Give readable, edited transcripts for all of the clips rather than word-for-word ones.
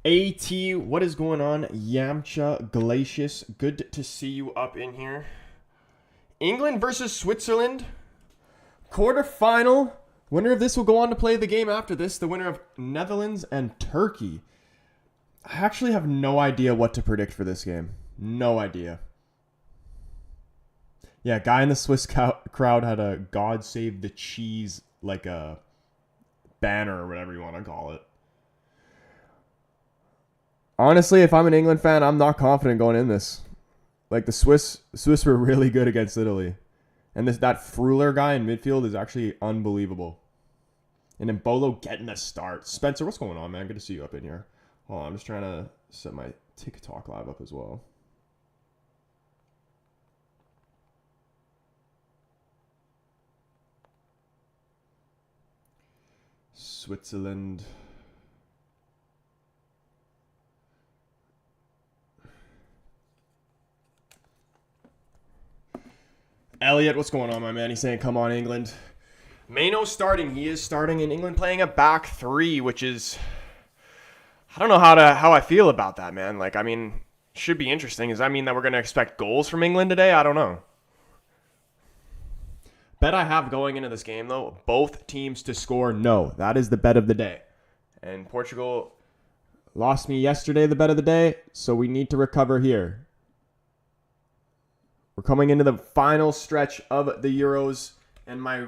AT, what is going on? Yamcha Glacius, good to see you up in here. England versus Switzerland, quarterfinal. Winner of this will go on to play the game after this. The winner of Netherlands and Turkey. I actually have no idea what to predict for this game. No idea. Yeah, guy in the Swiss crowd had a God Save the Cheese, like a banner or whatever you want to call it. Honestly, if I'm an England fan, I'm not confident going in this. Like the Swiss were really good against Italy. And that Fruler guy in midfield is actually unbelievable. And then Bolo getting a start. Spencer, what's going on, man? Good to see you up in here. Hold on, I'm just trying to set my TikTok live up as well. Switzerland. Elliot, what's going on, my man? He's saying, come on, England. Mano's starting. He is starting in England, playing a back three, which is... I don't know how I feel about that, man. Like, I mean, should be interesting. Does that mean that we're going to expect goals from England today? I don't know. Bet I have going into this game, though, both teams to score no. That is the bet of the day. And Portugal lost me yesterday, the bet of the day, so we need to recover here. We're coming into the final stretch of the Euros, and my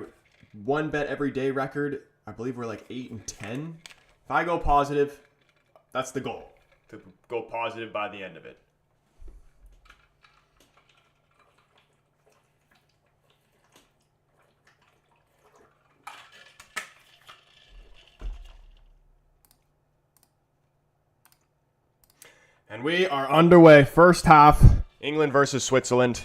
one bet every day record, I believe we're like 8-10. If I go positive, that's the goal, to go positive by the end of it. And we are underway. First half, England versus Switzerland.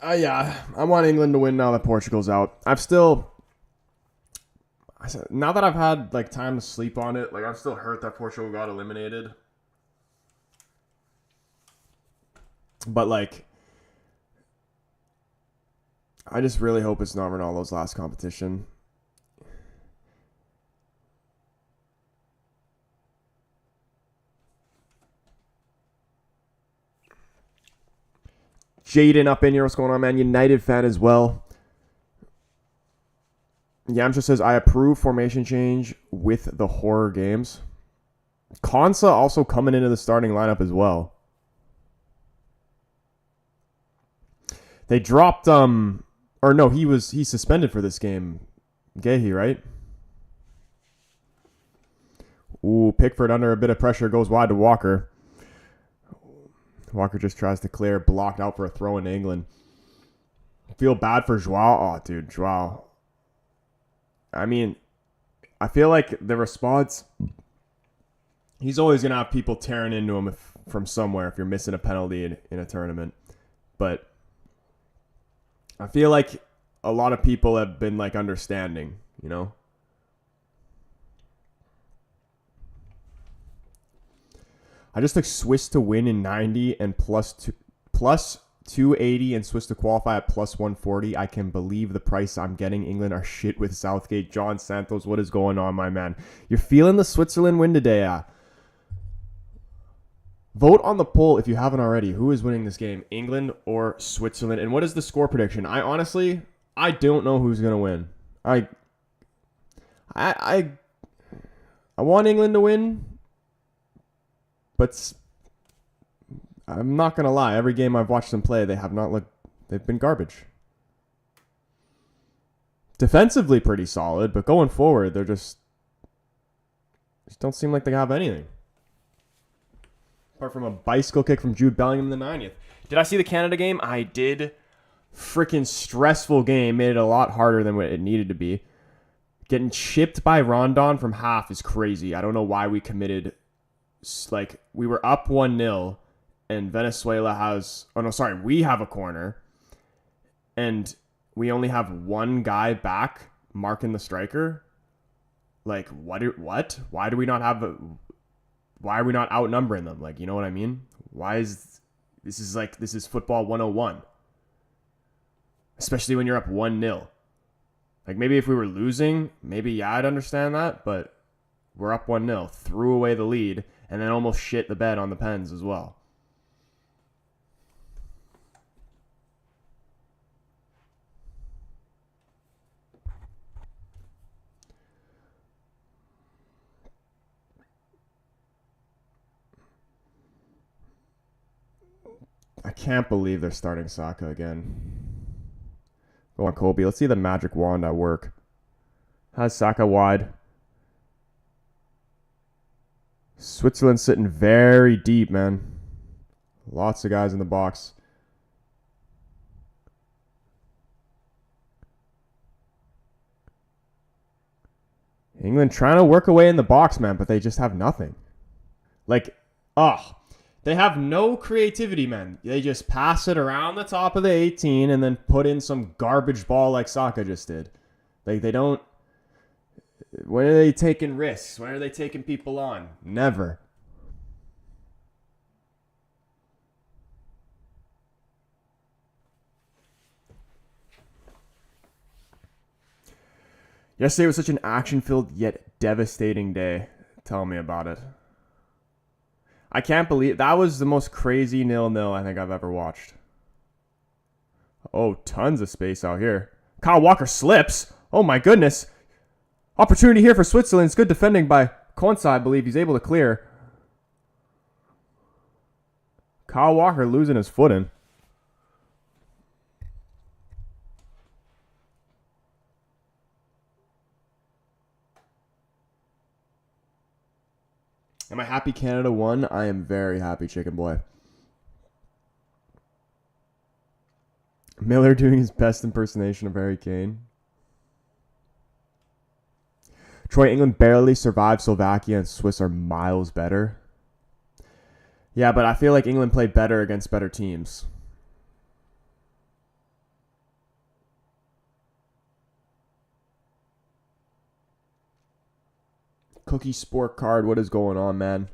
Yeah, I want England to win now that Portugal's out. Now that I've had like time to sleep on it, like I'm still hurt that Portugal got eliminated. But like, I just really hope it's not Ronaldo's last competition. Jaden up in here. What's going on, man? United fan as well. Yamcha says, I approve formation change with the horror games. Konsa also coming into the starting lineup as well. They dropped, or no, he's suspended for this game. Gehi, right? Ooh, Pickford under a bit of pressure goes wide to Walker. Walker just tries to clear, blocked out for a throw into England. Feel bad for Joao. Oh, dude, Joao. I mean, I feel like the response, he's always going to have people tearing into him from somewhere if you're missing a penalty in a tournament. But I feel like a lot of people have been like understanding, you know? I just took Swiss to win in 90 and plus 280 and Swiss to qualify at plus 140. I can believe the price I'm getting. England are shit with Southgate. John Santos, what is going on, my man? You're feeling the Switzerland win today, Vote on the poll if you haven't already. Who is winning this game, England or Switzerland? And what is the score prediction? I don't know who's going to win. I want England to win. But I'm not going to lie. Every game I've watched them play, they've been garbage. Defensively pretty solid, but going forward, they're just don't seem like they have anything. Apart from a bicycle kick from Jude Bellingham in the 90th. Did I see the Canada game? I did. Freaking stressful game. Made it a lot harder than what it needed to be. Getting chipped by Rondon from half is crazy. I don't know why we committed... Like, we were up 1-0, and Venezuela we have a corner, and we only have one guy back marking the striker. Like, what? Why are we not outnumbering them? Like, you know what I mean? This is football 101. Especially when you're up 1-0. Like, maybe if we were losing, maybe, yeah, I'd understand that, but We're up 1-0. Threw away the lead, and then almost shit the bed on the Pens as well. I can't believe they're starting Saka again. Go on, Kobe. Let's see the magic wand at work. Has Saka wide. Switzerland sitting very deep, man. Lots of guys in the box. England trying to work away in the box, man, but they just have nothing. Like, they have no creativity, man. They just pass it around the top of the 18 and then put in some garbage ball like Saka just did. Like, they don't... When are they taking risks? When are they taking people on? Never. Yesterday was such an action-filled yet devastating day. Tell me about it. I can't believe... That was the most crazy 0-0 I think I've ever watched. Oh, tons of space out here. Kyle Walker slips. Oh my goodness. Opportunity here for Switzerland. It's good defending by Konsa, I believe. He's able to clear. Kyle Walker losing his footing. Am I happy Canada won? I am very happy, chicken boy. Miller doing his best impersonation of Harry Kane. Troy, England barely survived Slovakia and Swiss are miles better. Yeah, but I feel like England played better against better teams. Cookie Sport Card, what is going on, man?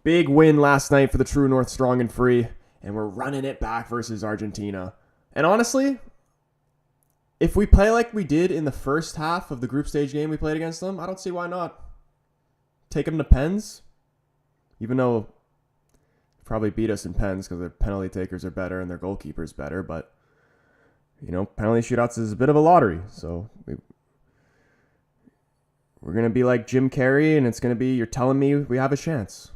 Big win last night for the True North strong and free, and we're running it back versus Argentina. And honestly, if we play like we did in the first half of the group stage game we played against them, I don't see why not. Take them to pens, even though they probably beat us in pens because their penalty takers are better and their goalkeepers better. But, you know, penalty shootouts is a bit of a lottery. So we're going to be like Jim Carrey, and it's going to be, you're telling me we have a chance.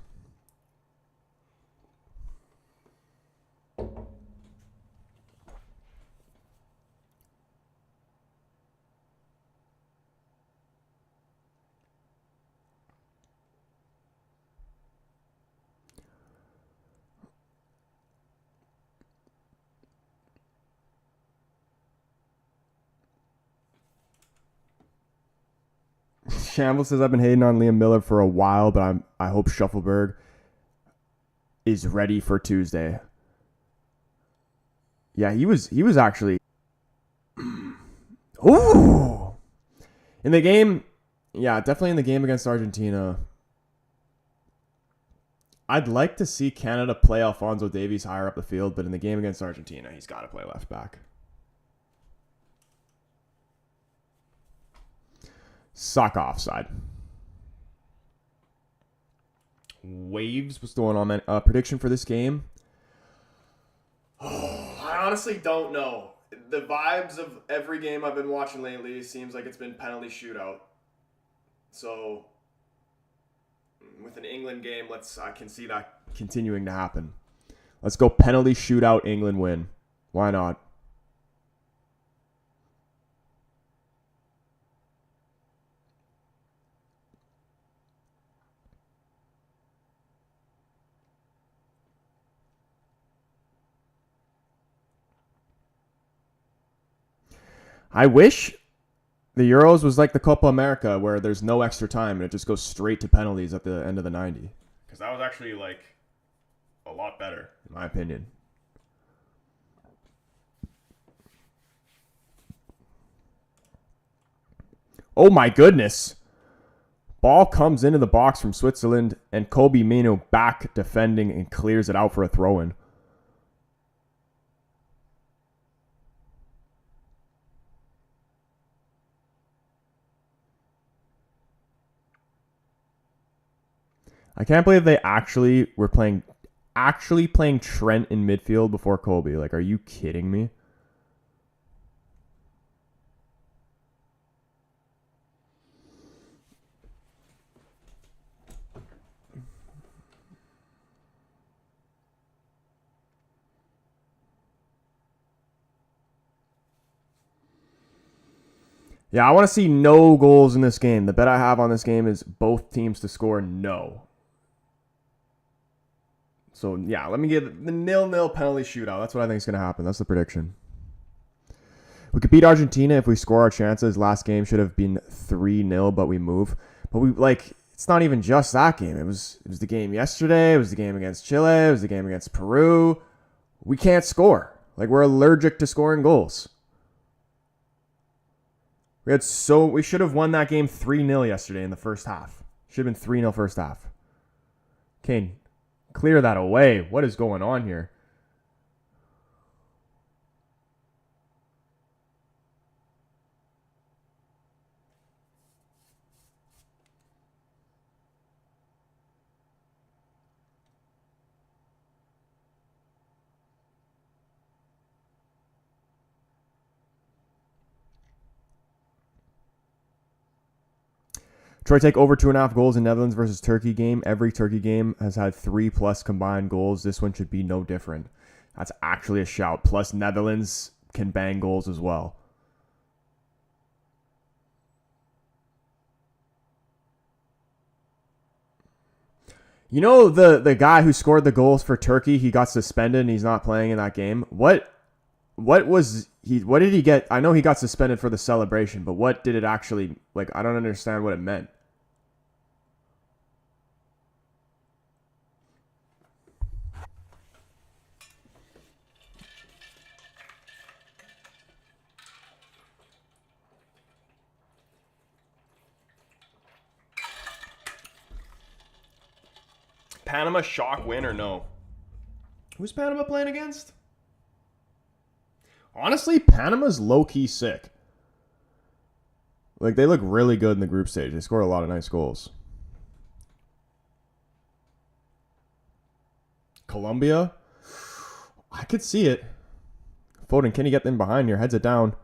Shambles says, I've been hating on Liam Miller for a while, but I hope Shuffleberg is ready for Tuesday. Yeah, he was actually... Ooh! In the game, yeah, definitely in the game against Argentina, I'd like to see Canada play Alphonso Davies higher up the field, but in the game against Argentina, he's got to play left back. Saka offside. Waves, what's going on, man? Prediction for this game? Oh, I honestly don't know. The vibes of every game I've been watching lately seems like it's been penalty shootout. So, with an England game, I can see that continuing to happen. Let's go penalty shootout, England win. Why not? I wish the Euros was like the Copa America where there's no extra time and it just goes straight to penalties at the end of the 90. Because that was actually like a lot better, in my opinion. Oh my goodness. Ball comes into the box from Switzerland and Kobe Mino back defending and clears it out for a throw-in. I can't believe they actually were playing Trent in midfield before Kobe. Like, are you kidding me? Yeah, I want to see no goals in this game. The bet I have on this game is both teams to score no. So, yeah, let me get the 0-0 penalty shootout. That's what I think is going to happen. That's the prediction. We could beat Argentina if we score our chances. Last game should have been 3-0, but we move. But it's not even just that game. It was the game yesterday. It was the game against Chile. It was the game against Peru. We can't score. Like, we're allergic to scoring goals. We should have won that game 3-0 yesterday in the first half. Should have been 3-0 first half. Kane, clear that away. What is going on here? Troy take over 2.5 goals in Netherlands versus Turkey game. Every Turkey game has had 3+ combined goals. This one should be no different. That's actually a shout. Plus, Netherlands can bang goals as well. You know the guy who scored the goals for Turkey, he got suspended and he's not playing in that game. What did he get? I know he got suspended for the celebration, but what did it actually, like, I don't understand what it meant. Panama shock win or no? Who's Panama playing against? Honestly, Panama's low-key sick. Like, they look really good in the group stage. They score a lot of nice goals. Colombia? I could see it. Foden, can you get in behind here? Heads it down.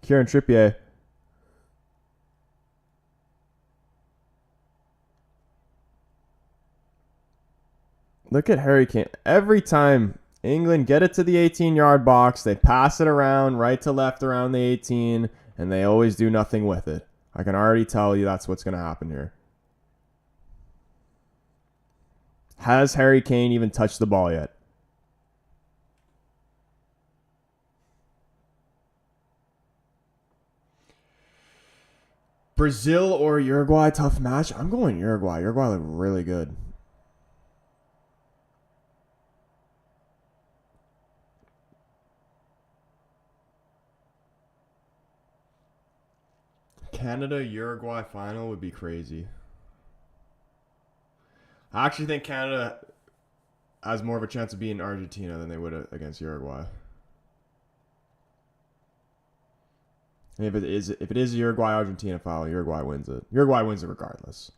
Kieran Trippier. Look at Harry Kane. Every time England get it to the 18-yard box, they pass it around, right to left around the 18, and they always do nothing with it. I can already tell you that's what's going to happen here. Has Harry Kane even touched the ball yet? Brazil or Uruguay, tough match? I'm going Uruguay. Uruguay look really good. Canada-Uruguay final would be crazy. I actually think Canada has more of a chance of beating Argentina than they would against Uruguay. And if it is a Uruguay-Argentina final, Uruguay wins it. Uruguay wins it regardless.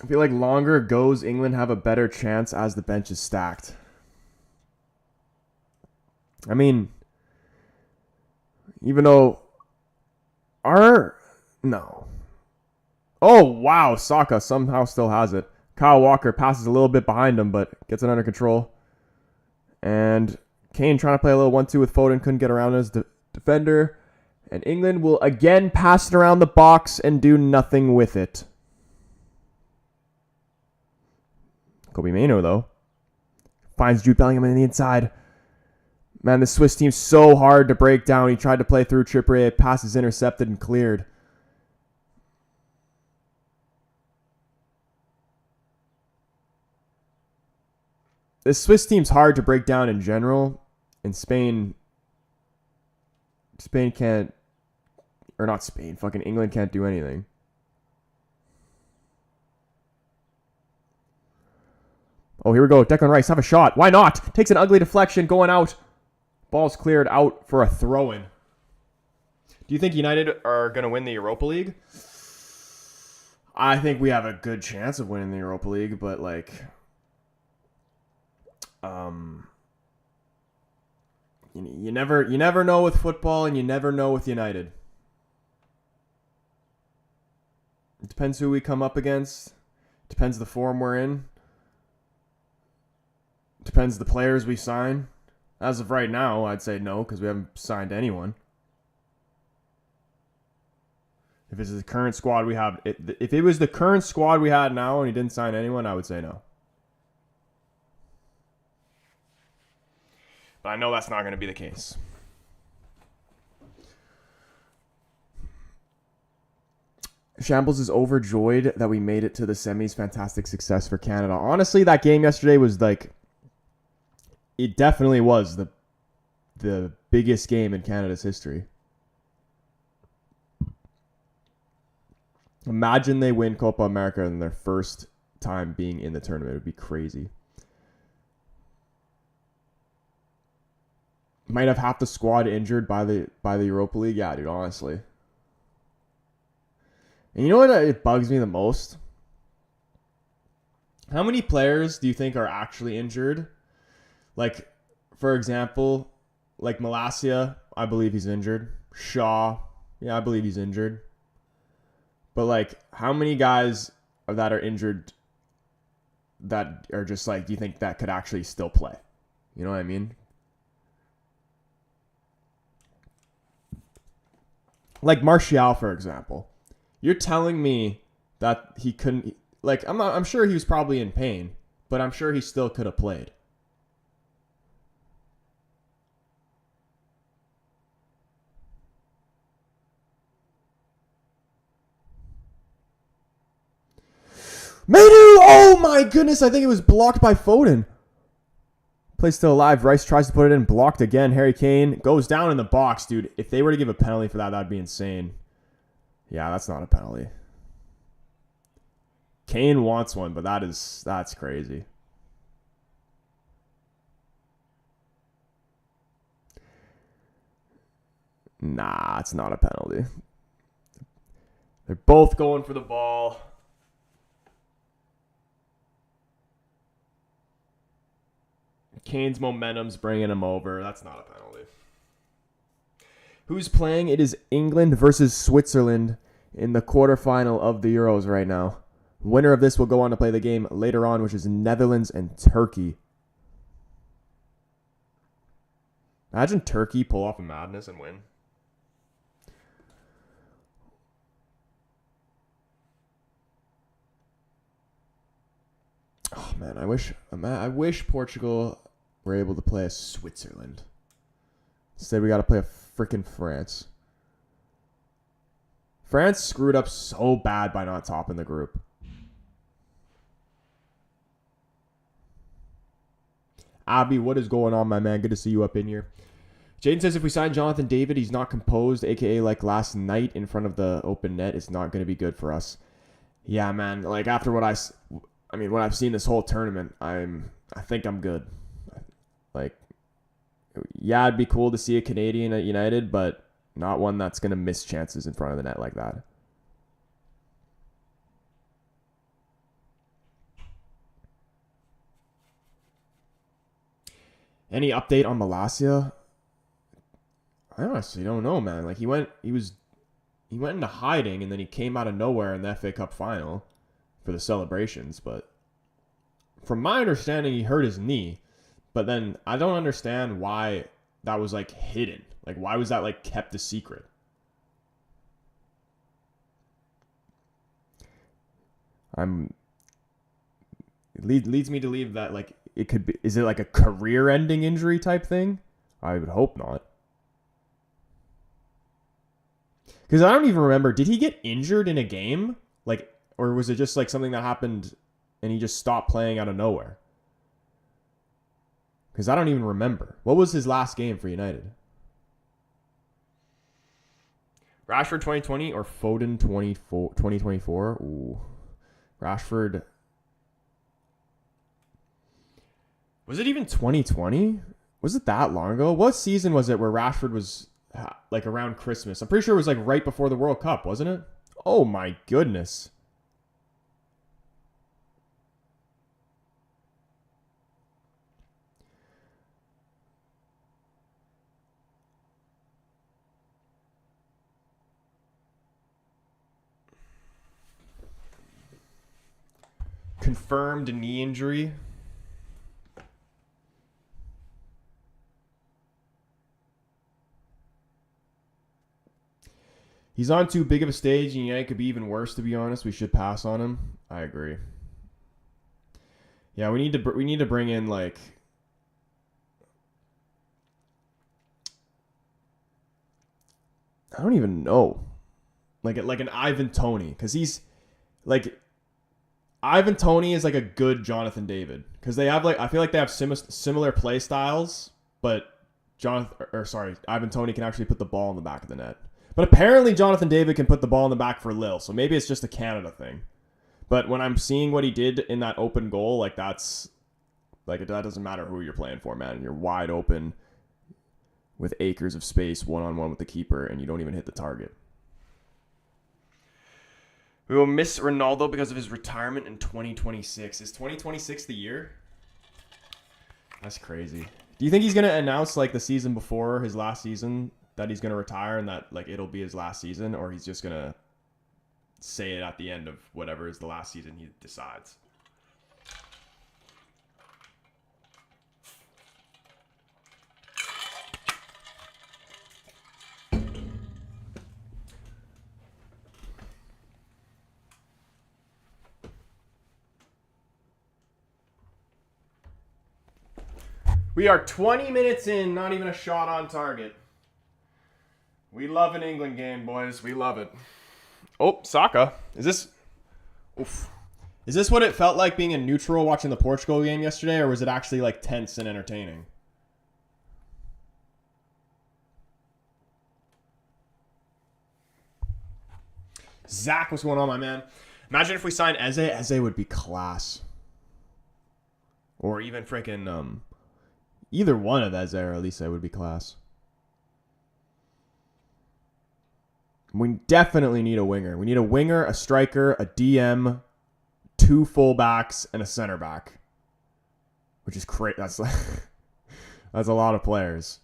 I feel like longer it goes, England have a better chance as the bench is stacked. I mean, even though no. Oh, wow. Saka somehow still has it. Kyle Walker passes a little bit behind him, but gets it under control. And Kane trying to play a little 1-2 with Foden. Couldn't get around his defender. And England will again pass it around the box and do nothing with it. Kobe Mainoo, though, finds Jude Bellingham on the inside. Man, the Swiss team's so hard to break down. He tried to play through Trippier. Pass is intercepted and cleared. The Swiss team's hard to break down in general. And Spain can't Or not Spain. Fucking England can't do anything. Oh, here we go. Declan Rice, have a shot. Why not? Takes an ugly deflection, going out. Ball's cleared out for a throw-in. Do you think United are going to win the Europa League? I think we have a good chance of winning the Europa League, but like, you never know with football, and you never know with United. It depends who we come up against. Depends the form we're in. Depends the players we sign. As of right now, I'd say no, because we haven't signed anyone. If it's the current squad we have, if it was the current squad we had now and he didn't sign anyone, I would say no. But I know that's not going to be the case. Shambles is overjoyed that we made it to the semis. Fantastic success for Canada. Honestly, that game yesterday was like, it definitely was the biggest game in Canada's history. Imagine they win Copa America in their first time being in the tournament. It would be crazy. Might have half the squad injured by the Europa League. Yeah, dude, honestly. And you know what it bugs me the most? How many players do you think are actually injured? Like, for example, like Malacia, I believe he's injured. Shaw, yeah, I believe he's injured. But, like, how many guys that are injured that are just, like, do you think that could actually still play? You know what I mean? Like Martial, for example. You're telling me that he couldn't... Like, I'm sure he was probably in pain, but I'm sure he still could have played. Manu! Oh my goodness, I think it was blocked by Foden. Play still alive. Rice tries to put it in. Blocked again. Harry Kane goes down in the box, dude. If they were to give a penalty for that, that'd be insane. Yeah, that's not a penalty. Kane wants one, but that's crazy. Nah, it's not a penalty. They're both going for the ball. Kane's momentum's bringing him over. That's not a penalty. Who's playing? It is England versus Switzerland in the quarterfinal of the Euros right now. Winner of this will go on to play the game later on, which is Netherlands and Turkey. Imagine Turkey pull off a madness and win. Oh man, I wish Portugal were able to play a Switzerland. Instead, we got to play a freaking France. France screwed up so bad by not topping the group. Abby, what is going on, my man? Good to see you up in here. Jaden says if we sign Jonathan David, he's not composed, a.k.a. like last night in front of the open net. It's not going to be good for us. Yeah, man. Like, after what what I've seen this whole tournament, I think I'm good. Like, yeah, it'd be cool to see a Canadian at United, but not one that's going to miss chances in front of the net like that. Any update on Malacia? I honestly don't know, man. Like, he went into hiding, and then he came out of nowhere in the FA Cup final for the celebrations, but from my understanding, he hurt his knee. But then I don't understand why that was like hidden. Like, why was that like kept a secret? It leads me to believe that like it could be. Is it like a career-ending injury type thing? I would hope not. Because I don't even remember. Did he get injured in a game? Like, or was it just like something that happened and he just stopped playing out of nowhere? Because I don't even remember. What was his last game for United? Rashford 2020 or Foden 2024? Ooh. Rashford. Was it even 2020? Was it that long ago? What season was it where Rashford was like around Christmas? I'm pretty sure it was like right before the World Cup, wasn't it? Oh my goodness. Confirmed knee injury. He's on too big of a stage, and United could be even worse, to be honest. We should pass on him. I agree. Yeah, we need to bring in like I don't even know. Like an Ivan Toney, because he's like Ivan Toney is like a good Jonathan David, because they have like I feel like they have similar play styles, but Ivan Toney can actually put the ball in the back of the net. But apparently Jonathan David can put the ball in the back for Lille, so maybe it's just a Canada thing. But when I'm seeing what he did in that open goal, like that doesn't matter who you're playing for, man. You're wide open with acres of space, one-on-one with the keeper, and you don't even hit the target. We will miss Ronaldo because of his retirement in 2026. Is 2026 the year? That's crazy. Do you think he's going to announce like the season before his last season that he's going to retire and that like it'll be his last season, or he's just going to say it at the end of whatever is the last season he decides? We are 20 minutes in, not even a shot on target. We love an England game, boys. We love it. Oh, Saka. Is this what it felt like being a neutral watching the Portugal game yesterday, or was it actually like tense and entertaining? Zach, what's going on, my man? Imagine if we signed Eze. Eze would be class. Or even freaking either one of Eze or Elise would be class. We definitely need a winger. We need a winger, a striker, a DM, 2 fullbacks, and a center back. Which is crazy. That's a lot of players.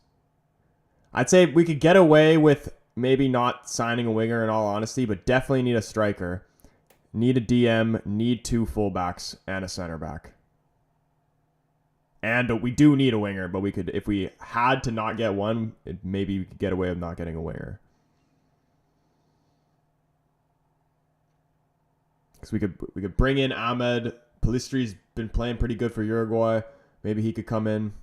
I'd say we could get away with maybe not signing a winger in all honesty, but definitely need a striker, need a DM, need 2 fullbacks, and a center back. And we do need a winger, but we could, if we had to not get one, maybe we could get away with not getting a winger. Because we could bring in Ahmed. Pelistri's been playing pretty good for Uruguay. Maybe he could come in.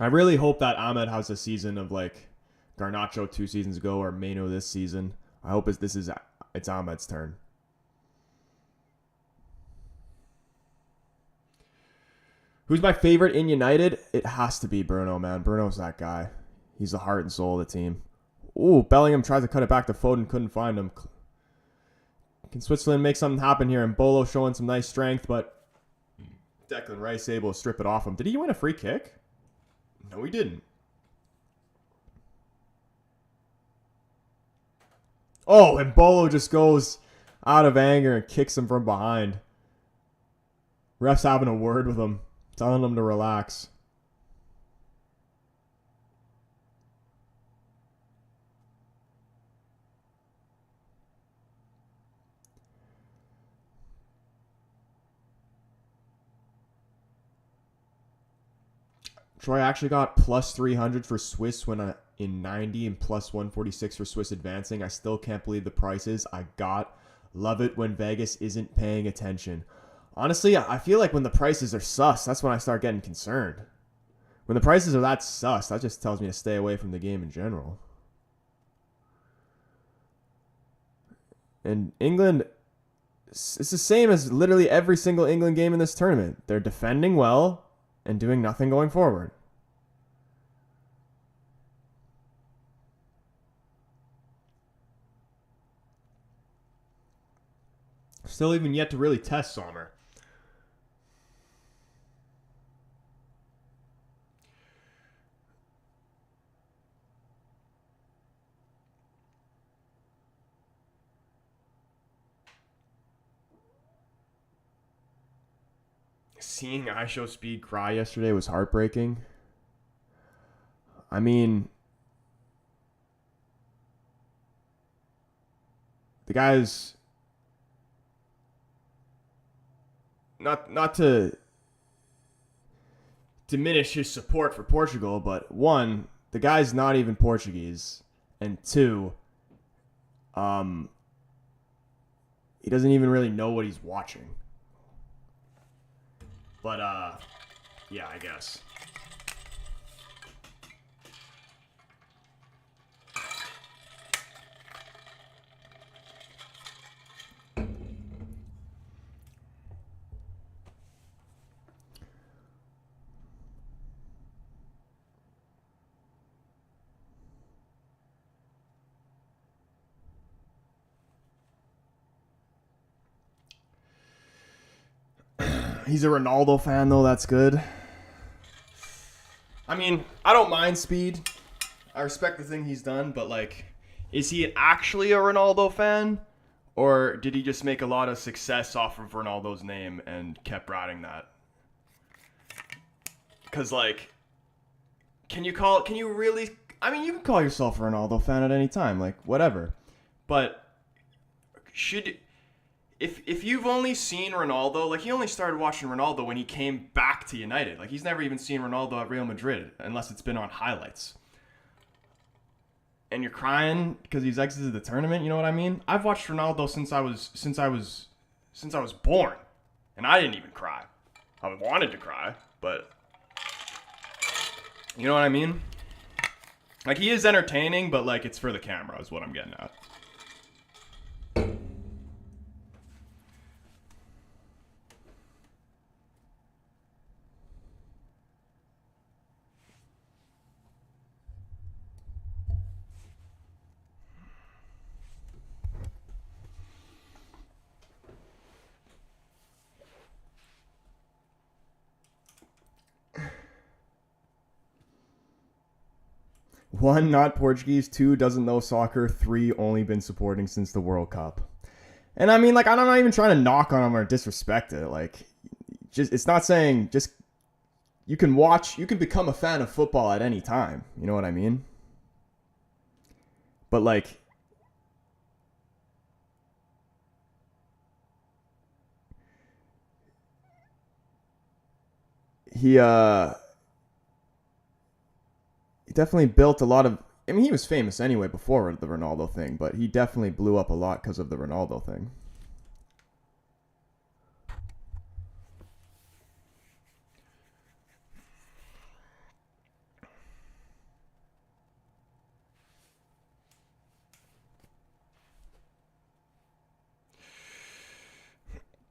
I really hope that Ahmed has a season of like Garnacho 2 seasons ago or Mano this season. I hope it's Ahmed's turn. Who's my favorite in United? It has to be Bruno, man. Bruno's that guy. He's the heart and soul of the team. Ooh, Bellingham tries to cut it back to Foden. Couldn't find him. Can Switzerland make something happen here? And Bolo showing some nice strength, but Declan Rice able to strip it off him. Did he win a free kick? No, he didn't. Oh, and Bolo just goes out of anger and kicks him from behind. Ref's having a word with him, telling him to relax. Troy actually got plus 300 for Swiss when in 90 and plus 146 for Swiss advancing. I still can't believe the prices I got. Love it when Vegas isn't paying attention. Honestly, I feel like when the prices are sus, that's when I start getting concerned. When the prices are that sus, that just tells me to stay away from the game in general. And England, it's the same as literally every single England game in this tournament. They're defending well and doing nothing going forward. Still even yet to really test Sommer. Seeing IShowSpeed cry yesterday was heartbreaking. I mean, the guy's not to diminish his support for Portugal, but one, the guy's not even Portuguese, and two, he doesn't even really know what he's watching. But yeah, I guess. He's a Ronaldo fan, though. That's good. I mean, I don't mind Speed. I respect the thing he's done, but, like, is he actually a Ronaldo fan? Or did he just make a lot of success off of Ronaldo's name and kept riding that? Because, like, can you really... I mean, you can call yourself a Ronaldo fan at any time. Like, whatever. But If you've only seen Ronaldo, like he only started watching Ronaldo when he came back to United. Like he's never even seen Ronaldo at Real Madrid unless it's been on highlights. And you're crying because he's exited the tournament, you know what I mean? I've watched Ronaldo since I was born. And I didn't even cry. I wanted to cry, but you know what I mean? Like he is entertaining, but like it's for the camera is what I'm getting at. One, not Portuguese. Two, doesn't know soccer. Three, only been supporting since the World Cup. And I mean, like, I'm not even trying to knock on him or disrespect it. Like, just it's not saying just you can become a fan of football at any time. You know what I mean? But like, he definitely built a lot of... I mean, he was famous anyway before the Ronaldo thing, but he definitely blew up a lot because of the Ronaldo thing.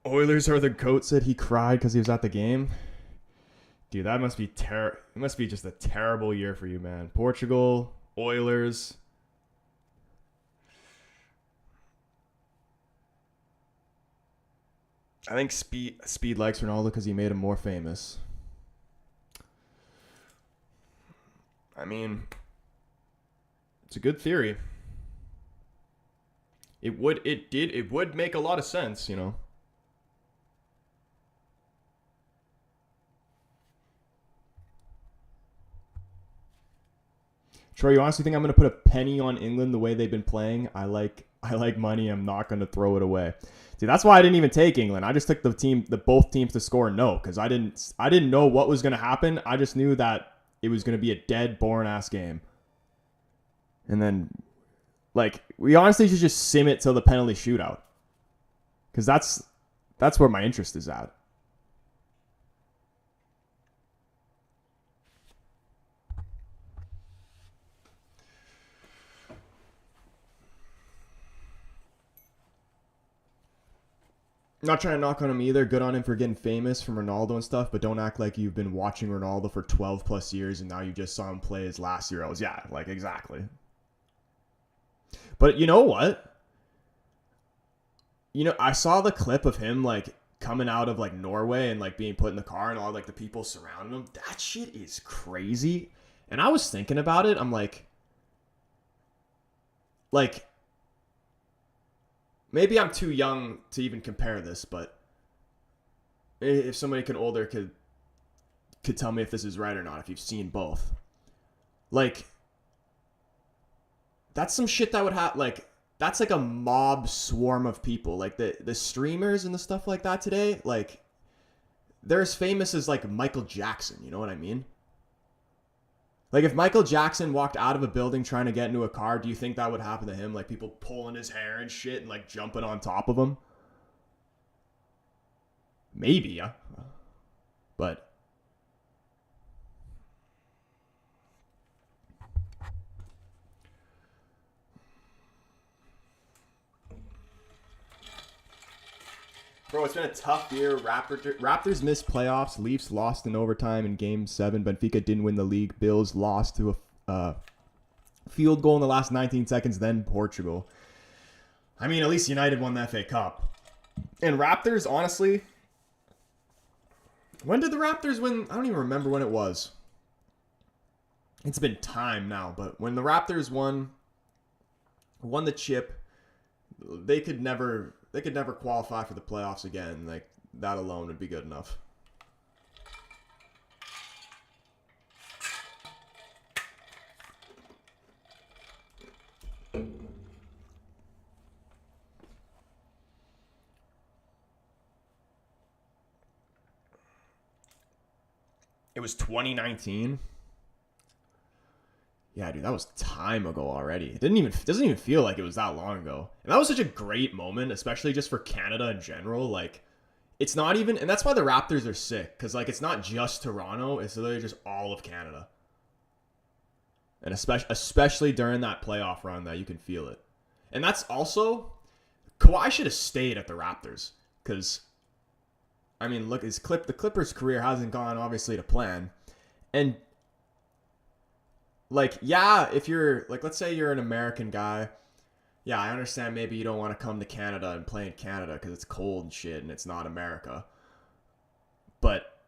Oilers are the GOAT said he cried because he was at the game. Dude, that must be it must be just a terrible year for you, man. Portugal, Oilers. I think Speed likes Ronaldo because he made him more famous. I mean, it's a good theory. It would make a lot of sense, you know. Troy, you honestly think I'm going to put a penny on England the way they've been playing? I like money. I'm not going to throw it away. See, that's why I didn't even take England. I just took both teams to score no, because I didn't know what was going to happen. I just knew that it was going to be a dead, boring-ass game. And then, like, we honestly should just sim it till the penalty shootout. Because that's where my interest is at. Not trying to knock on him either. Good on him for getting famous from Ronaldo and stuff, but don't act like you've been watching Ronaldo for 12 plus years and now you just saw him play his last Euros. Yeah, like exactly. But you know what? You know, I saw the clip of him like coming out of like Norway and like being put in the car and all like the people surrounding him. That shit is crazy. And I was thinking about it. I'm like maybe I'm too young to even compare this, but if somebody older could tell me if this is right or not, if you've seen both. Like, that's some shit that would have, like, that's like a mob swarm of people. Like, the streamers and the stuff like that today, like, they're as famous as, like, Michael Jackson, you know what I mean? Like, if Michael Jackson walked out of a building trying to get into a car, do you think that would happen to him? Like, people pulling his hair and shit and, like, jumping on top of him? Maybe, yeah. But bro, it's been a tough year. Raptors missed playoffs. Leafs lost in overtime in Game 7. Benfica didn't win the league. Bills lost to a field goal in the last 19 seconds. Then Portugal. I mean, at least United won the FA Cup. And Raptors, honestly, when did the Raptors win? I don't even remember when it was. It's been time now, but when the Raptors won the chip, they could never qualify for the playoffs again. Like, that alone would be good enough. It was 2019. Yeah, dude, that was time ago already. It doesn't even feel like it was that long ago. And that was such a great moment, especially just for Canada in general. Like, it's not even, and that's why the Raptors are sick, because like it's not just Toronto, it's literally just all of Canada. And especially during that playoff run, that you can feel it. And that's also, Kawhi should have stayed at the Raptors, because I mean, look, the Clippers' career hasn't gone obviously to plan. And like, yeah, if you're like, let's say you're an American guy, yeah, I understand maybe you don't want to come to Canada and play in Canada because it's cold and shit and it's not America. But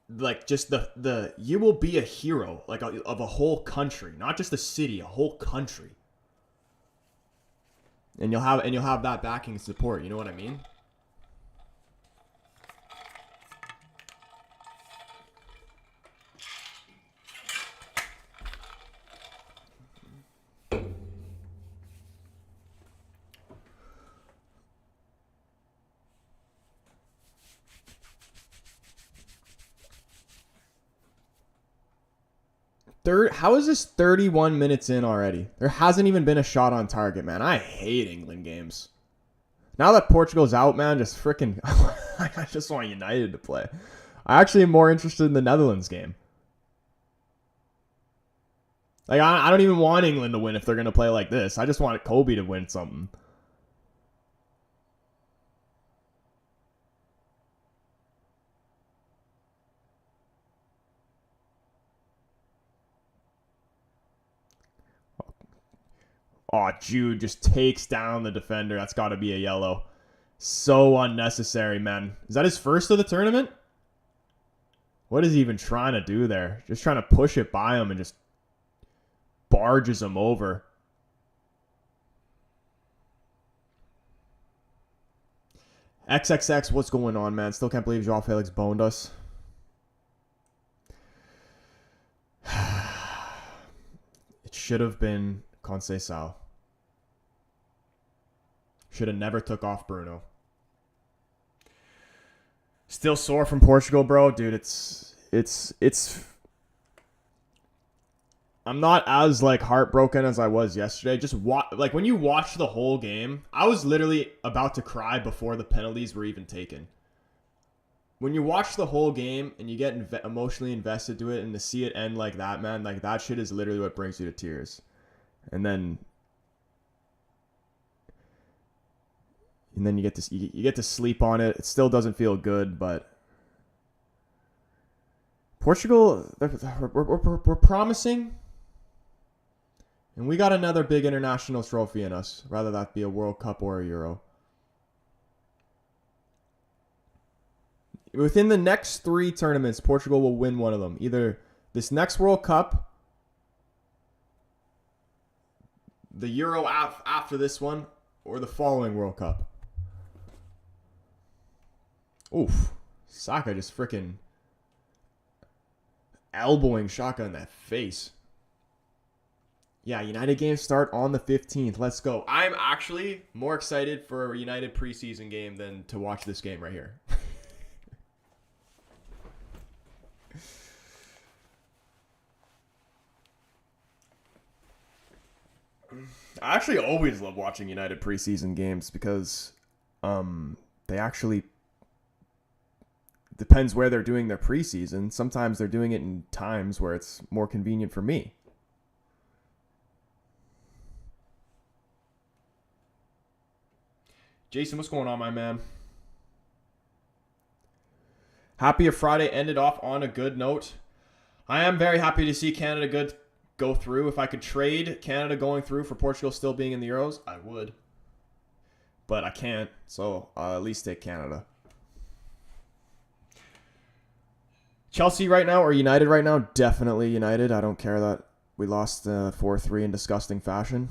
like, just the you will be a hero, like, of a whole country, not just a city, a whole country. And you'll have that backing and support, you know what I mean? How is this 31 minutes in already? There hasn't even been a shot on target, man. I hate England games. Now that Portugal's out, man, just freaking... I just want United to play. I actually am more interested in the Netherlands game. Like, I don't even want England to win if they're going to play like this. I just want Kobe to win something. Oh, Jude just takes down the defender. That's got to be a yellow. So unnecessary, man. Is that his first of the tournament? What is he even trying to do there? Just trying to push it by him and just barges him over. XXX, what's going on, man? Still can't believe Joao Felix boned us. It should have been Conceição. Should have never took off Bruno. Still sore from Portugal, bro. Dude, it's I'm not as like heartbroken as I was yesterday. Just like when you watch the whole game, I was literally about to cry before the penalties were even taken. When you watch the whole game and you get emotionally invested to it, and to see it end like that, man, like that shit is literally what brings you to tears. And then you get to sleep on it. It still doesn't feel good, but Portugal, we're promising, and we got another big international trophy in us, whether that be a World Cup or a Euro. Within the next 3 tournaments, Portugal will win one of them. Either this next World Cup, the Euro after this one, or the following World Cup. Oof. Saka just freaking elbowing Shaka in that face. Yeah, United games start on the 15th. Let's go. I'm actually more excited for a United preseason game than to watch this game right here. I actually always love watching United preseason games because they actually depends where they're doing their preseason. Sometimes they're doing it in times where it's more convenient for me. Jason, what's going on, my man? Happy a Friday ended off on a good note. I am very happy to see Canada go through. If I could trade Canada going through for Portugal still being in the Euros, I would. But I can't, so I'll at least take Canada. Chelsea right now or United right now? Definitely United. I don't care that we lost 4-3 in disgusting fashion.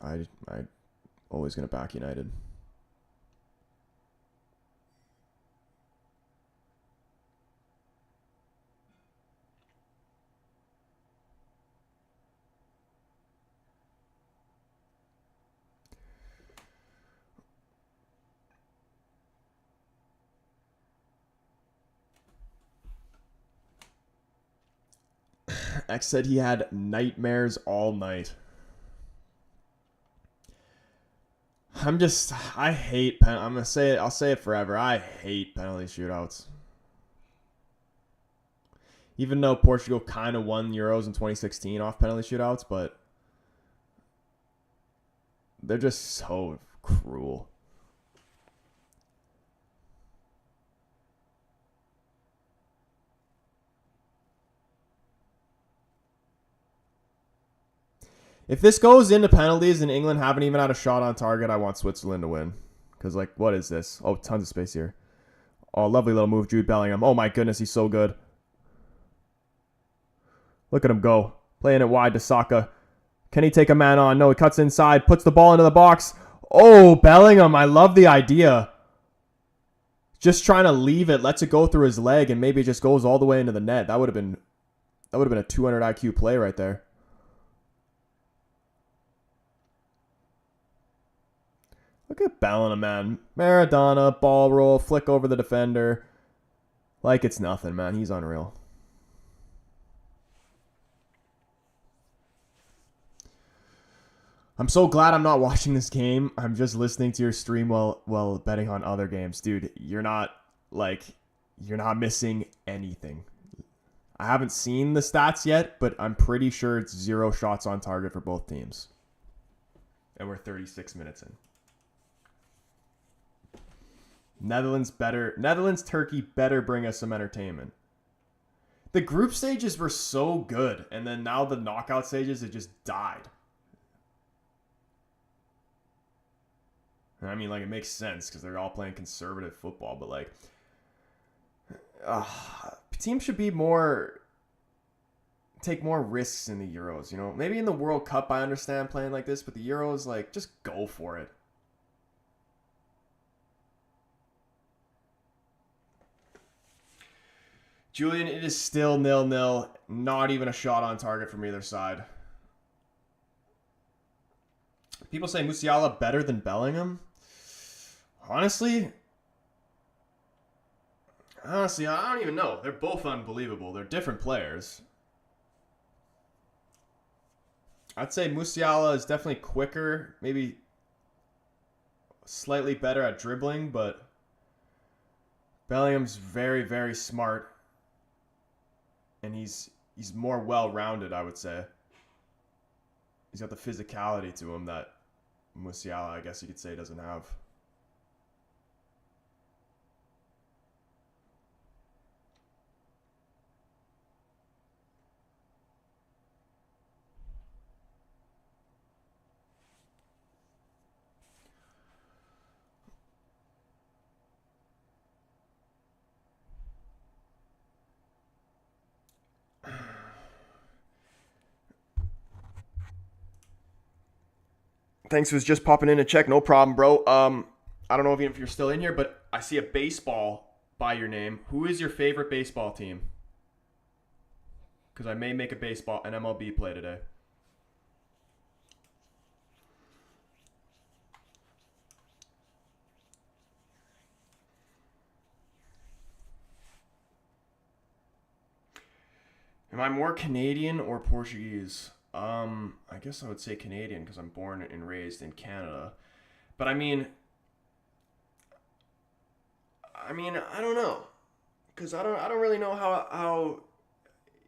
I always going to back United. X said he had nightmares all night. I hate I'm gonna say it. I'll say it forever. I hate penalty shootouts. Even though Portugal kind of won Euros in 2016 off penalty shootouts, but they're just so cruel. If this goes into penalties and England haven't even had a shot on target, I want Switzerland to win. Because, like, what is this? Oh, tons of space here. Oh, lovely little move, Jude Bellingham. Oh, my goodness, he's so good. Look at him go. Playing it wide to Saka. Can he take a man on? No, he cuts inside, puts the ball into the box. Oh, Bellingham, I love the idea. Just trying to leave it, lets it go through his leg, and maybe it just goes all the way into the net. That would have been a 200 IQ play right there. Look at Bellingham, man. Maradona, ball roll, flick over the defender. Like it's nothing, man. He's unreal. I'm so glad I'm not watching this game. I'm just listening to your stream while betting on other games. Dude, you're not missing anything. I haven't seen the stats yet, but I'm pretty sure it's 0 shots on target for both teams. And we're 36 minutes in. Netherlands, Turkey better bring us some entertainment. The group stages were so good, and then now the knockout stages, it just died. I mean, like, it makes sense because they're all playing conservative football, but, like, teams should be take more risks in the Euros, you know? Maybe in the World Cup, I understand playing like this, but the Euros, like, just go for it. Julian, it is still 0-0. Not even a shot on target from either side. People say Musiala better than Bellingham. Honestly, I don't even know. They're both unbelievable. They're different players. I'd say Musiala is definitely quicker, maybe slightly better at dribbling, but Bellingham's very, very smart. And he's more well-rounded, I would say. He's got the physicality to him that Musiala, I guess you could say, doesn't have. Thanks for just popping in to check. No problem, bro. I don't know if you're still in here, but I see a baseball by your name. Who is your favorite baseball team? Because I may make an MLB play today. Am I more Canadian or Portuguese? I guess I would say Canadian because I'm born and raised in Canada. But I mean, I don't know, because I don't really know how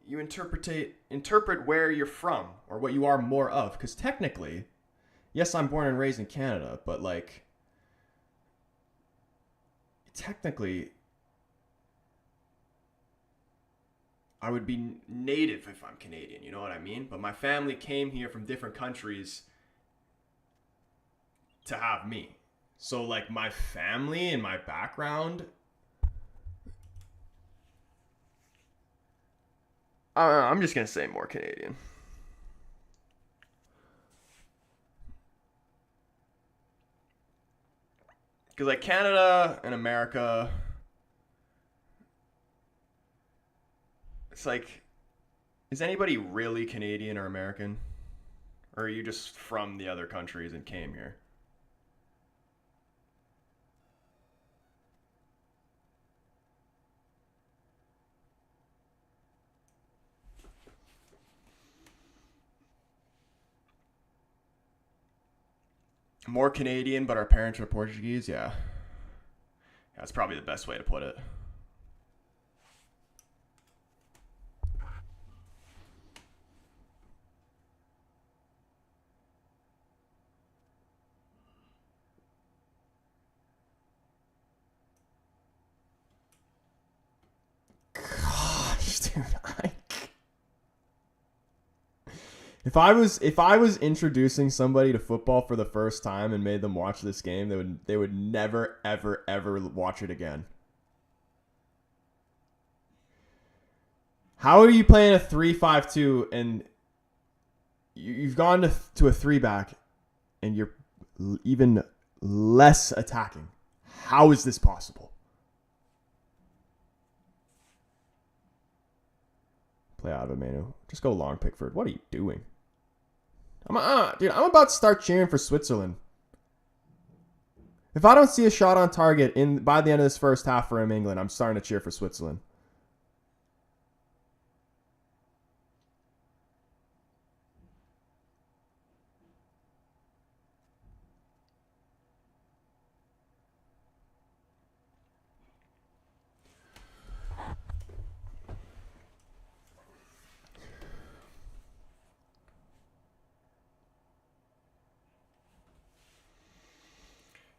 you interpret where you're from or what you are more of. Because technically, yes, I'm born and raised in Canada, but like, technically, I would be native if I'm Canadian, you know what I mean? But my family came here from different countries to have me. So, like, my family and my background, I'm just going to say more Canadian. Because, like, Canada and America, it's like, is anybody really Canadian or American? Or are you just from the other countries and came here? More Canadian, but our parents are Portuguese? Yeah. That's probably the best way to put it. Gosh, dude, If I was introducing somebody to football for the first time and made them watch this game, they would never ever watch it again. How are you playing a 3-5-2 and you've gone to a 3-back and you're even less attacking? How is this possible? Play out of it, Manu. Just go long, Pickford. What are you doing? Dude, I'm about to start cheering for Switzerland. If I don't see a shot on target by the end of this first half for England, I'm starting to cheer for Switzerland.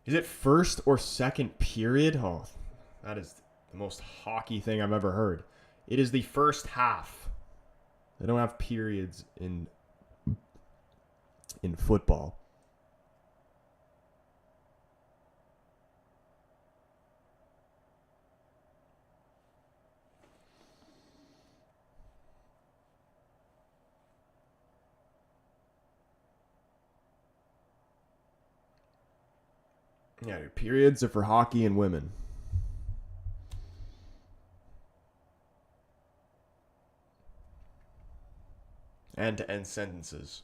Is it first or second period? Oh, that is the most hockey thing I've ever heard. It is the first half. They don't have periods in football. Yeah, dude, periods are for hockey and women. And to end sentences.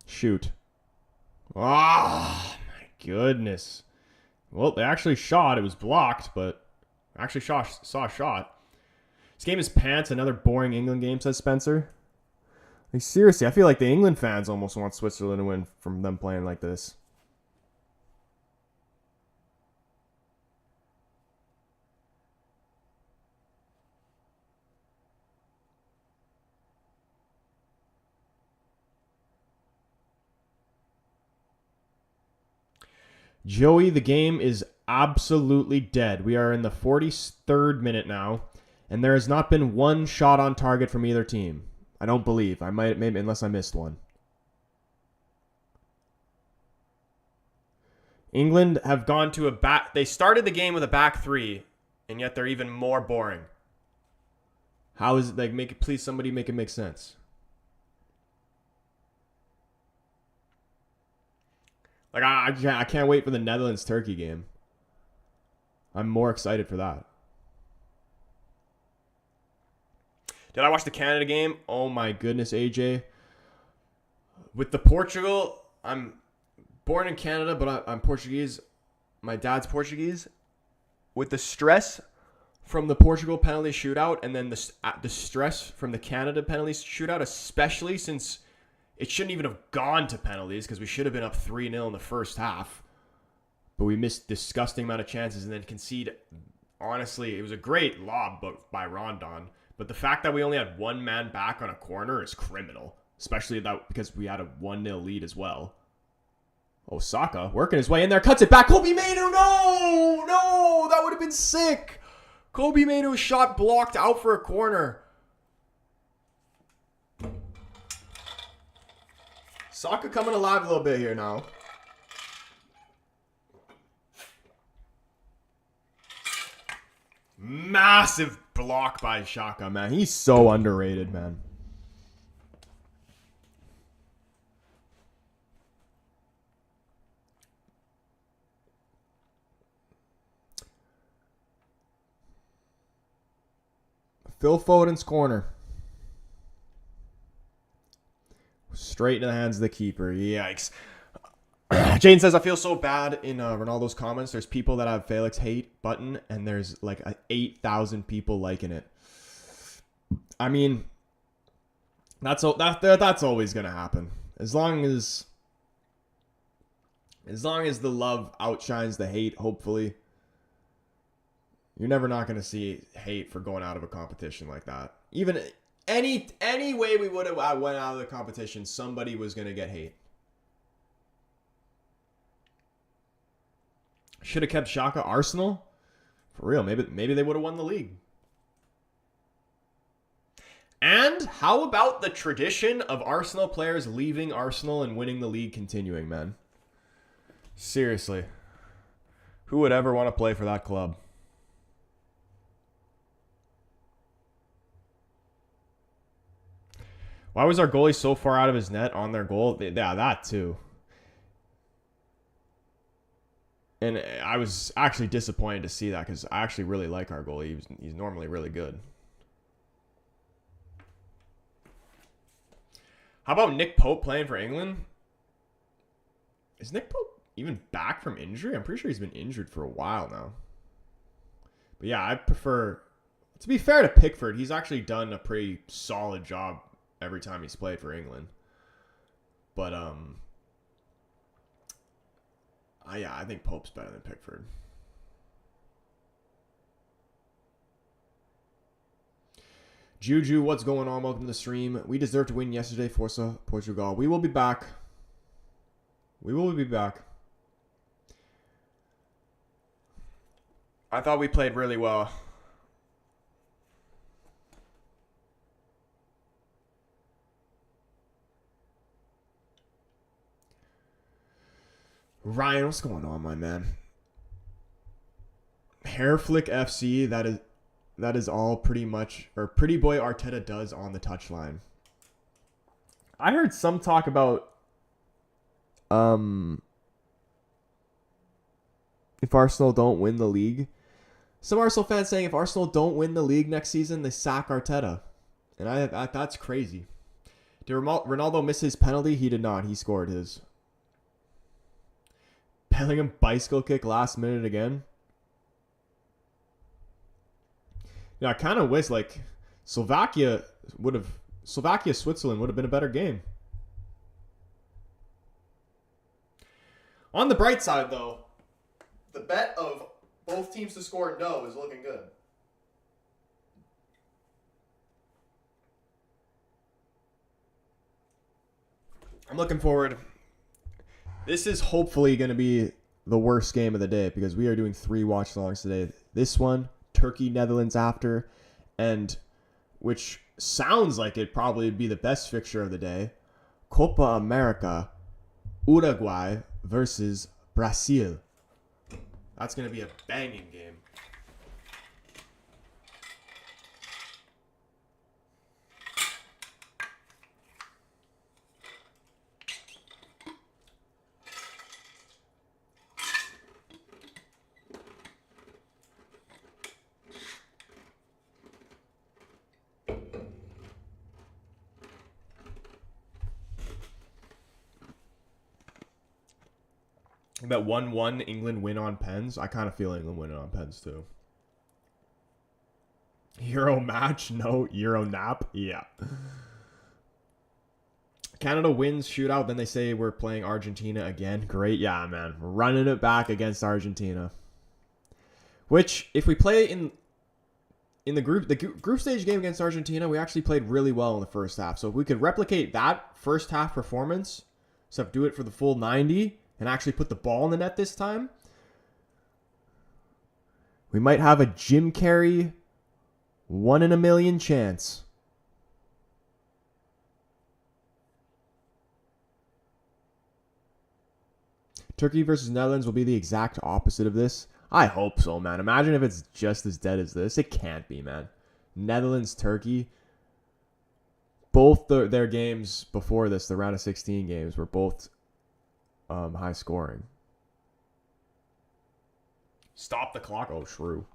Shoot. Ah, oh, my goodness. Well, they actually shot. It was blocked, but actually saw a shot. This game is pants. Another boring England game, says Spencer. Like, seriously, I feel like the England fans almost want Switzerland to win from them playing like this. Joey, the game is absolutely dead. We are in the 43rd minute now, and there has not been one shot on target from either team. I don't believe. I might, maybe, unless I missed one. England have gone to they started the game with a back three, and yet they're even more boring. How is it like? Make it, please, somebody make it make sense. Like I can't wait for the Netherlands-Turkey game. I'm more excited for that. Did I watch the Canada game? Oh my goodness, AJ. With the Portugal, I'm born in Canada, but I'm Portuguese. My dad's Portuguese. With the stress from the Portugal penalty shootout and then the stress from the Canada penalty shootout, especially since it shouldn't even have gone to penalties because we should have been up 3-0 in the first half. But we missed disgusting amount of chances and then concede. Honestly, it was a great lob by Rondon. But the fact that we only had one man back on a corner is criminal. Especially that because we had a 1-0 lead as well. Osaka working his way in there. Cuts it back. Kobe Mainu. No. That would have been sick. Kobe Mainu's shot blocked out for a corner. Saka coming alive a little bit here now. Massive block by Shaka, man. He's so underrated, man. Phil Foden's corner. Straight into the hands of the keeper. Yikes. Jane says, I feel so bad in Ronaldo's comments. There's people that have Felix hate button, and there's like 8,000 people liking it. I mean, that's always going to happen. As long as the love outshines the hate, hopefully. You're never not going to see hate for going out of a competition like that. Even any way we would have went out of the competition, somebody was going to get hate. Should have kept Xhaka. Arsenal? For real, maybe they would have won the league. And how about the tradition of Arsenal players leaving Arsenal and winning the league continuing, man? Seriously. Who would ever want to play for that club? Why was our goalie so far out of his net on their goal? Yeah, that too. And I was actually disappointed to see that because I actually really like our goalie. He's normally really good. How about Nick Pope playing for England? Is Nick Pope even back from injury? I'm pretty sure he's been injured for a while now. But yeah, I prefer... To be fair to Pickford, he's actually done a pretty solid job every time he's played for England. But, yeah, I think Pope's better than Pickford. Juju, what's going on? Welcome to the stream. We deserved to win yesterday, Forza Portugal. We will be back. We will be back. I thought we played really well. Ryan, what's going on, my man? Hairflick FC, that is all pretty much, or Pretty Boy Arteta does on the touchline. I heard some talk about if Arsenal don't win the league. Some Arsenal fans saying if Arsenal don't win the league next season, they sack Arteta. And I that's crazy. Did Ronaldo miss his penalty? He did not. He scored his. Bellingham bicycle kick last minute again. Yeah, I kind of wish like Switzerland would have been a better game. On the bright side, though, the bet of both teams to score no is looking good. I'm looking forward. This is hopefully going to be the worst game of the day because we are doing 3 watch-alongs today. This one, Turkey, Netherlands after, and which sounds like it'd probably be the best fixture of the day, Copa America, Uruguay versus Brazil. That's going to be a banging game. bet 1-1 England win on pens. I kind of feel England winning on pens too. Euro match? No. Euro nap? Yeah. Canada wins shootout. Then they say we're playing Argentina again. Great. Yeah, man. We're running it back against Argentina. Which, if we play in the group stage game against Argentina, we actually played really well in the first half. So if we could replicate that first half performance, so do it for the full 90 and actually put the ball in the net this time, we might have a Jim Carrey 1 in a million chance. Turkey versus Netherlands will be the exact opposite of this. I hope so, man. Imagine if it's just as dead as this. It can't be, man. Netherlands, Turkey. Both their games before this, the round of 16 games, were both high scoring. Stop the clock. Oh, shrew.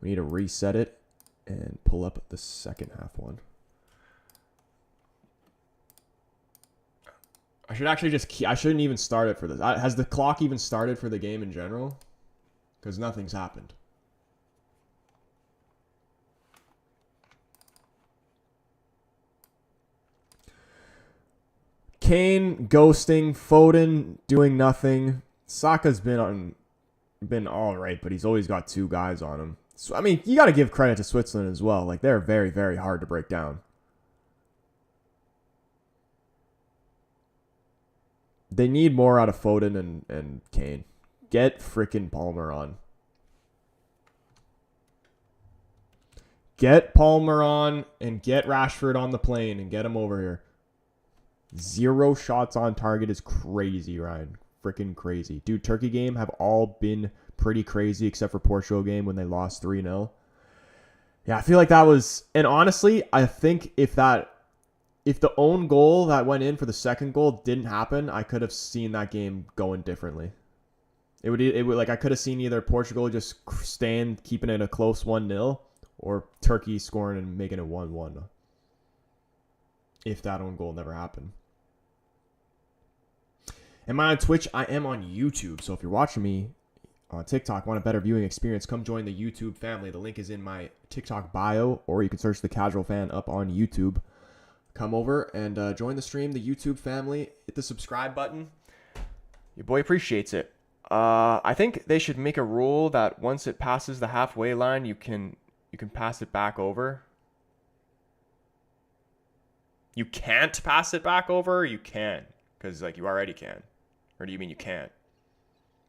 We need to reset it and pull up the second half one. I should actually I shouldn't even start it for this. Has the clock even started for the game in general? Because nothing's happened. Kane ghosting, Foden doing nothing. Saka's been all right, but he's always got two guys on him. So, I mean, you got to give credit to Switzerland as well. Like, they're very, very hard to break down. They need more out of Foden and Kane. Get freaking Palmer on. Get Palmer on and get Rashford on the plane and get him over here. 0 shots on target is crazy, Ryan. Freaking crazy. Dude, Turkey game have all been pretty crazy except for Portugal game when they lost 3-0. Yeah, I feel like that was... And honestly, I think if the own goal that went in for the second goal didn't happen, I could have seen that game going differently. It would like I could have seen either Portugal just staying, keeping it a close 1-0, or Turkey scoring and making it 1-1. If that own goal never happened. Am I on Twitch? I am on YouTube. So if you're watching me on TikTok, want a better viewing experience, come join the YouTube family. The link is in my TikTok bio, or you can search The Casual Fan up on YouTube. Come over and join the stream, the YouTube family. Hit the subscribe button. Your boy appreciates it. I think they should make a rule that once it passes the halfway line, you can pass it back over. You can't pass it back over? You can. Because, like, you already can. Or do you mean you can't?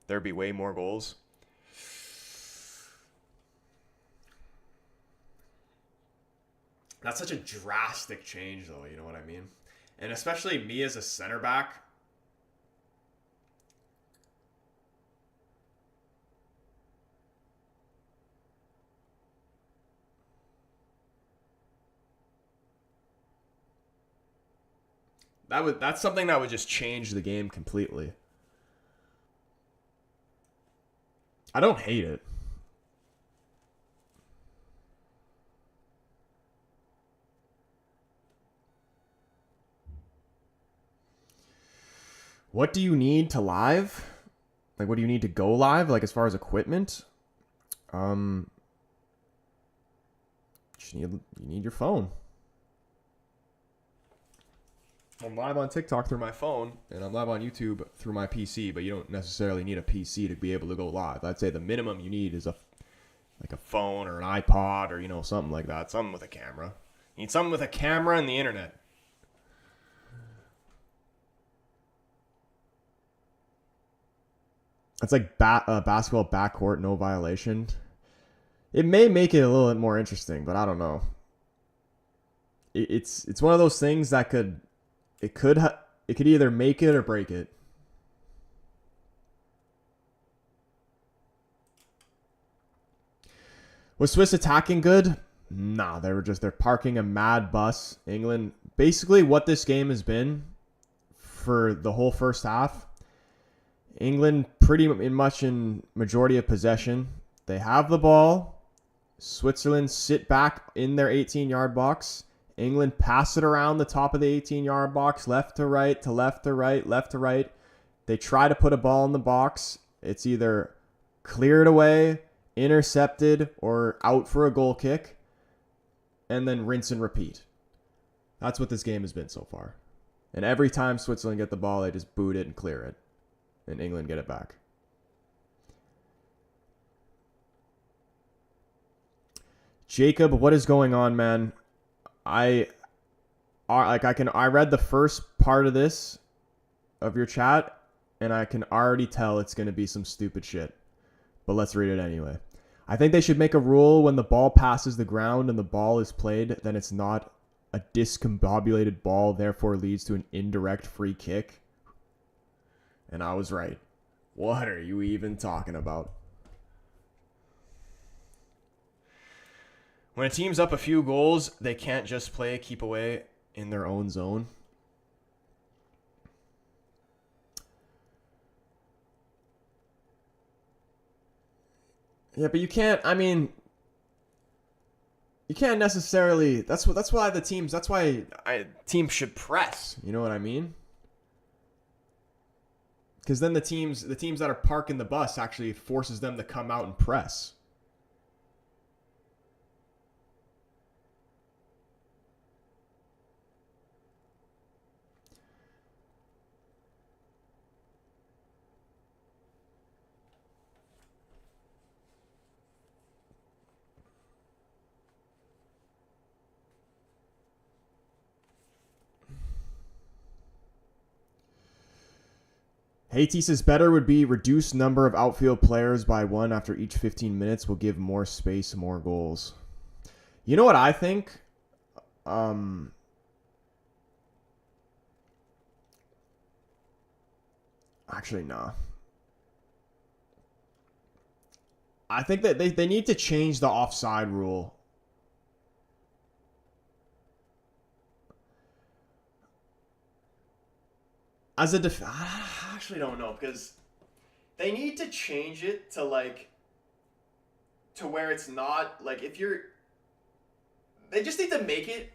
There'd be way more goals. That's such a drastic change, though. You know what I mean? And especially me as a center back. That's something that would just change the game completely. I don't hate it. What do you need to live? Like, what do you need to go live? Like, as far as equipment? You need your phone. I'm live on TikTok through my phone, and I'm live on YouTube through my PC, but you don't necessarily need a PC to be able to go live. I'd say the minimum you need is a phone or an iPod or, something like that. Something with a camera. You need something with a camera and the internet. It's like basketball backcourt, no violation. It may make it a little bit more interesting, but I don't know. It's one of those things that could either make it or break it. Was Swiss attacking good? Nah, they're parking a mad bus. England, basically what this game has been for the whole first half. England pretty much in majority of possession. They have the ball. Switzerland sit back in their 18-yard box. England pass it around the top of the 18-yard box, left to right, to left to right, left to right. They try to put a ball in the box. It's either cleared away, intercepted, or out for a goal kick, and then rinse and repeat. That's what this game has been so far. And every time Switzerland get the ball, they just boot it and clear it. And England get it back. Jacob, what is going on, man? I read the first part of this, of your chat, and I can already tell it's going to be some stupid shit. But let's read it anyway. I think they should make a rule when the ball passes the ground and the ball is played, then it's not a discombobulated ball, therefore leads to an indirect free kick. And I was right. What are you even talking about? When a team's up a few goals, they can't just play keep away in their own zone. Yeah, but you can't, I mean, you can't necessarily, that's why teams should press, you know what I mean? Because then the teams that are parking the bus actually forces them to come out and press. Haiti says better would be reduce number of outfield players by one after each 15 minutes will give more space, more goals. You know what I think? Actually, no. I think that they need to change the offside rule. As a I actually don't know, because they need to change it to to where it's not if you're. They just need to make it.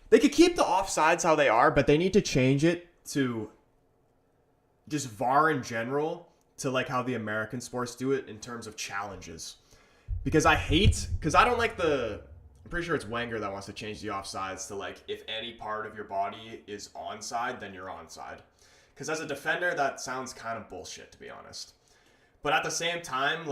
They could keep the offsides how they are, but they need to change it to just VAR in general to how the American sports do it in terms of challenges. Because I don't like I'm pretty sure it's Wenger that wants to change the offsides to if any part of your body is onside, then you're onside. Because as a defender, that sounds kind of bullshit, to be honest. But at the same time,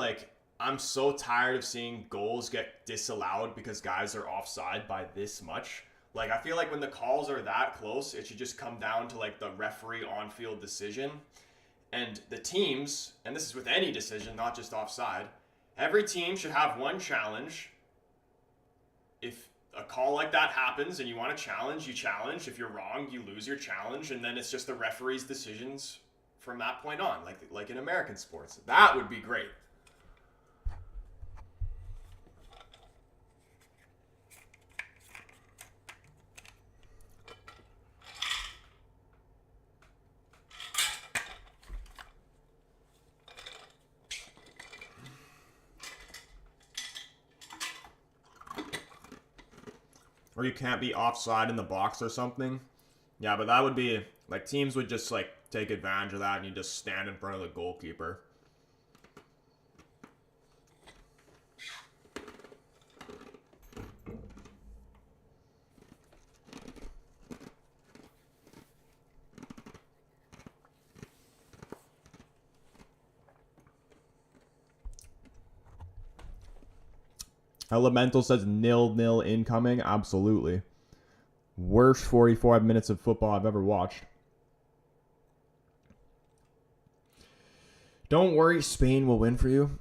I'm so tired of seeing goals get disallowed because guys are offside by this much. I feel like when the calls are that close, it should just come down to the referee on-field decision. And the teams, and this is with any decision, not just offside, every team should have one challenge. If a call like that happens and you want to challenge, you challenge. If you're wrong, you lose your challenge, and then it's just the referee's decisions from that point on, like in American sports. That would be great. Or you can't be offside in the box or something. Yeah, but that would be teams would just take advantage of that, and you just stand in front of the goalkeeper. Elemental says 0-0 incoming. Absolutely. Worst 45 minutes of football I've ever watched. Don't worry, Spain will win for you.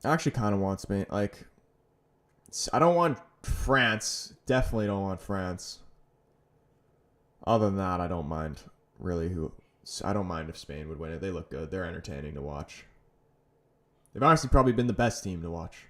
I actually kind of want Spain. I don't want France. Definitely don't want France. Other than that, I don't mind really I don't mind if Spain would win it. They look good. They're entertaining to watch. They've honestly probably been the best team to watch.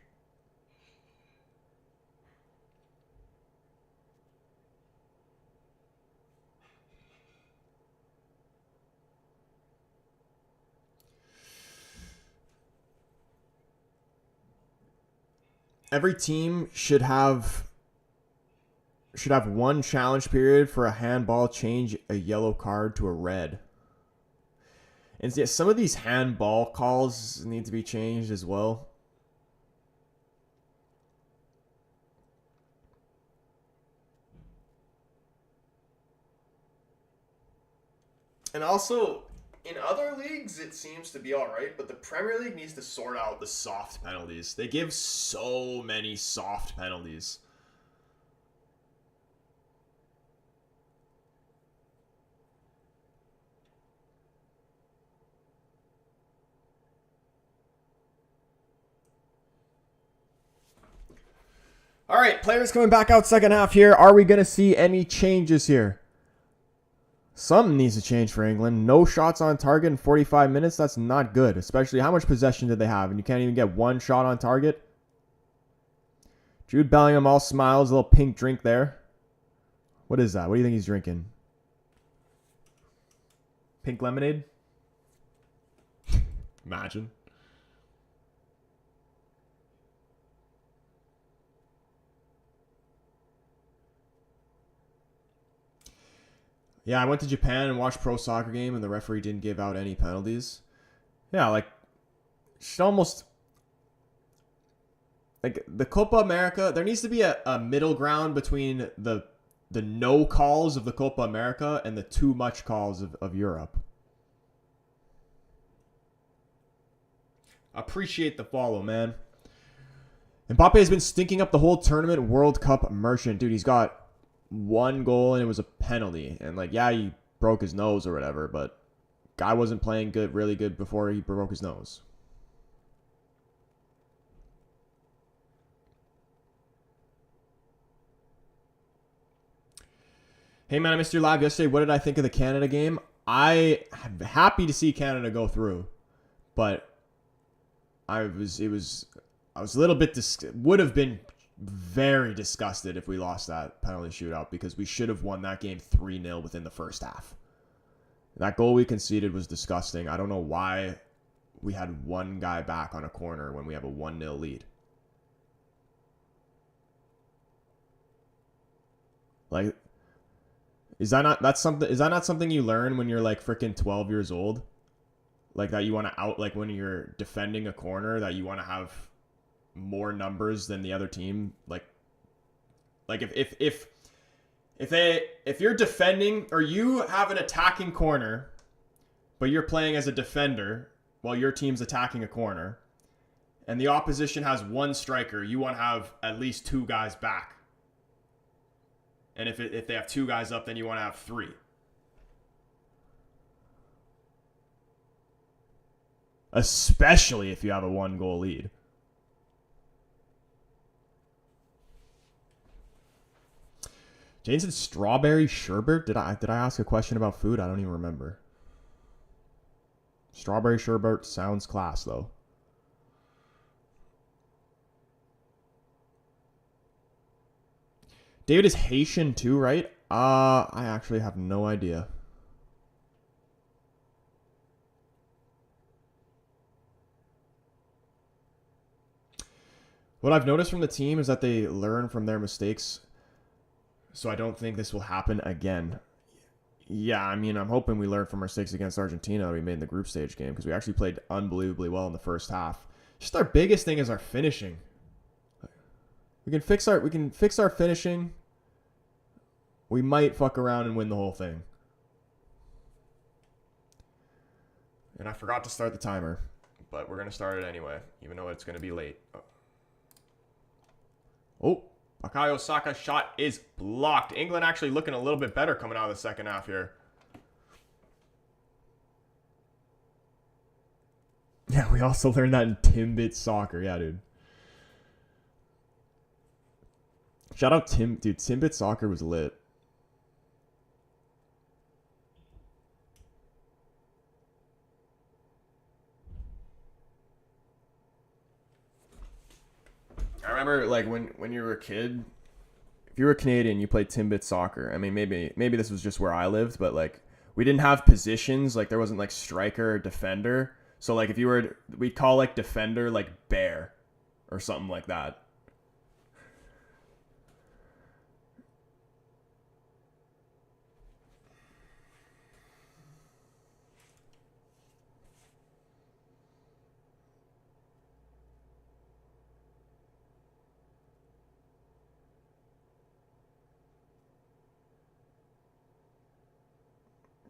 Every team should have one challenge period for a handball change a yellow card to a red. And yeah, some of these handball calls need to be changed as well. And also, in other leagues, it seems to be all right, but the Premier League needs to sort out the soft penalties. They give so many soft penalties. All right, players coming back out second half here. Are we going to see any changes here? Something needs to change for England. No shots on target in 45 minutes. That's not good, especially how much possession did they have? And you can't even get one shot on target. Jude Bellingham all smiles, a little pink drink there. What is that? What do you think he's drinking? Pink lemonade? Imagine. Yeah, I went to Japan and watched pro soccer game, and the referee didn't give out any penalties. Yeah, like, should almost, like, the Copa America, there needs to be a middle ground between the no calls of the Copa America and the too much calls of Europe. Appreciate the follow, man. Mbappe has been stinking up the whole tournament. World Cup merchant. Dude, he's got one goal and it was a penalty. And like, yeah, he broke his nose or whatever, but guy wasn't playing good, really good before he broke his nose. Hey man, I missed your live yesterday. What did I think of the Canada game? I'm happy to see Canada go through, but I was a little bit would have been very disgusted if we lost that penalty shootout, because we should have won that game 3-0 within the first half. That goal we conceded was disgusting. I don't know why we had one guy back on a corner when we have a 1-0 lead. Like, is that not something you learn when you're like freaking 12 years old? Like that you want to like when you're defending a corner, that you want to have more numbers than the other team. Like if you're defending, or you have an attacking corner, but you're playing as a defender while your team's attacking a corner, and the opposition has one striker, you want to have at least two guys back. And if they have two guys up, then you want to have three. Especially if you have a 1-goal lead. Jane said strawberry sherbet. Did I ask a question about food? I don't even remember. Strawberry sherbet sounds class though. David is Haitian too, right? I actually have no idea. What I've noticed from the team is that they learn from their mistakes, so I don't think this will happen again. Yeah, I mean, I'm hoping we learn from our mistakes against Argentina that we made in the group stage game, because we actually played unbelievably well in the first half. Just our biggest thing is our finishing. We can fix our finishing. We might fuck around and win the whole thing. And I forgot to start the timer, but we're going to start it anyway, even though it's going to be late. Oh, Bukayo Saka's shot is blocked. England actually looking a little bit better coming out of the second half here. Yeah, we also learned that in Timbit soccer. Yeah, dude. Shout out Tim. Dude, Timbit soccer was lit. I remember, like, when you were a kid, if you were Canadian, you played Timbit soccer. I mean, maybe this was just where I lived, but, like, we didn't have positions. Like, there wasn't, like, striker or defender. So, like, if you were, we'd call, like, defender, like, bear or something like that.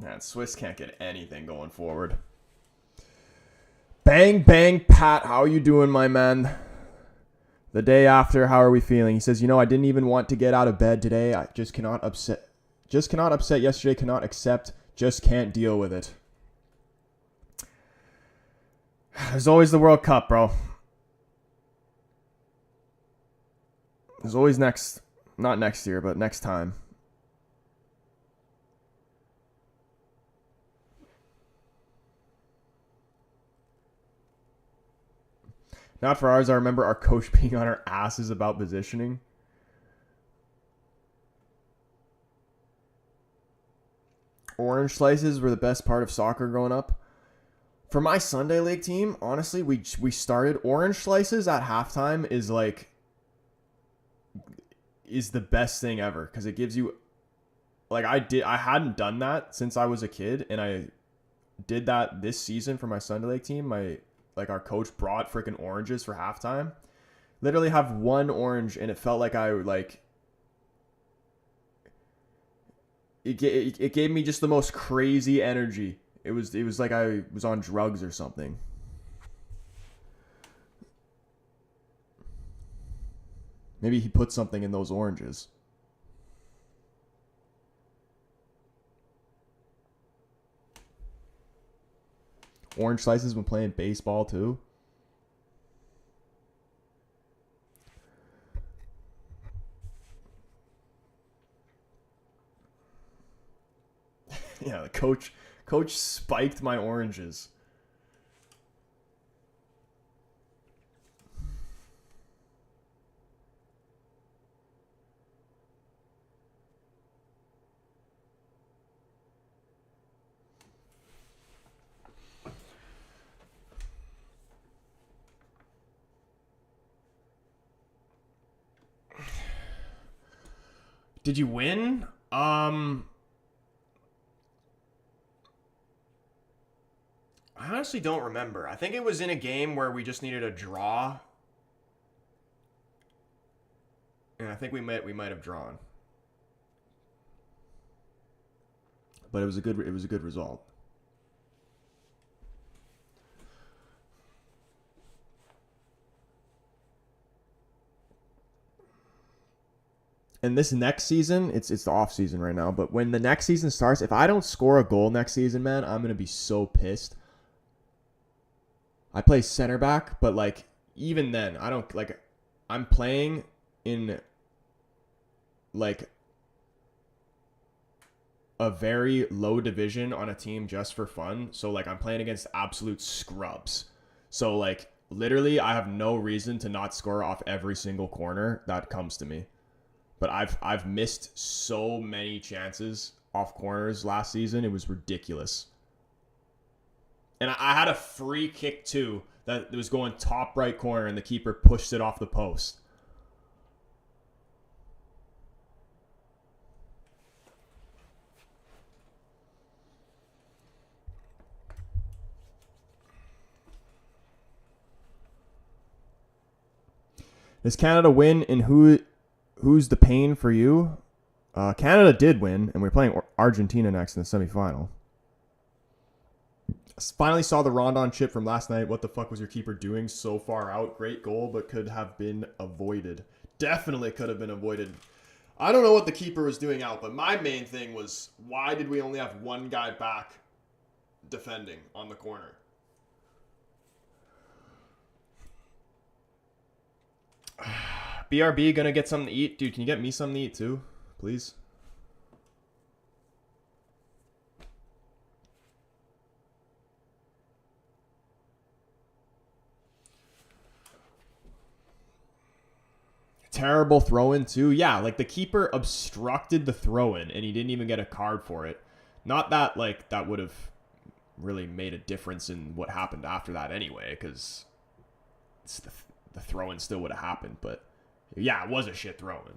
Man, Swiss can't get anything going forward. Bang, bang, Pat. How are you doing, my man? The day after, how are we feeling? He says, I didn't even want to get out of bed today. I just cannot upset. Just cannot upset yesterday. Cannot accept. Just can't deal with it. There's always the World Cup, bro. There's always not next year, but next time. Not for ours. I remember our coach being on our asses about positioning. Orange slices were the best part of soccer growing up. For my Sunday league team, honestly, we started orange slices at halftime is the best thing ever because it gives you I hadn't done that since I was a kid, and I did that this season for my Sunday league team. Our coach brought freaking oranges for halftime. Literally have one orange, and it felt like it gave me just the most crazy energy. It was like I was on drugs or something. Maybe he put something in those oranges. Orange slices when playing baseball too. Yeah, the coach spiked my oranges. Did you win? I honestly don't remember. I think it was in a game where we just needed a draw. And I think we might have drawn. But it was a good result. And this next season, it's the off season right now, but when the next season starts, if I don't score a goal next season, man, I'm going to be so pissed. I play center back, but even then, I don't I'm playing in a very low division on a team just for fun. So I'm playing against absolute scrubs. So literally I have no reason to not score off every single corner that comes to me. But I've missed so many chances off corners last season. It was ridiculous. And I had a free kick too that was going top right corner and the keeper pushed it off the post. Does Canada win, and who's the pain for you? Canada did win, and we're playing Argentina next in the semifinal. Finally saw the Rondon chip from last night. What the fuck was your keeper doing so far out? Great goal, but could have been avoided. Definitely could have been avoided. I don't know what the keeper was doing out, but my main thing was, why did we only have one guy back defending on the corner? BRB gonna get something to eat? Dude, can you get me something to eat too? Please? Terrible throw-in too. Yeah, the keeper obstructed the throw-in and he didn't even get a card for it. Not that that would have really made a difference in what happened after that anyway, because the throw-in still would have happened. But yeah, it was a shit throw-in.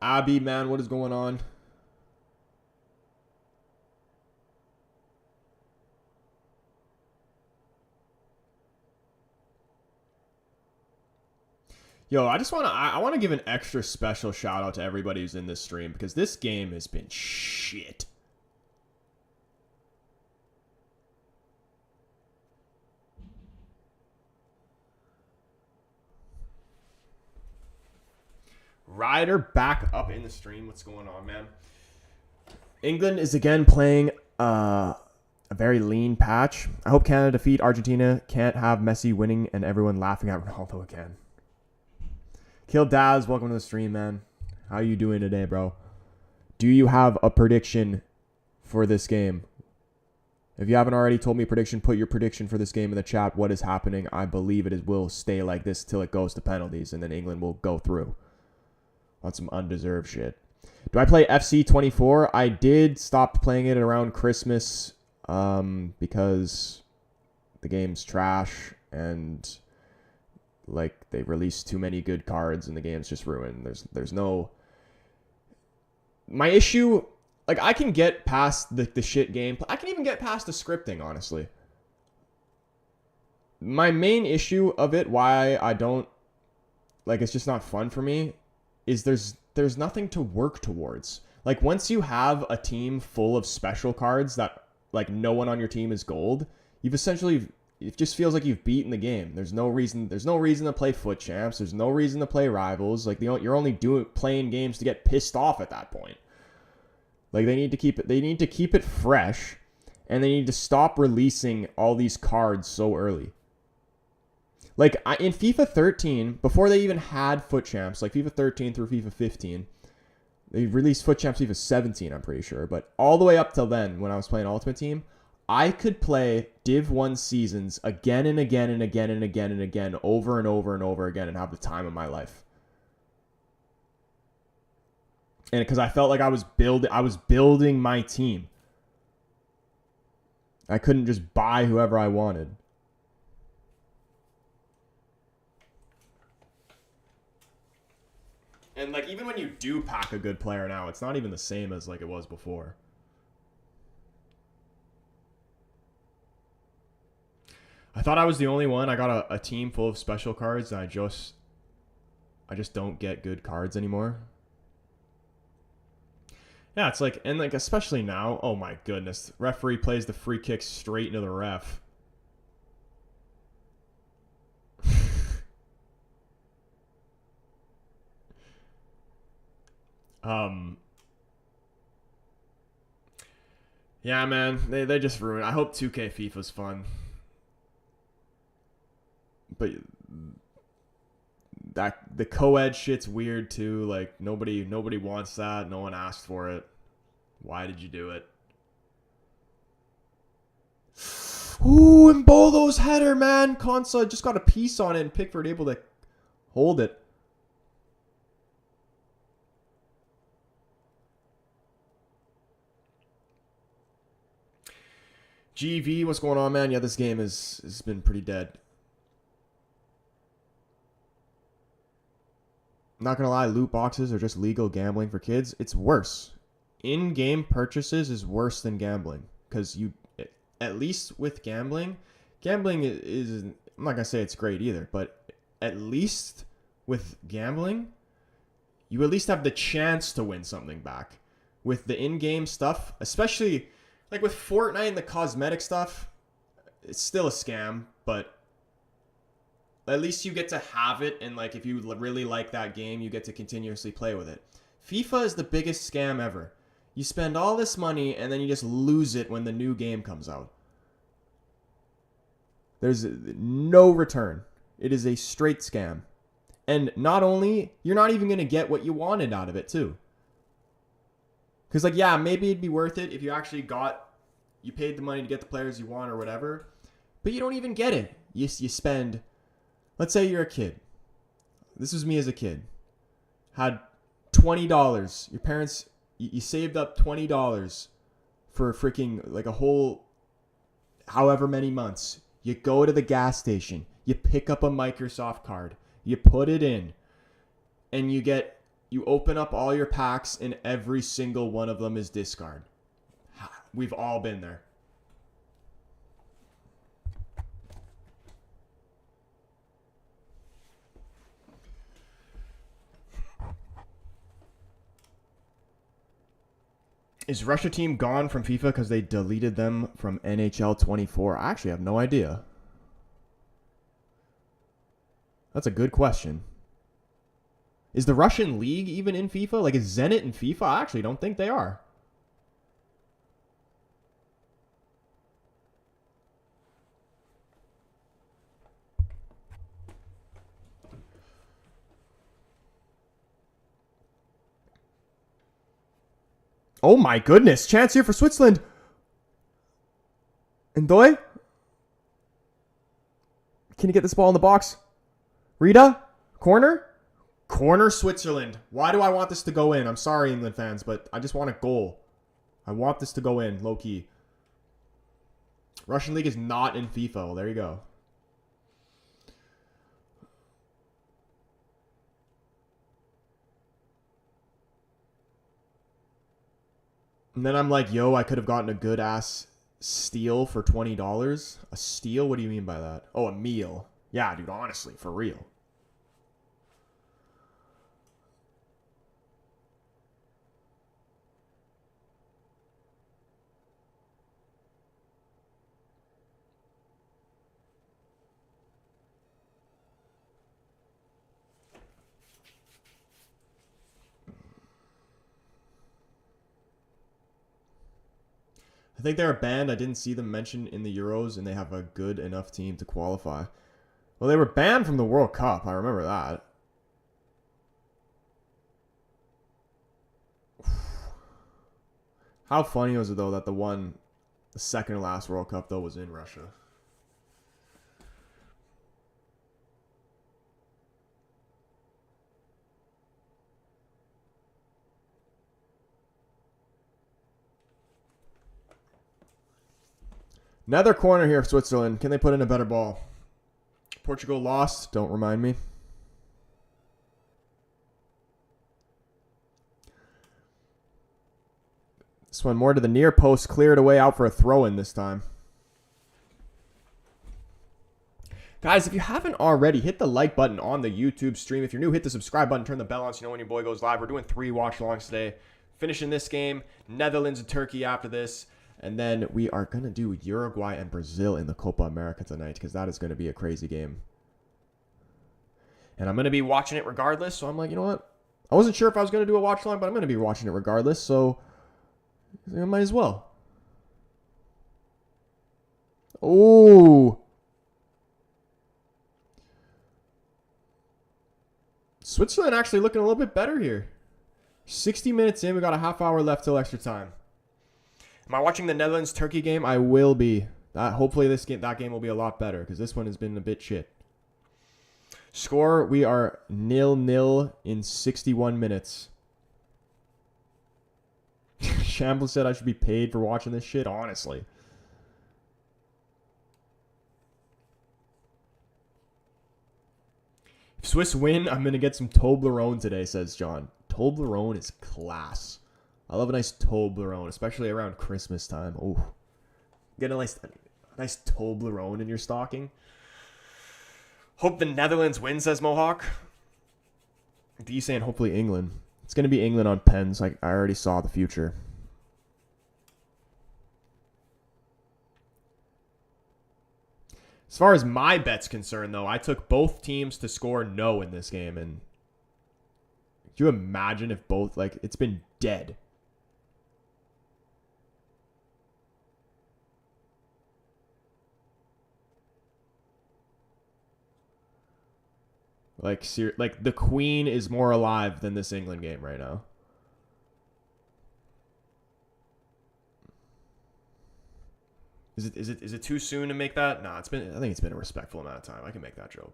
Abby, man, what is going on? Yo, I want to give an extra special shout out to everybody who's in this stream because this game has been shit. Ryder back up in the stream. What's going on, man? England is again playing a very lean patch. I hope Canada defeat Argentina. Can't have Messi winning and everyone laughing at Ronaldo again. Kill Daz, welcome to the stream, man. How you doing today, bro? Do you have a prediction for this game? If you haven't already told me a prediction, put your prediction for this game in the chat. What is happening? I believe it will stay like this till it goes to penalties, and then England will go through on some undeserved shit. Do I play FC 24? I did stop playing it around Christmas because the game's trash and like they released too many good cards and the game's just ruined. There's no... My issue, like I can get past the shit game. I can even get past the scripting, honestly. My main issue of it, why I don't, like it's just not fun for me, is there's nothing to work towards. Like once you have a team full of special cards that like no one on your team is gold, you've essentially, it just feels like you've beaten the game. There's no reason to play foot champs. There's no reason to play rivals. Like you're only playing games to get pissed off at that point. Like they need to keep it fresh, and they need to stop releasing all these cards so early. Like in FIFA 13, before they even had foot champs, like FIFA 13 through FIFA 15, they released foot champs FIFA 17, I'm pretty sure. But all the way up till then, when I was playing Ultimate Team, I could play Div 1 seasons again and again and again and again and again, over and over and over again, and have the time of my life. And because I felt like I was building my team. I couldn't just buy whoever I wanted. And like even when you do pack a good player now, it's not even the same as like it was before. I thought I was the only one. I got a team full of special cards, and I just don't get good cards anymore. Yeah, it's like, and like especially now, oh my goodness, referee plays the free kick straight into the ref. Yeah, man, they just ruined. I hope 2K FIFA's fun. But that the co-ed shit's weird too. Like nobody wants that. No one asked for it. Why did you do it? Ooh, Mbolo's header, man. Konsa just got a piece on it and Pickford able to hold it. GV, what's going on, man? Yeah, this game has been pretty dead. Not gonna lie, loot boxes are just legal gambling for kids. It's worse. In-game purchases is worse than gambling. Because you, at least with gambling is, I'm not gonna say it's great either, but at least with gambling, you at least have the chance to win something back. With the in-game stuff, especially like with Fortnite and the cosmetic stuff, it's still a scam, but at least you get to have it, and like if you really like that game, you get to continuously play with it. FIFA is the biggest scam ever. You spend all this money and then you just lose it when the new game comes out. There's no return. It is a straight scam. And not only, you're not even going to get what you wanted out of it too. Because like, yeah, maybe it'd be worth it if you actually you paid the money to get the players you want or whatever, but you don't even get it. You spend, let's say you're a kid. This was me as a kid. Had $20. Your parents, you saved up $20 for freaking like a whole however many months. You go to the gas station. You pick up a Microsoft card. You put it in. And you get You open up all your packs and every single one of them is discard. We've all been there. Is Russia team gone from FIFA because they deleted them from NHL 24? I actually have no idea. That's a good question. Is the Russian league even in FIFA? Like, is Zenit in FIFA? I actually don't think they are. Oh my goodness. Chance here for Switzerland. Ndoye? Can you get this ball in the box? Rita? Corner? Corner Switzerland. Why do I want this to go in? I'm sorry, England fans, but I just want a goal. I want this to go in, low key. Russian league is not in FIFA. Well, there you go. And then I'm like, yo, I could have gotten a good ass steal for $20. A steal? What do you mean by that? Oh, a meal. Yeah, dude, honestly, for real. I think they're a band. I didn't see them mentioned in the Euros, and they have a good enough team to qualify. Well, they were banned from the World Cup. I remember that. How funny was it, though, that the second to last World Cup, though, was in Russia? Another corner here for Switzerland. Can they put in a better ball? Portugal lost. Don't remind me. This one more to the near post. Cleared away out for a throw-in this time. Guys, if you haven't already, hit the like button on the YouTube stream. If you're new, hit the subscribe button. Turn the bell on so you know when your boy goes live. We're doing 3 watch-alongs today. Finishing this game. Netherlands and Turkey after this. And then we are going to do Uruguay and Brazil in the Copa America tonight because that is going to be a crazy game. And I'm going to be watching it regardless. So I'm like, you know what? I wasn't sure if I was going to do a watch along, but I'm going to be watching it regardless. So I might as well. Oh. Switzerland actually looking a little bit better here. 60 minutes in. We got a half hour left till extra time. Am I watching the Netherlands-Turkey game? I will be. Hopefully that game will be a lot better because this one has been a bit shit. Score, we are 0-0 in 61 minutes. Shambles said I should be paid for watching this shit, honestly. If Swiss win, I'm going to get some Toblerone today, says John. Toblerone is class. I love a nice Toblerone, especially around Christmas time. Oh, get a nice Toblerone in your stocking. Hope the Netherlands win, says Mohawk. D saying hopefully England. It's going to be England on pens. I already saw the future. As far as my bet's concerned, though, I took both teams to score no in this game. And could you imagine if both, like, it's been dead. Like the Queen is more alive than this England game right now. Is it too soon to make that? Nah, I think it's been a respectful amount of time. I can make that joke.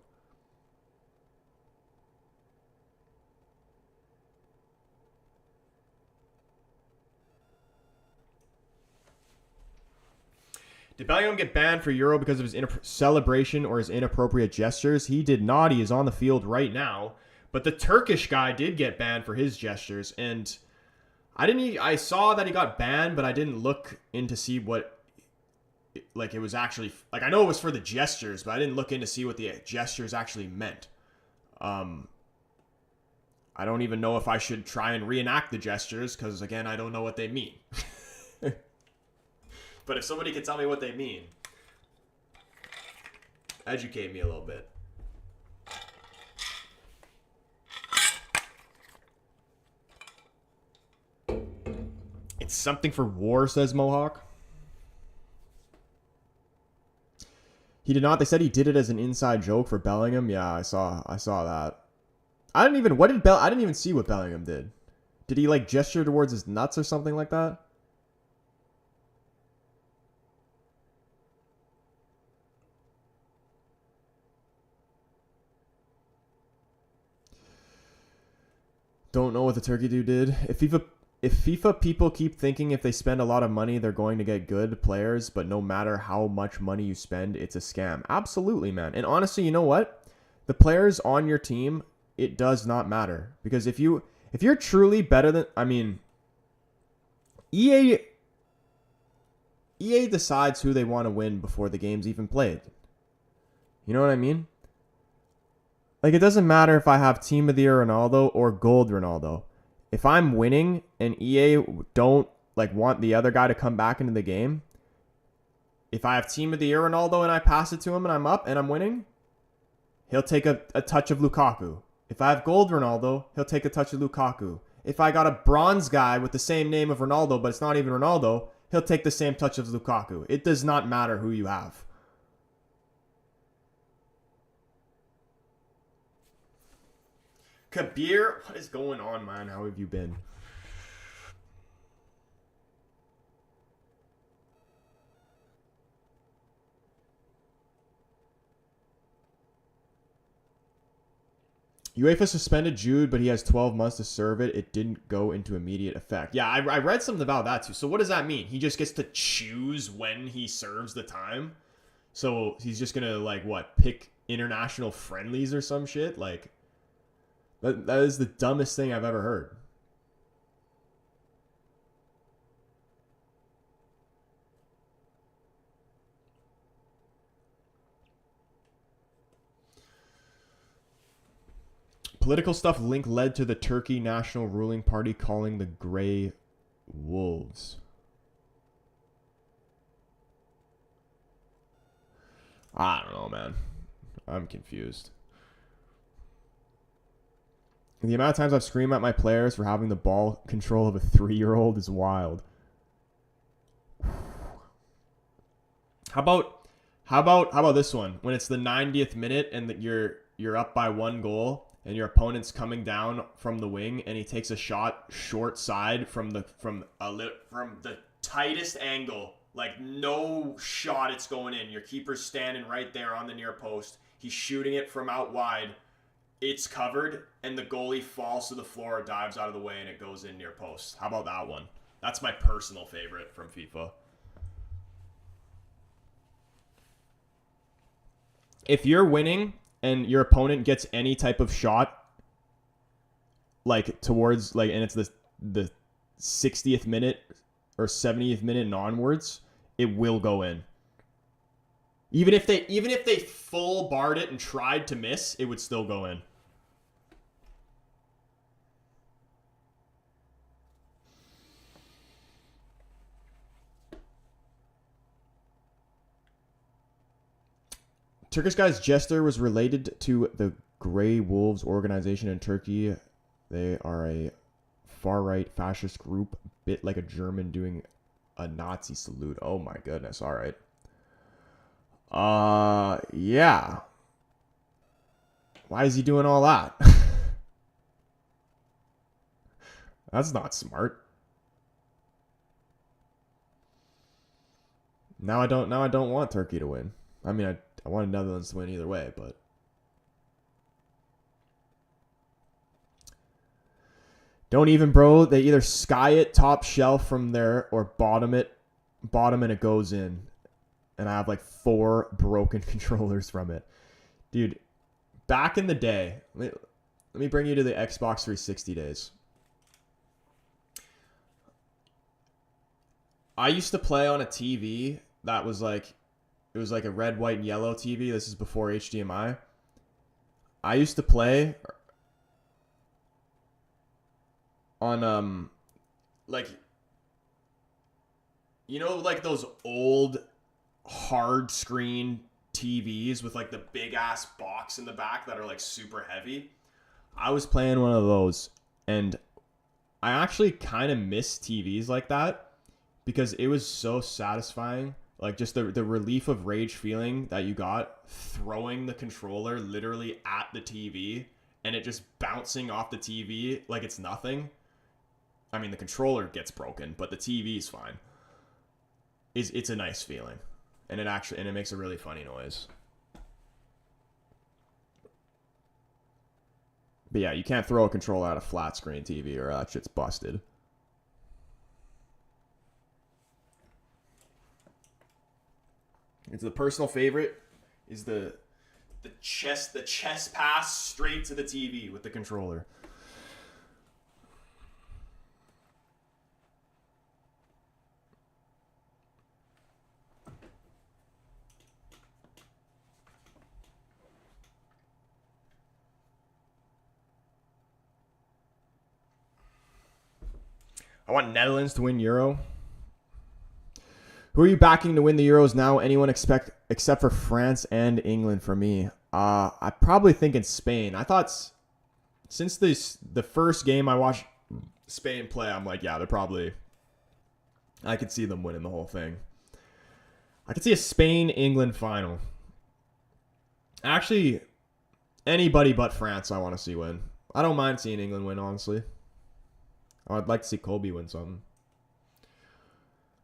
Did Bellingham get banned for Euro because of his celebration or his inappropriate gestures? He did not. He is on the field right now. But the Turkish guy did get banned for his gestures, and I saw that he got banned, but I didn't look in to see what, like, it was actually, like, I know it was for the gestures, but I didn't look in to see what the gestures actually meant. I don't even know if I should try and reenact the gestures, because, again, I don't know what they mean. But if somebody can tell me what they mean, educate me a little bit. It's something for war, says Mohawk. He did not. They said he did it as an inside joke for Bellingham. Yeah, I saw that. I didn't even see what Bellingham did. Did he like gesture towards his nuts or something like that? Don't know what the turkey dude did. If FIFA people keep thinking if they spend a lot of money, they're going to get good players, but no matter how much money you spend, it's a scam. Absolutely, man. And honestly, you know what? The players on your team, it does not matter. Because if you're truly better than, I mean, EA decides who they want to win before the game's even played. You know what I mean? Like, it doesn't matter if I have Team of the Year Ronaldo or Gold Ronaldo. If I'm winning and EA don't like want the other guy to come back into the game, if I have Team of the Year Ronaldo and I pass it to him and I'm up and I'm winning, he'll take a touch of Lukaku. If I have Gold Ronaldo, he'll take a touch of Lukaku. If I got a bronze guy with the same name of Ronaldo, but it's not even Ronaldo, he'll take the same touch of Lukaku. It does not matter who you have. Kabir, what is going on, man? How have you been? UEFA suspended Jude, but he has 12 months to serve it. It didn't go into immediate effect. Yeah, I read something about that too. So what does that mean? He just gets to choose when he serves the time? So he's just going to, like, what, pick international friendlies or some shit? Like, that is the dumbest thing I've ever heard. Political stuff link led to the Turkey national ruling party calling the Grey Wolves. I don't know, man. I'm confused. The amount of times I've screamed at my players for having the ball control of a 3-year-old is wild. How about this one? When it's the 90th minute and that you're up by 1 goal and your opponent's coming down from the wing and he takes a shot short side from the tightest angle, like no shot it's going in. Your keeper's standing right there on the near post. He's shooting it from out wide. It's covered, and the goalie falls to the floor or dives out of the way, and it goes in near post. How about that one? That's my personal favorite from FIFA. If you're winning and your opponent gets any type of shot, like towards, like, and it's the 60th minute or 70th minute and onwards, it will go in. Even if they full barred it and tried to miss, it would still go in. Turkish guy's jester was related to the Grey Wolves organization in Turkey. They are a far-right fascist group, bit like a German doing a Nazi salute. Oh my goodness, all right. Yeah. Why is he doing all that? That's not smart. Now I don't want Turkey to win. I mean, I wanted Netherlands to win either way, but don't even, bro. They either sky it top shelf from there or bottom and it goes in. And I have like 4 broken controllers from it. Dude, back in the day, let Let me bring you to the Xbox 360 days. I used to play on a TV that was like, it was like a red, white, and yellow TV. This is before HDMI. I used to play on, like, you know, like those old hard screen TVs with like the big ass box in the back that are like super heavy. I was playing one of those, and I actually kind of miss TVs like that because it was so satisfying. Like just the relief of rage feeling that you got throwing the controller literally at the TV and it just bouncing off the TV like it's nothing. I mean, the controller gets broken, but the TV's fine. It's a nice feeling. And it makes a really funny noise. But yeah, you can't throw a controller at a flat screen TV or that shit's busted. It's the personal favorite is the chest pass straight to the TV with the controller. I want Netherlands to win Euro. Who are you backing to win the Euros now? Anyone except for France and England for me? I probably think in Spain. I thought since the first game I watched Spain play, I'm like, yeah, I could see them winning the whole thing. I could see a Spain-England final. Actually, anybody but France I want to see win. I don't mind seeing England win, honestly. I'd like to see Colby win something.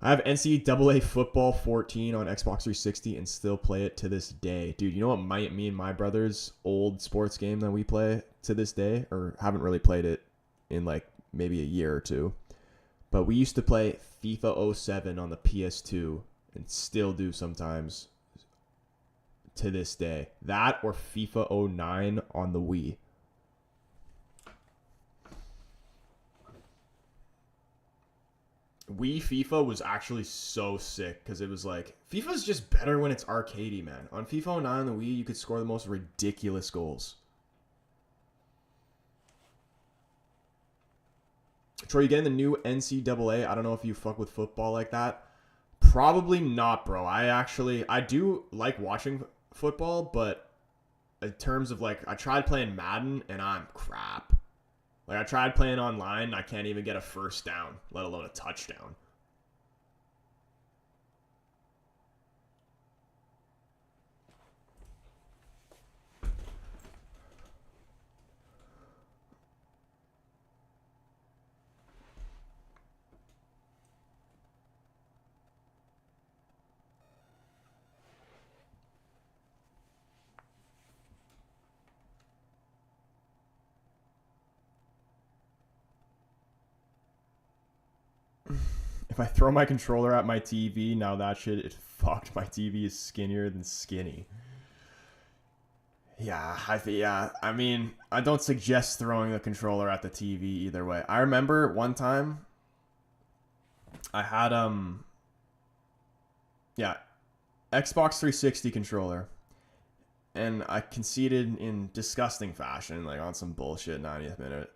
I have NCAA Football 14 on Xbox 360 and still play it to this day. Dude, you know what me and my brother's old sports game that we play to this day? Or haven't really played it in like maybe a year or two. But we used to play FIFA 07 on the PS2 and still do sometimes to this day. That or FIFA 09 on the Wii. Wii FIFA was actually so sick because it was like, FIFA's just better when it's arcadey, man. On FIFA 09 on the Wii, you could score the most ridiculous goals. Troy, you getting the new NCAA? I don't know if you fuck with football like that. Probably not, bro. I do like watching football, but in terms of like, I tried playing Madden and I'm crap. Like, I tried playing online, and I can't even get a first down, let alone a touchdown. If I throw my controller at my TV, now that shit, it fucked. My TV is skinnier than skinny. Yeah, I mean, I don't suggest throwing the controller at the TV either way. I remember one time I had Xbox 360 controller, and I conceded in disgusting fashion, like on some bullshit 90th minute.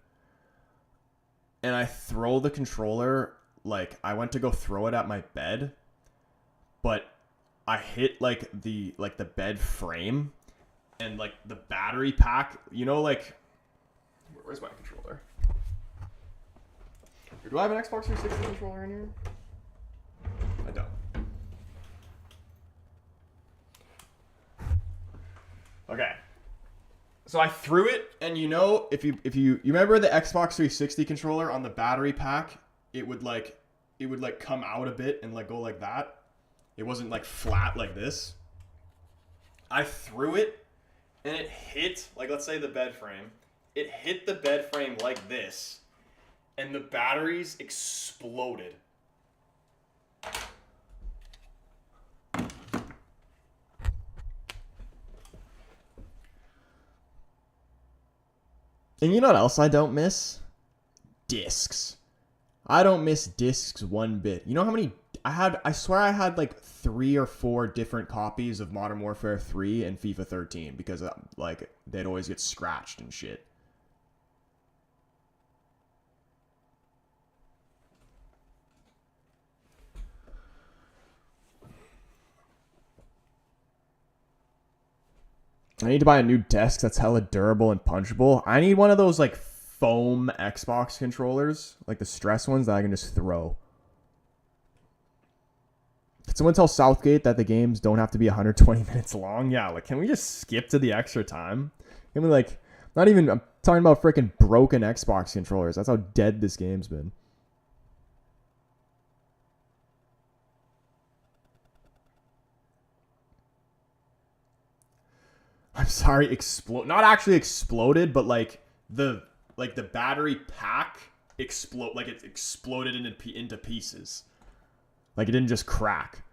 And I throw the controller, like I went to go throw it at my bed, but I hit like the bed frame and like the battery pack, you know, like where's my controller? Do I have an Xbox 360 controller in here? I don't. Okay. So I threw it, and you know, if you remember the Xbox 360 controller on the battery pack, it would come out a bit and like go like that. It wasn't like flat like this. I threw it, and it hit, like let's say the bed frame. It hit the bed frame like this, and the batteries exploded. And you know what else I don't miss? Discs. I don't miss discs one bit. You know how many I had? I swear I had like 3 or 4 different copies of Modern Warfare 3 and FIFA 13 because like they'd always get scratched and shit. I need to buy a new desk that's hella durable and punchable. I need one of those like foam Xbox controllers, like the stress ones that I can just throw. Can someone tell Southgate that the games don't have to be 120 minutes long? Yeah, like can we just skip to the extra time? Can we like not even I'm talking about freaking broken Xbox controllers. That's how dead this game's been. I'm sorry, not actually exploded, but like the battery pack explode, like it exploded into pieces. Like it didn't just crack.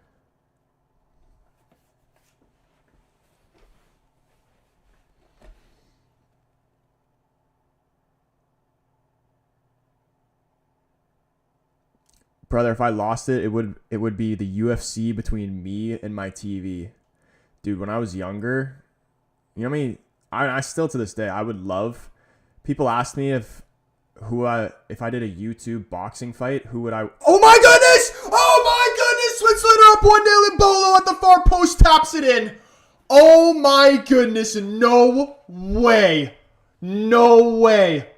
Brother, if I lost it, it would be the UFC between me and my TV. Dude, when I was younger, you know what I mean? I still to this day, I would love. People ask me if I did a YouTube boxing fight, who would I? Oh my goodness! Oh my goodness! Switzerland are up 1-0 and Bolo at the far post taps it in. Oh my goodness! No way! No way!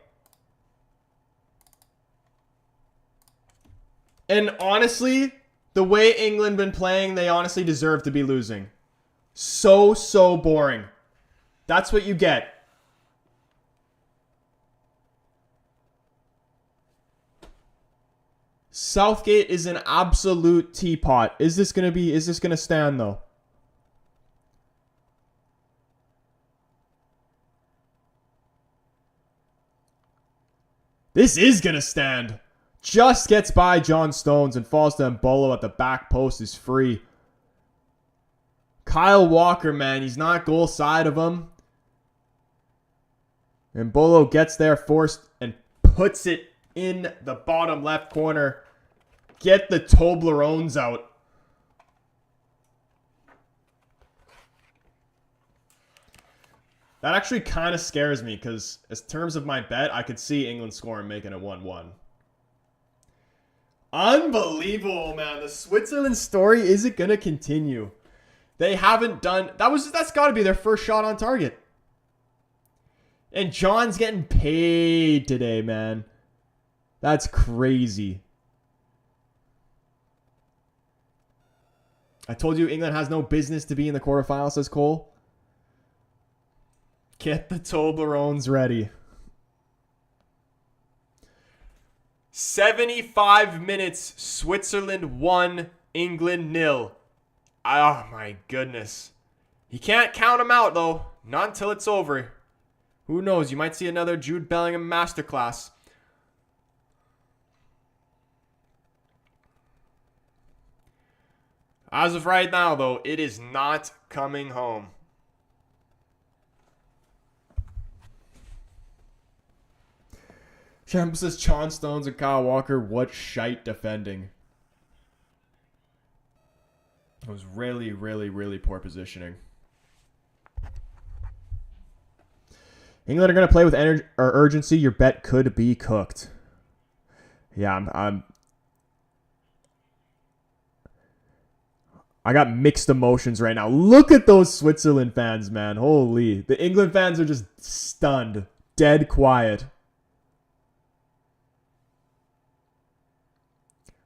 And honestly, the way England been playing, they honestly deserve to be losing. So boring. That's what you get. Southgate is an absolute teapot. Is this going to stand though? This is going to stand. Just gets by John Stones and falls to Mbolo at the back post is free. Kyle Walker, man, he's not goal side of him. And Bolo gets there forced and puts it in the bottom left corner. Get the Toblerones out. That actually kind of scares me because in terms of my bet, I could see England scoring making it 1-1. Unbelievable, man. The Switzerland story isn't going to continue. They haven't done... That's got to be their first shot on target. And John's getting paid today, man. That's crazy. I told you England has no business to be in the quarterfinals, says Cole. Get the Toblerones ready. 75 minutes. Switzerland 1, England 0. Oh, my goodness. You can't count them out, though. Not until it's over. Who knows? You might see another Jude Bellingham masterclass. As of right now, though, it is not coming home. Champ says John Stones and Kyle Walker, what shite defending. It was really poor positioning. England are going to play with energy or urgency. Your bet could be cooked. Yeah, I got mixed emotions right now. Look at those Switzerland fans, man. Holy. The England fans are just stunned. Dead quiet.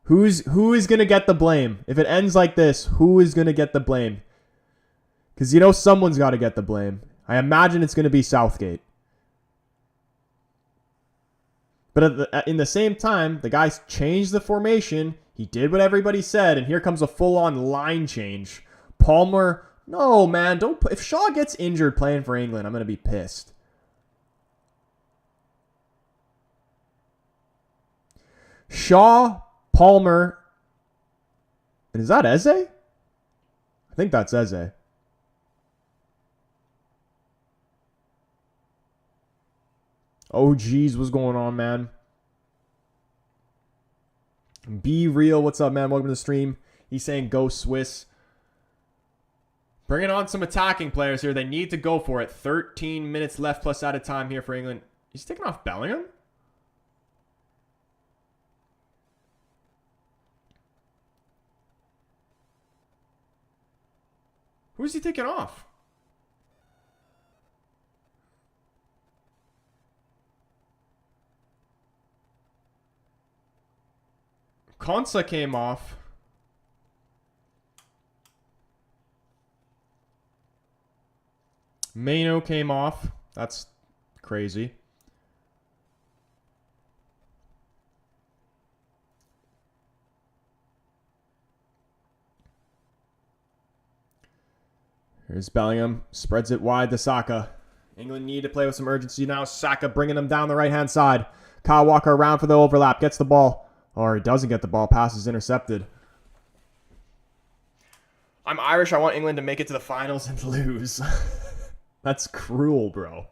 Who is going to get the blame? If it ends like this, who is going to get the blame? Because you know someone's got to get the blame. I imagine it's going to be Southgate. But in the same time, the guys changed the formation. He did what everybody said, and here comes a full-on line change. Palmer, no, man. If Shaw gets injured playing for England, I'm going to be pissed. Shaw, Palmer, and is that Eze? I think that's Eze. Oh, geez, what's going on, man? Be real. What's up, man? Welcome to the stream. He's saying go Swiss. Bringing on some attacking players here. They need to go for it. 13 minutes left plus out of time here for England. He's taking off Bellingham? Who's he taking off? Konsa came off. Mano came off. That's crazy. Here's Bellingham. Spreads it wide to Saka. England need to play with some urgency now. Saka bringing them down the right-hand side. Kyle Walker around for the overlap. Gets the ball. Or he doesn't get the ball. Pass is intercepted. I'm Irish. I want England to make it to the finals and lose. That's cruel, bro.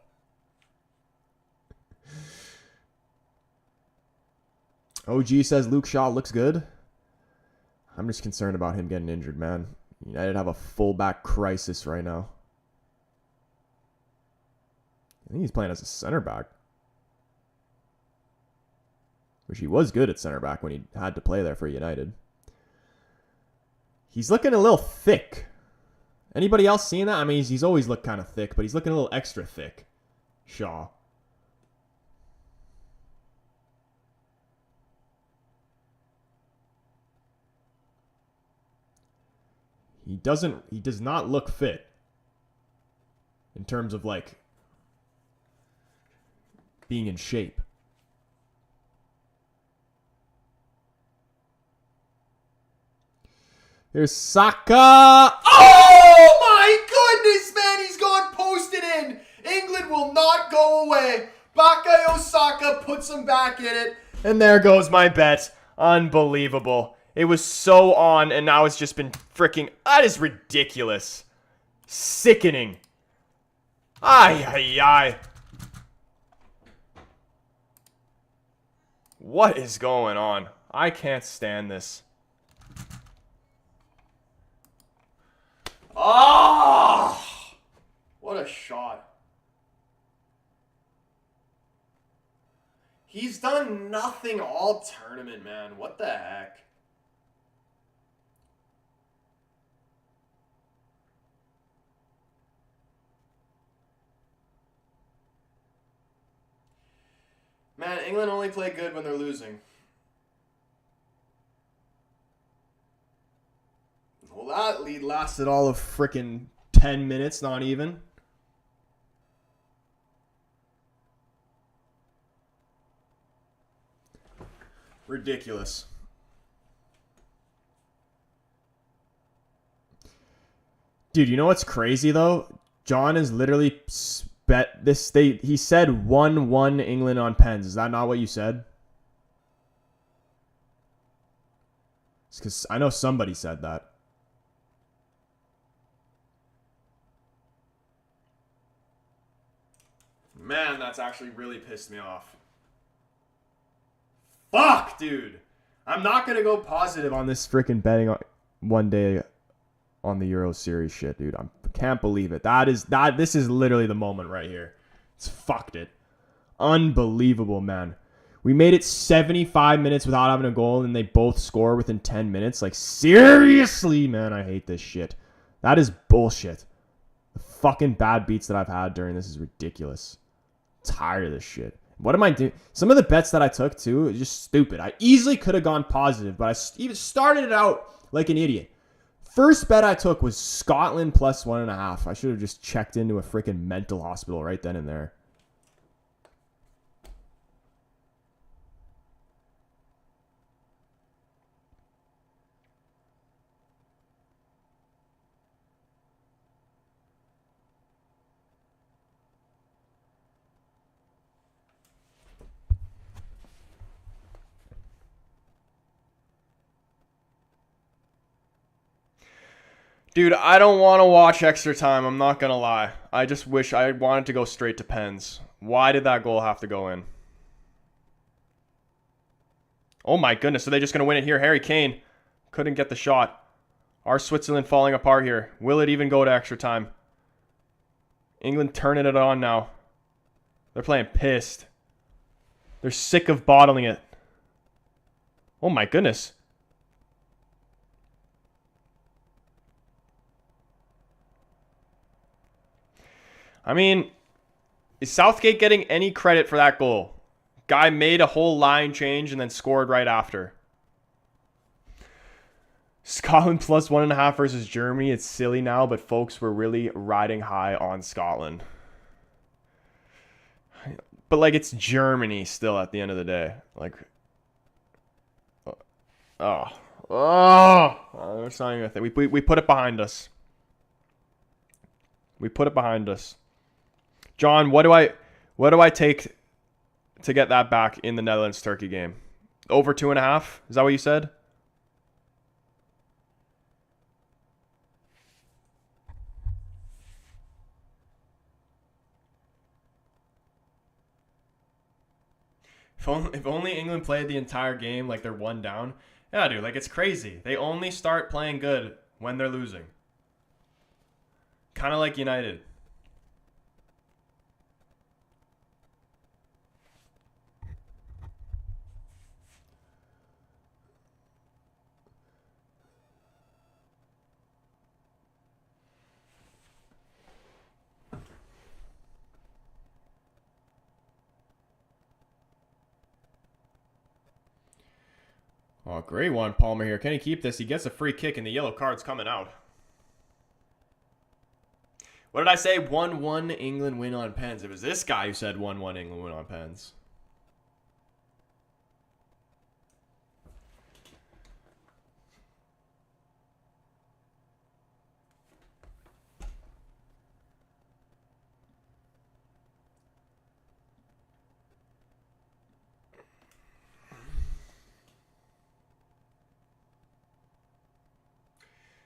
OG says Luke Shaw looks good. I'm just concerned about him getting injured, man. United have a fullback crisis right now. I think he's playing as a center back. Which he was good at center back when he had to play there for United. He's looking a little thick. Anybody else seeing that? I mean, he's always looked kind of thick, but he's looking a little extra thick. Shaw. He does not look fit. In terms of, like, being in shape. Here's Saka. Oh my goodness, man. He's gone posted in. England will not go away. Bakayo Saka puts him back in it. And there goes my bet. Unbelievable. It was so on, and now it's just been freaking... That is ridiculous. Sickening. Ay, ay, ay. What is going on? I can't stand this. Oh! What a shot. He's done nothing all tournament, man. What the heck? Man, England only play good when they're losing. Well, that lead lasted all of frickin' 10 minutes, not even. Ridiculous. Dude, you know what's crazy, though? John is literally bet this. He said 1-1 England on pens. Is that not what you said? It's because I know somebody said that. Man, that's actually really pissed me off. Fuck, dude. I'm not going to go positive on this freaking betting one day on the Euro Series shit, dude. I can't believe it. This is literally the moment right here. It's fucked it. Unbelievable, man. We made it 75 minutes without having a goal, and they both score within 10 minutes. Like, seriously, man, I hate this shit. That is bullshit. The fucking bad beats that I've had during this is ridiculous. I'm tired of this shit. What am I doing? Some of the bets that I took, too, is just stupid. I easily could have gone positive, but I even started it out like an idiot. First bet I took was Scotland plus 1.5. I should have just checked into a freaking mental hospital right then and there. Dude, I don't want to watch extra time. I'm not going to lie. I just wish I wanted to go straight to pens. Why did that goal have to go in? Oh my goodness. So they're just going to win it here. Harry Kane couldn't get the shot. Our Switzerland falling apart here. Will it even go to extra time? England turning it on now. They're playing pissed. They're sick of bottling it. Oh my goodness. I mean, is Southgate getting any credit for that goal? Guy made a whole line change and then scored right after. Scotland plus 1.5 versus Germany. It's silly now, but folks, we're really riding high on Scotland. But, like, it's Germany still at the end of the day. Like, it's not even a thing. We put it behind us. We put it behind us. John, what do I take to get that back in the Netherlands-Turkey game? Over 2.5? Is that what you said? If only England played the entire game like they're one down. Yeah, dude, like it's crazy. They only start playing good when they're losing. Kind of like United. Oh, great one, Palmer here. Can he keep this? He gets a free kick and the yellow card's coming out. What did I say? 1-1 England win on pens. It was this guy who said 1-1 England win on pens.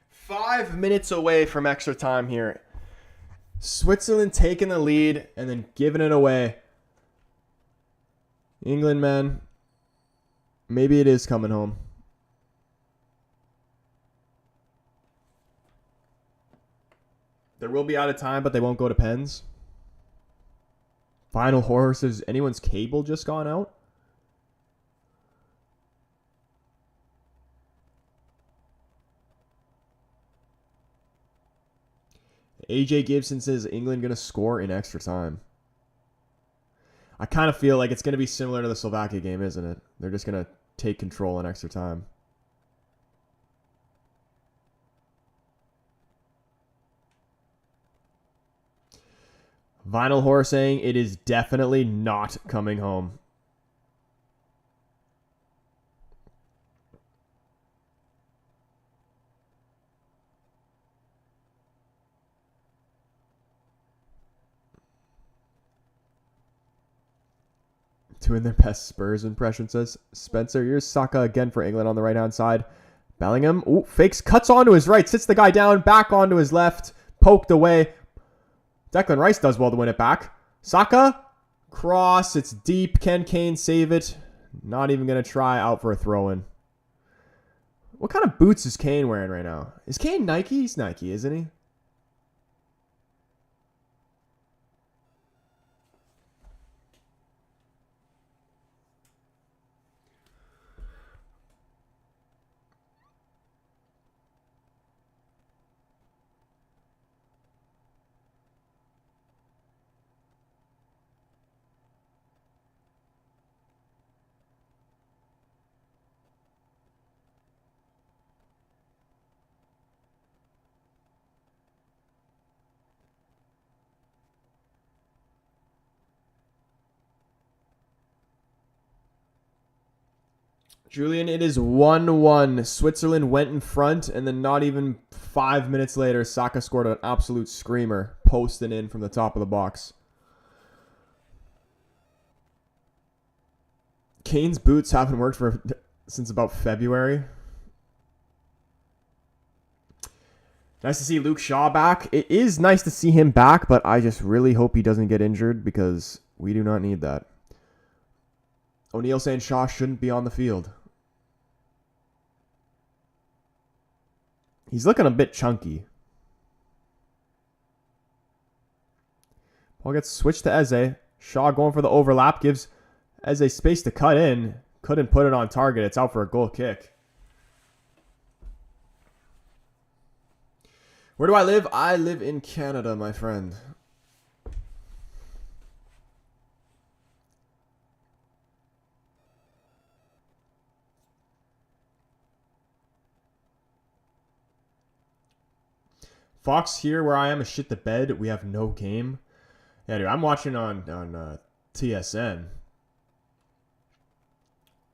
Five minutes away from extra time here. Switzerland taking the lead and then giving it away. England, man. Maybe it is coming home. There will be out of time, but they won't go to pens. Final horse. Has anyone's cable just gone out? AJ Gibson says England going to score in extra time. I kind of feel like it's going to be similar to the Slovakia game, isn't it? They're just going to take control in extra time. Vinyl Horror saying it is definitely not coming home. Doing their best Spurs impression, says Spencer. Here's Saka again for England on the right-hand side. Bellingham. Ooh, fakes. Cuts onto his right. Sits the guy down. Back onto his left. Poked away. Declan Rice does well to win it back. Saka. Cross. It's deep. Can Kane save it? Not even going to try. Out for a throw-in. What kind of boots is Kane wearing right now? Is Kane Nike? He's Nike, isn't he? Julian, it is 1-1. Switzerland went in front, and then not even 5 minutes later, Saka scored an absolute screamer, posting in from the top of the box. Kane's boots haven't worked since about February. Nice to see Luke Shaw back. It is nice to see him back, but I just really hope he doesn't get injured because We do not need that. O'Neal saying Shaw shouldn't be on the field. He's looking a bit chunky. Ball gets switched to Eze. Shaw going for the overlap. Gives Eze space to cut in. Couldn't put it on target. It's out for a goal kick. Where do I live? I live in Canada, my friend. Fox here where I am is shit the bed. We have no game. Yeah, dude, I'm watching on TSN.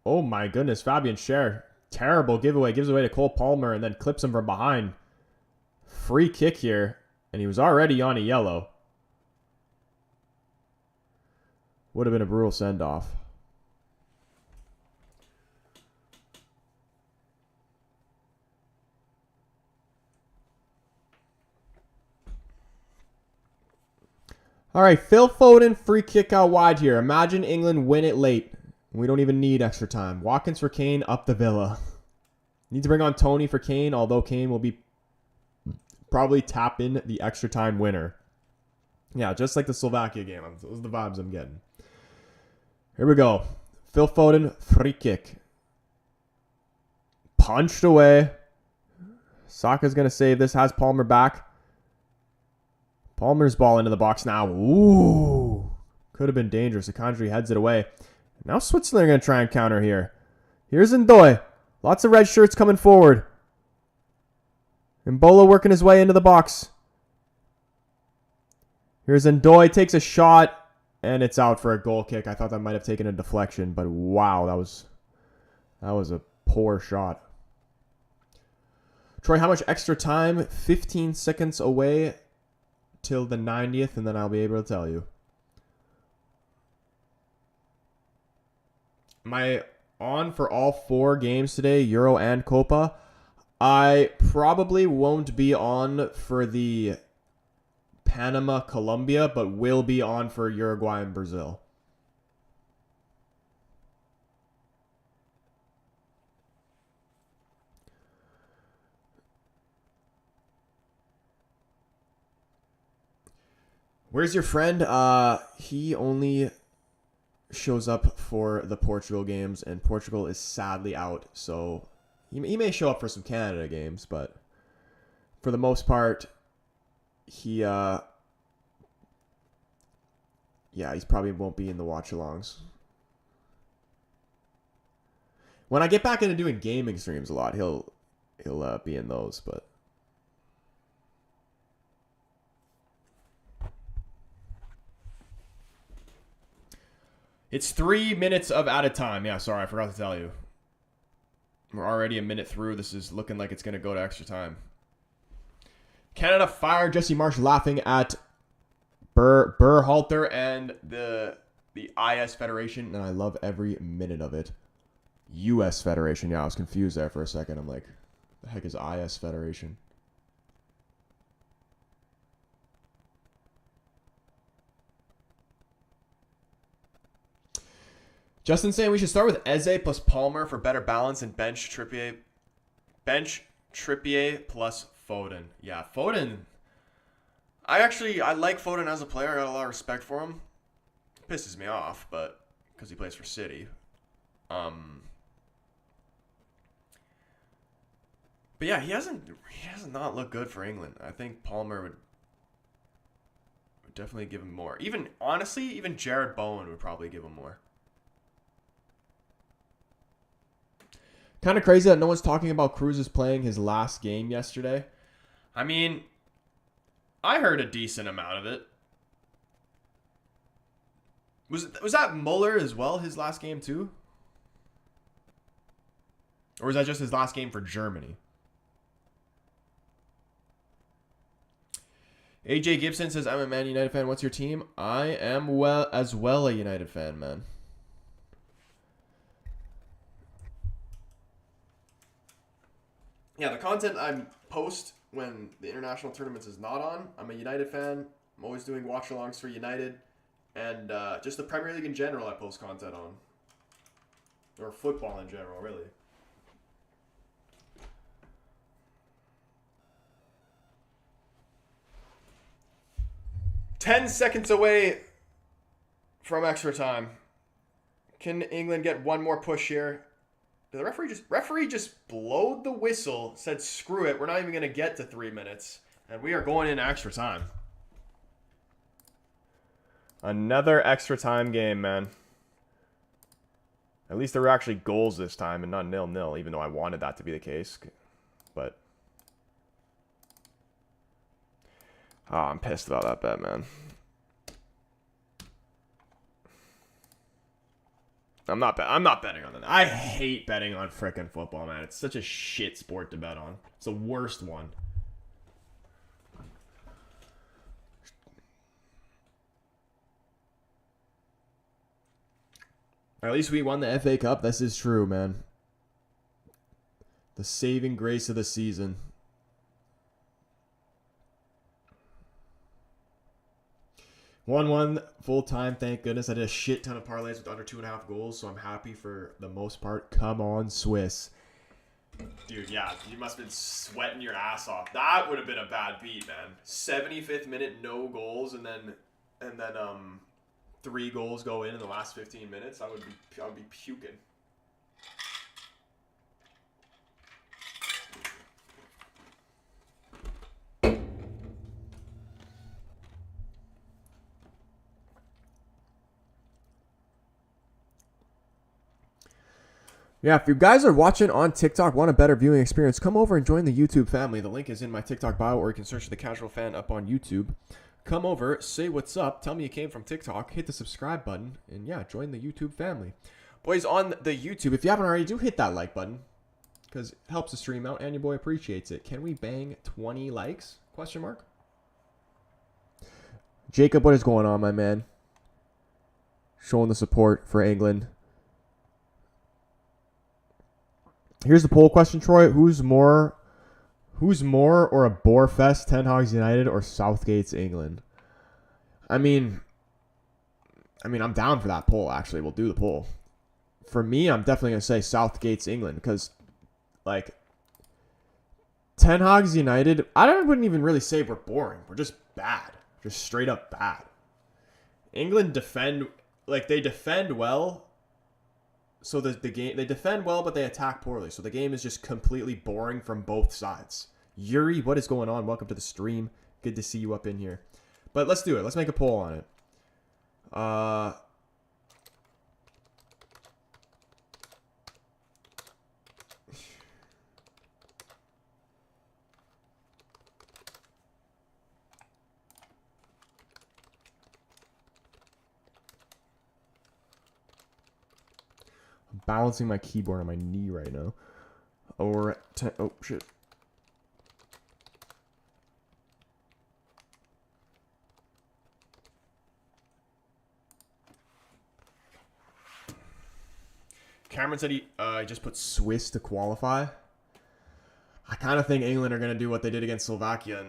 Oh my goodness, Fabian Scher. Terrible giveaway. Gives away to Cole Palmer and then clips him from behind. Free kick here. And he was already on a yellow. Would have been a brutal send-off. All right, Phil Foden, free kick out wide here. Imagine England win it late. We don't even need extra time. Watkins for Kane, up the Villa. Need to bring on Tony for Kane, although Kane will be probably tap in the extra time winner. Yeah, just like the Slovakia game. Those are the vibes I'm getting. Here we go. Phil Foden, free kick. Punched away. Saka's going to save this. Has Palmer back. Palmer's ball into the box now. Ooh. Could have been dangerous. Akanji heads it away. Now Switzerland are going to try and counter here. Here's Ndoye. Lots of red shirts coming forward. Mbola working his way into the box. Here's Ndoye. Takes a shot. And it's out for a goal kick. I thought that might have taken a deflection. But wow, that was a poor shot. Troy, how much extra time? 15 seconds away till the 90th, and then I'll be able to tell you. Am I on for all 4 games today, Euro and Copa? I probably won't be on for the Panama, Colombia, but will be on for Uruguay and Brazil. Where's your friend? He only shows up for the Portugal games, and Portugal is sadly out. So he may show up for some Canada games, but for the most part, he probably won't be in the watch-alongs. When I get back into doing gaming streams a lot, he'll be in those, but. It's 3 minutes of out of time. Yeah, sorry, I forgot to tell you. We're already a minute through. This is looking like it's going to go to extra time. Canada fired Jesse Marsh laughing at Berhalter and the IS Federation, and I love every minute of it. US Federation. Yeah, I was confused there for a second. I'm like, the heck is IS Federation? Justin saying we should start with Eze plus Palmer for better balance and bench Trippier plus Foden. Yeah, Foden. I like Foden as a player. I got a lot of respect for him. Pisses me off, but because he plays for City. But yeah, he does not look good for England. I think Palmer would definitely give him more. Even Jared Bowen would probably give him more. Kind of crazy that no one's talking about Cruz's playing his last game yesterday. I mean, I heard a decent amount of it. Was that Muller as well, his last game too? Or was that just his last game for Germany? AJ Gibson says, I'm a Man United fan. What's your team? I am as well a United fan, man. Yeah, the content I post when the international tournaments is not on, I'm a United fan. I'm always doing watch-alongs for United. and just the Premier League in general I post content on. Or football in general, really. "10 seconds away from extra time. Can England get one more push here?" Did the referee just blowed the whistle, said screw it, we're not even going to get to 3 minutes. And we are going in extra time. Another extra time game, man. At least there were actually goals this time and not 0-0, even though I wanted that to be the case. But oh, I'm pissed about that bet, man. I'm not betting on that. I hate betting on frickin' football, man. It's such a shit sport to bet on. It's the worst one. At least we won the FA Cup. This is true, man. The saving grace of the season. One full time, thank goodness. I did a shit ton of parlays with under 2.5 goals, so I'm happy for the most part. Come on, Swiss. Dude, yeah, you must have been sweating your ass off. That would have been a bad beat, man. 75th minute, no goals, and then 3 goals go in the last 15 minutes. I would be puking. Yeah, if you guys are watching on TikTok, want a better viewing experience, come over and join the YouTube family. The link is in my TikTok bio, or you can search The Casual Fan up on YouTube. Come over, say what's up, tell me you came from TikTok, hit the subscribe button, and yeah, join the YouTube family. Boys, on the YouTube, if you haven't already, do hit that like button, because it helps the stream out, and your boy appreciates it. Can we bang 20 likes? Question mark. Jacob, what is going on, my man? Showing the support for England. Here's the poll question, Troy. Who's more or a bore fest, Ten Hag's United or Southgate's England? I mean, I'm down for that poll, actually. We'll do the poll. For me, I'm definitely going to say Southgate's England because, like, Ten Hag's United, wouldn't even really say we're boring. We're just bad. Just straight up bad. England they defend well. So the game, they defend well, but they attack poorly. So the game is just completely boring from both sides. Yuri, what is going on? Welcome to the stream. Good to see you up in here. But let's do it. Let's make a poll on it. I'm balancing my keyboard on my knee right now. Oh shit. Cameron said he just put Swiss to qualify. I kind of think England are going to do what they did against Slovakia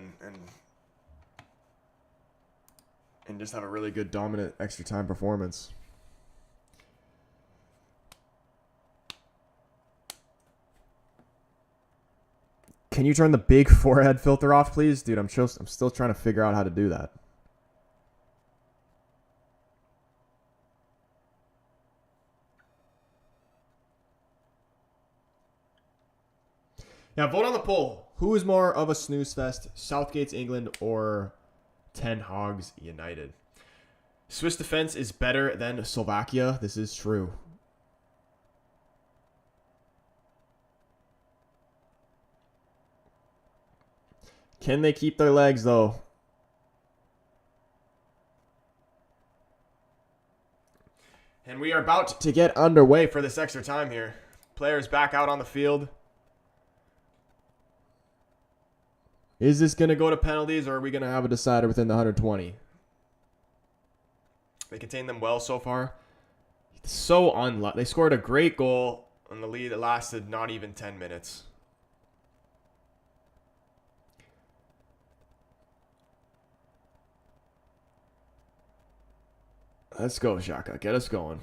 and just have a really good dominant extra time performance. Can you turn the big forehead filter off, please? Dude, I'm still trying to figure out how to do that. Now, vote on the poll. Who is more of a snooze fest, Southgate's England or Ten Hag's United? Swiss defense is better than Slovakia. This is true. Can they keep their legs, though? And we are about to get underway for this extra time here. Players back out on the field. Is this going to go to penalties, or are we going to have a decider within the 120? They contained them well so far. So unlucky. They scored a great goal on the lead that lasted not even 10 minutes. Let's go, Xhaka. Get us going.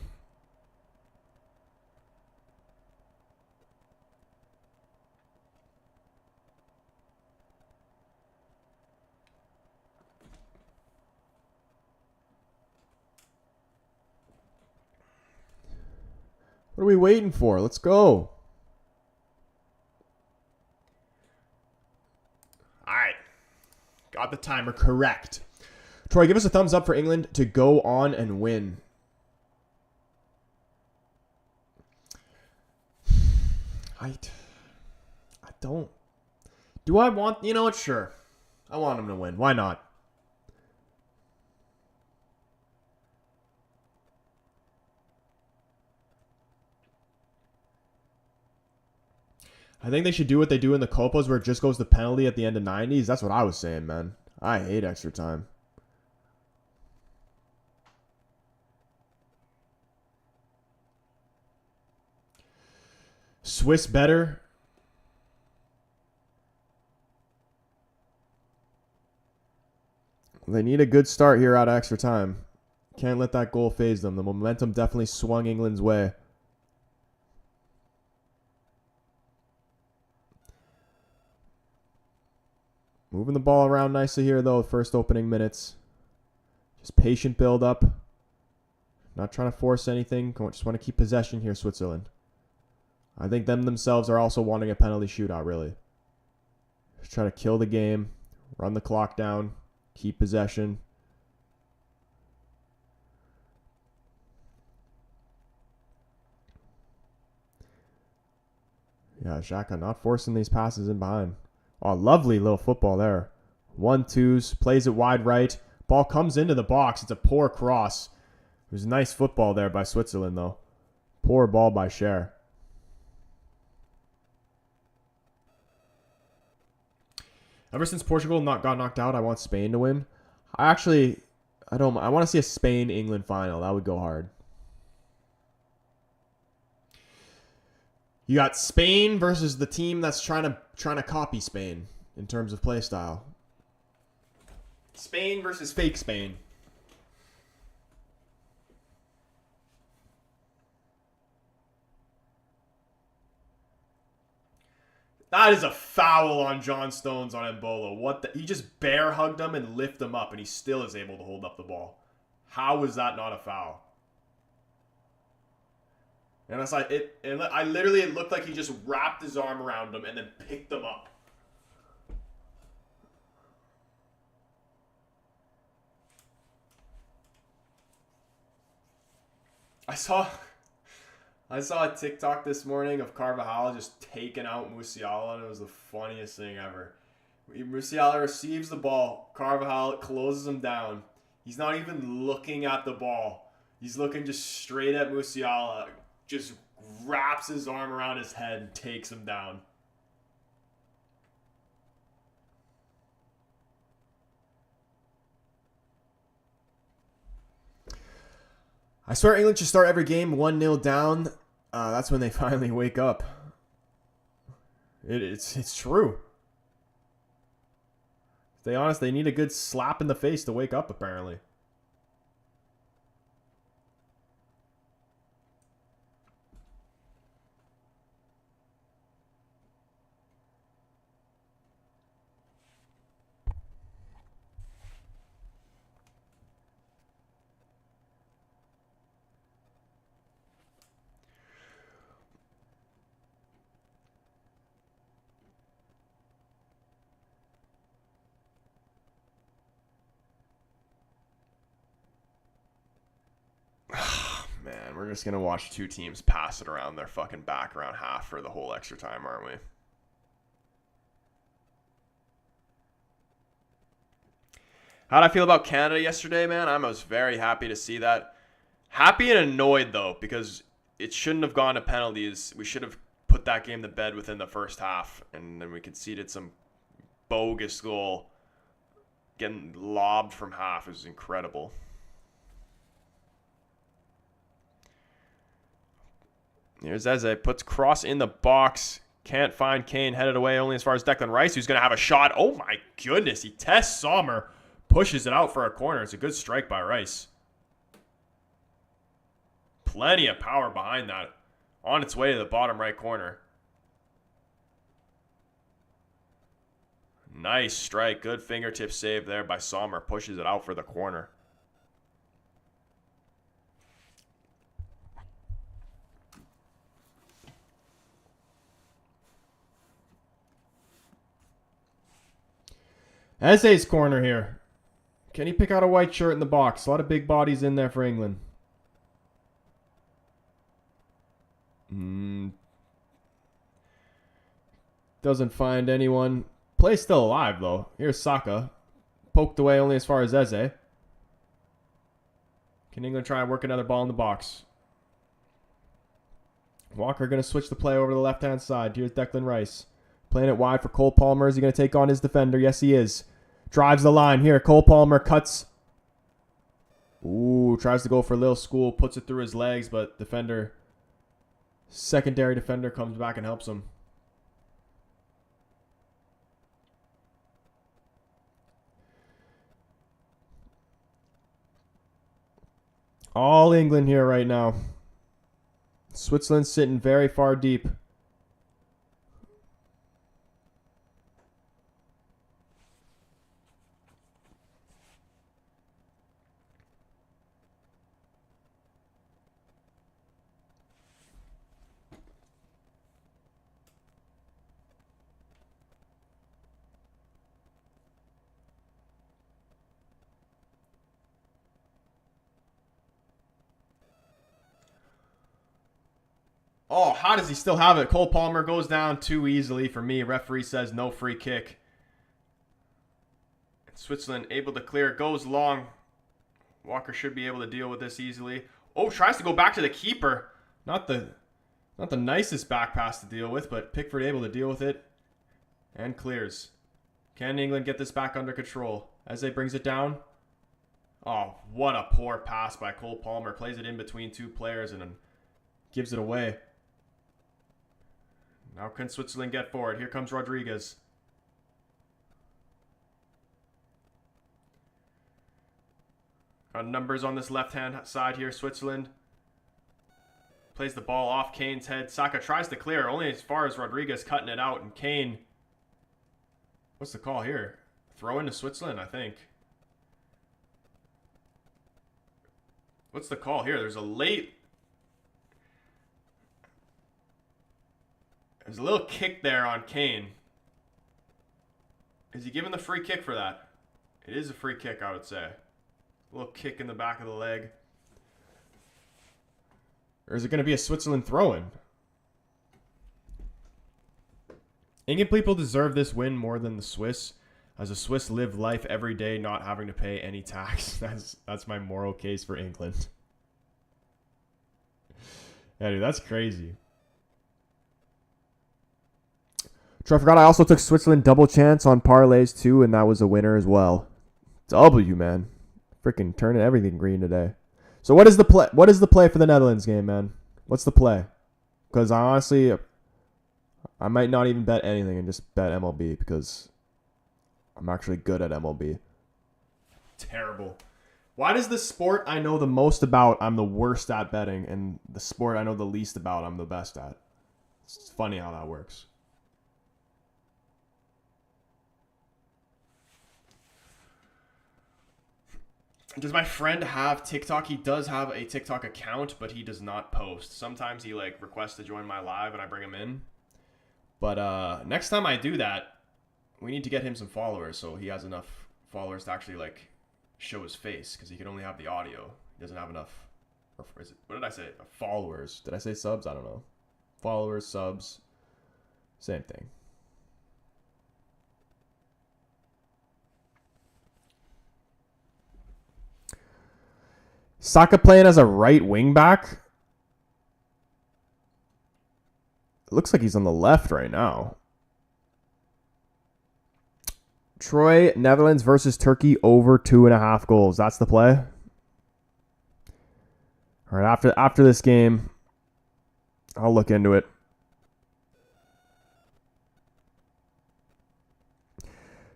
What are we waiting for? Let's go. All right. Got the timer correct. Troy, give us a thumbs up for England to go on and win. I don't. Do I want... You know what? Sure. I want them to win. Why not? I think they should do what they do in the Copas where it just goes to penalty at the end of 90s. That's what I was saying, man. I hate extra time. Swiss better. They need a good start here out of extra time. Can't let that goal phase them. The momentum definitely swung England's way. Moving the ball around nicely here, though, first opening minutes. Just patient build up. Not trying to force anything. Just want to keep possession here, Switzerland. I think them themselves are also wanting a penalty shootout, really. Just try to kill the game, run the clock down, keep possession. Yeah, Xhaka not forcing these passes in behind. Oh, lovely little football there. 1-2s, plays it wide right. Ball comes into the box. It's a poor cross. It was nice football there by Switzerland, though. Poor ball by Cher. Ever since Portugal got knocked out, I want Spain to win. I want to see a Spain-England final. That would go hard. You got Spain versus the team that's trying to copy Spain in terms of play style. Spain versus fake Spain. That is a foul on John Stones on Embolo. What the? He just bear hugged him and lifted him up, and he still is able to hold up the ball. How is that not a foul? And it's like it looked like he just wrapped his arm around him and then picked him up. I saw a TikTok this morning of Carvajal just taking out Musiala, and it was the funniest thing ever. Musiala receives the ball. Carvajal closes him down. He's not even looking at the ball. He's looking just straight at Musiala. Just wraps his arm around his head and takes him down. I swear England should start every game 1-0 down. That's when they finally wake up. It's true. To stay honest, they need a good slap in the face to wake up, apparently. Man, we're just going to watch two teams pass it around their fucking back around half for the whole extra time, aren't we? How'd I feel about Canada yesterday, man? I was very happy to see that. Happy and annoyed, though, because it shouldn't have gone to penalties. We should have put that game to bed within the first half, and then we conceded some bogus goal. Getting lobbed from half is incredible. Here's Eze. Puts cross in the box. Can't find Kane. Headed away only as far as Declan Rice, who's going to have a shot. Oh, my goodness. He tests Sommer. Pushes it out for a corner. It's a good strike by Rice. plenty of power behind that. On its way to the bottom right corner. Nice strike. Good fingertip save there by Sommer. Pushes it out for the corner. Eze's corner here. Can he pick out a white shirt in the box? A lot of big bodies in there for England. Doesn't find anyone. Play's still alive, though. Here's Saka. Poked away only as far as Eze. Can England try and work another ball in the box? Walker going to switch the play over to the left-hand side. Here's Declan Rice. Playing it wide for Cole Palmer. Is he going to take on his defender? Yes, he is. Drives the line here. Cole Palmer cuts. Ooh, tries to go for a little school. Puts it through his legs, but defender, secondary defender comes back and helps him. All England here right now. Switzerland sitting very far deep. Oh, how does he still have it? Cole Palmer goes down too easily for me. Referee says no free kick. Switzerland able to clear. Goes long. Walker should be able to deal with this easily. Oh, tries to go back to the keeper. Not the nicest back pass to deal with, but Pickford able to deal with it. And clears. Can England get this back under control? Eze brings it down. Oh, what a poor pass by Cole Palmer. Plays it in between two players and then gives it away. Now can Switzerland get forward? Here comes Rodriguez. Got numbers on this left-hand side here, Switzerland. Plays the ball off Kane's head. Saka tries to clear, only as far as Rodriguez cutting it out. And Kane, what's the call here? Throw into Switzerland, I think. What's the call here? There's a little kick there on Kane. Is he given the free kick for that? It is a free kick, I would say. A little kick in the back of the leg. Or is it going to be a Switzerland throw-in? England people deserve this win more than the Swiss, as the Swiss live life every day not having to pay any tax. That's my moral case for England. Yeah, dude, that's crazy. I forgot I also took Switzerland double chance on parlays too, and that was a winner as well. W, man. Freaking turning everything green today. So what is the play? What is the play for the Netherlands game, man? What's the play? Because honestly, I might not even bet anything and just bet MLB because I'm actually good at MLB. Terrible. Why does the sport I know the most about I'm the worst at betting, and the sport I know the least about I'm the best at? It's funny how that works. Does my friend have TikTok? He does have a TikTok account, but he does not post. Sometimes he requests to join my live and I bring him in. But next time I do that, we need to get him some followers so he has enough followers to actually show his face, because he can only have the audio. He doesn't have enough. Or is it, what did I say? Followers. Did I say subs? I don't know. Followers, subs, same thing. Saka playing as a right wing back. It looks like he's on the left right now. Troy, Netherlands versus Turkey over 2.5 goals. That's the play. All right, after this game, I'll look into it.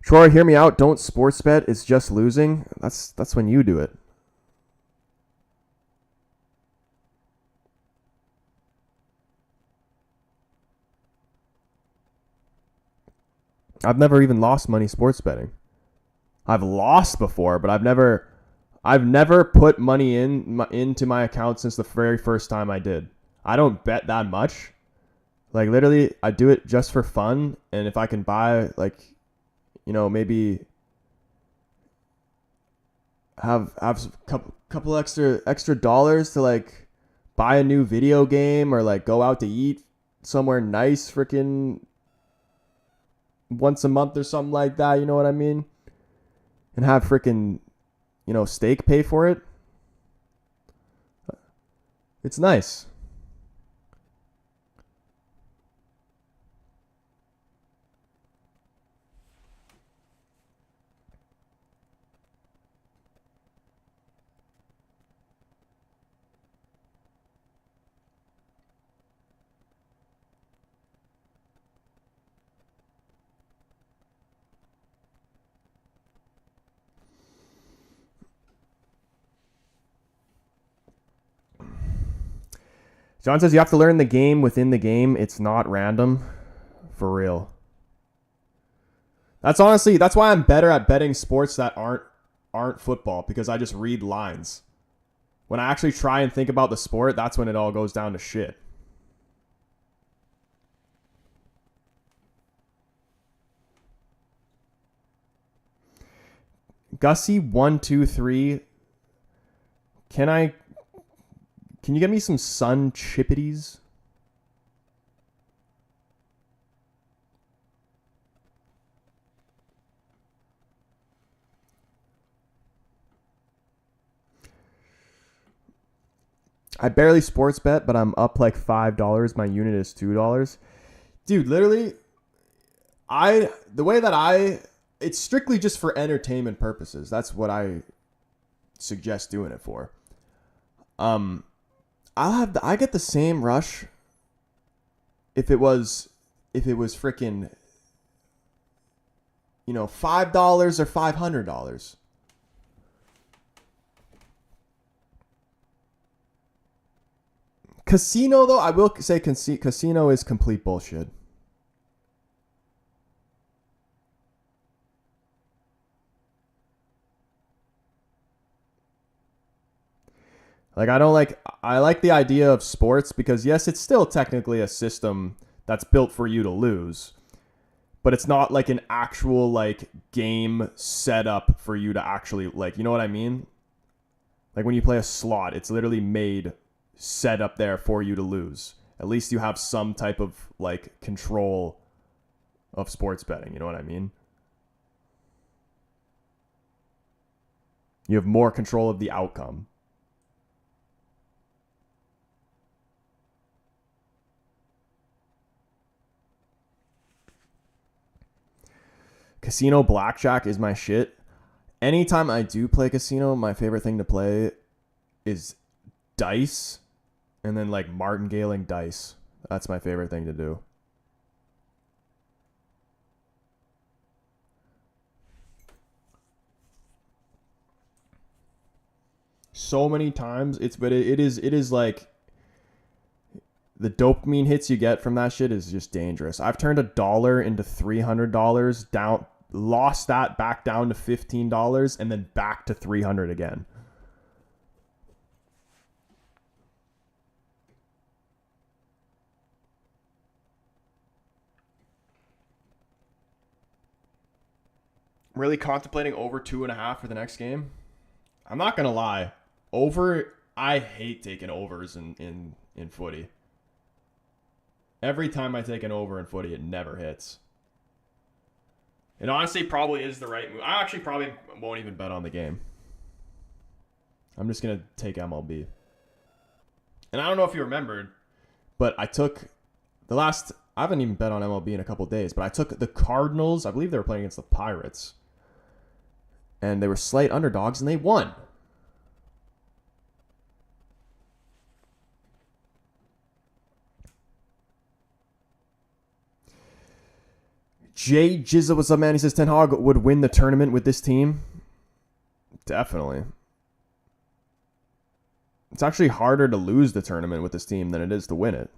Troy, hear me out. Don't sports bet. It's just losing. That's when you do it. I've never even lost money sports betting. I've lost before, but I've never put money into my account since the very first time I did. I don't bet that much. Like literally, I do it just for fun, and if I can buy like, maybe have a couple extra dollars to like buy a new video game or like go out to eat somewhere nice, freaking once a month or something like that. You know what I mean? And have freaking, steak pay for it. It's nice. John says you have to learn the game within the game. It's not random. For real. That's why I'm better at betting sports that aren't football, because I just read lines. When I actually try and think about the sport, that's when it all goes down to shit. Gussie123. Can you get me some sun chippities? I barely sports bet, but I'm up like $5. My unit is $2. Dude, literally, it's strictly just for entertainment purposes. That's what I suggest doing it for. I get the same rush if it was freaking, $5 or $500. Casino, though, I will say casino is complete bullshit. Like, I like the idea of sports because, yes, it's still technically a system that's built for you to lose, but it's not like an actual, like, game setup for you to actually, like, you know what I mean? Like, when you play a slot, it's literally set up there for you to lose. At least you have some type of, like, control of sports betting, you know what I mean? You have more control of the outcome. Casino blackjack is my shit. Anytime I do play casino, my favorite thing to play is dice, and then like martingaling dice. That's my favorite thing to do. So many times, it is like the dopamine hits you get from that shit is just dangerous. I've turned $1 into $300 down, lost that back down to $15, and then back to $300 again. Really contemplating over 2.5 for the next game. I'm not gonna lie, over. I hate taking overs in footy. Every time I take an over in footy, it never hits. It honestly probably is the right move. I actually probably won't even bet on the game. I'm just going to take MLB. And I don't know if you remembered, but I took I haven't even bet on MLB in a couple days, but I took the Cardinals. I believe they were playing against the Pirates. And they were slight underdogs, and they won. Jay Jizza, what's up, man? He says Ten Hag would win the tournament with this team. Definitely. It's actually harder to lose the tournament with this team than it is to win it.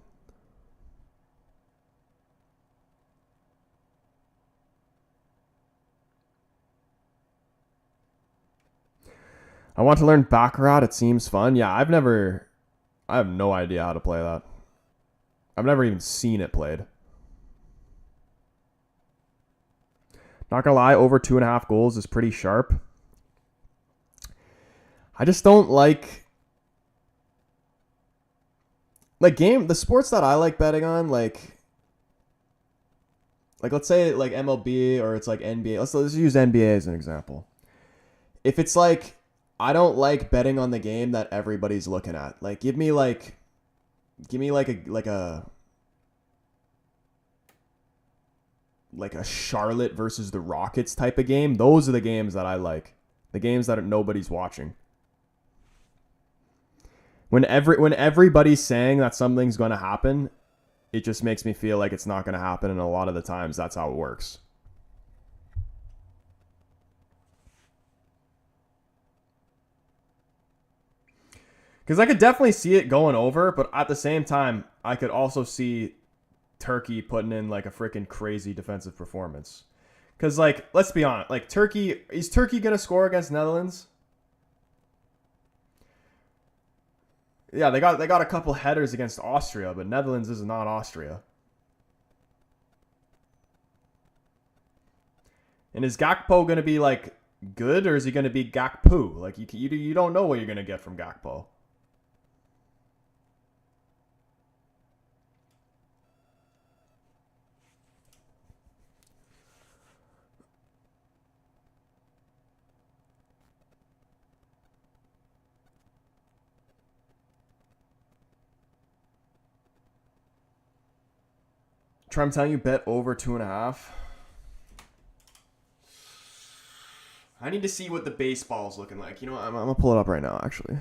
I want to learn Baccarat. It seems fun. Yeah, I have no idea how to play that. I've never even seen it played. Not gonna lie, over 2.5 goals is pretty sharp. I just don't like the sports that I like betting on, like let's say like MLB or it's like NBA. Let's use NBA as an example. If it's like I don't like betting on the game that everybody's looking at. Like give me like a Charlotte versus the Rockets type of game. Those are the games that I like. The games that nobody's watching. When everybody's saying that something's going to happen, it just makes me feel like it's not going to happen, and a lot of the times that's how it works. Because I could definitely see it going over, but at the same time, I could also see Turkey putting in like a freaking crazy defensive performance. Because like, let's be honest, like is Turkey going to score against Netherlands? Yeah, they got a couple headers against Austria, but Netherlands is not Austria. And is Gakpo going to be like good, or is he going to be Gakpo? Like you don't know what you're going to get from Gakpo. Try, I'm telling you, bet over 2.5. I need to see what the baseball's looking like. You know what? I'm going to pull it up right now, actually.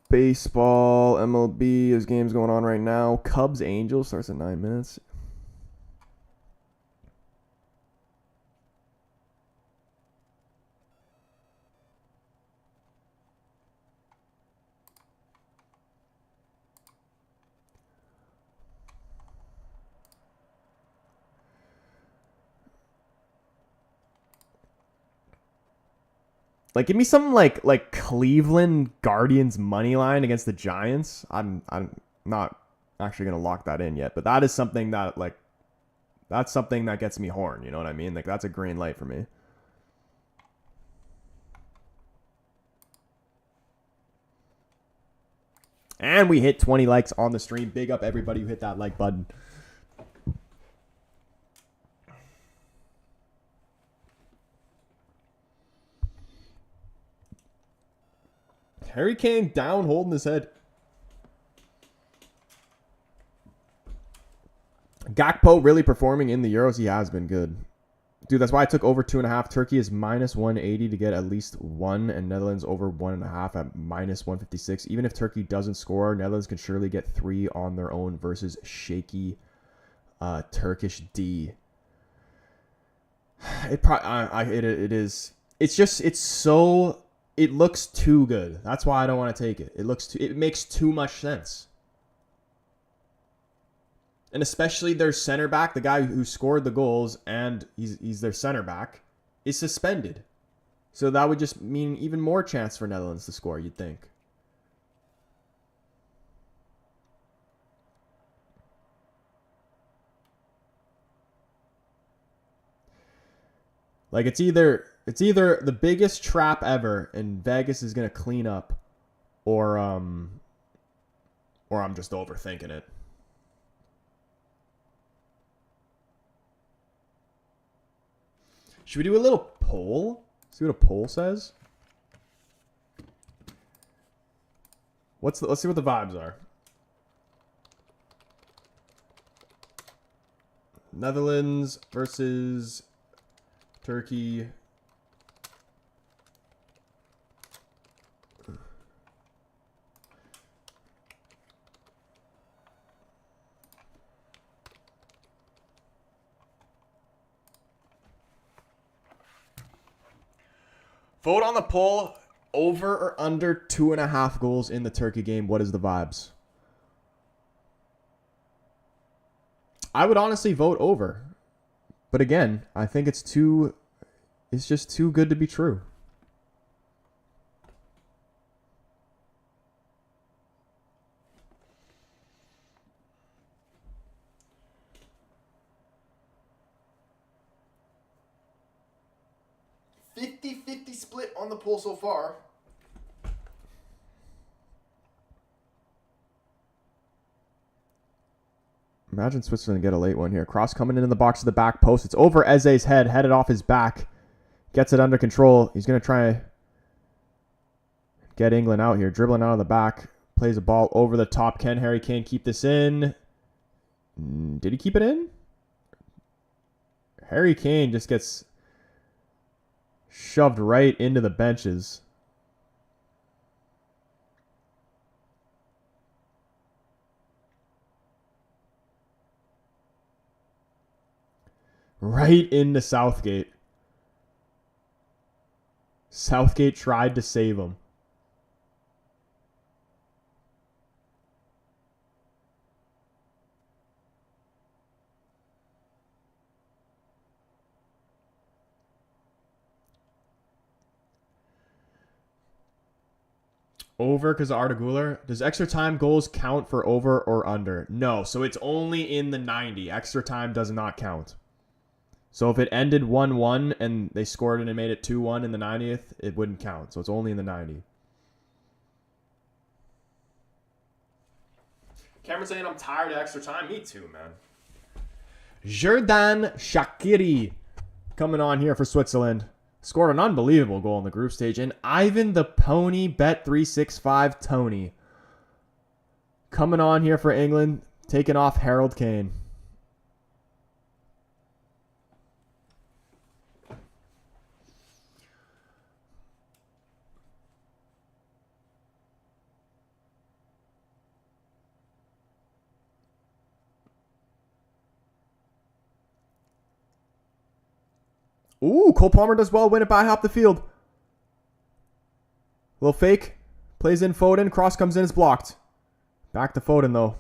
Baseball, MLB, there's games going on right now. Cubs Angels starts at 9 minutes. Like, give me something like Cleveland Guardians money line against the Giants. I'm not actually gonna lock that in yet, but that is something that that's something that gets me horn. You know what I mean? Like that's a green light for me. And we hit 20 likes on the stream. Big up everybody who hit that like button. Harry Kane down, holding his head. Gakpo really performing in the Euros. He has been good. Dude, that's why I took over 2.5. Turkey is minus 180 to get at least 1, and Netherlands over 1.5 at minus 156. Even if Turkey doesn't score, Netherlands can surely get 3 on their own versus shaky Turkish D. It is. It's just, it looks too good. That's why I don't want to take it. It makes too much sense. And especially their center back, the guy who scored the goals, and he's their center back, is suspended. So that would just mean even more chance for Netherlands to score, you'd think. Like it's either the biggest trap ever and Vegas is gonna clean up, or I'm just overthinking it. Should we do a little poll? See what a poll says. Let's see what the vibes are. Netherlands versus Turkey. Vote on the poll. Over or under 2.5 goals in the Turkey game. What is the vibes? I would honestly vote over. But again, I think it's just too good to be true. $50-50 split on the poll so far. Imagine Switzerland get a late one here. Cross coming into the box to the back post. It's over Eze's head, headed off his back. Gets it under control. He's going to try get England out here. Dribbling out of the back. Plays a ball over the top. Can Harry Kane keep this in? Did he keep it in? Harry Kane just gets shoved right into the benches. Right into Southgate. Southgate tried to save him. Over because of Arda Güler. Does extra time goals count for over or under? No. So it's only in the 90. Extra time does not count. So if it ended 1-1 and they scored and it made it 2-1 in the 90th, it wouldn't count. So it's only in the 90. Cameron saying I'm tired of extra time. Me too, man. Xherdan Shaqiri coming on here for Switzerland. Scored an unbelievable goal in the group stage. And Ivan the Pony Bet365 Tony coming on here for England, taking off Harold Kane. Ooh, Cole Palmer does well. Win it by half the field. Little fake. Plays in Foden. Cross comes in. It's blocked. Back to Foden, though.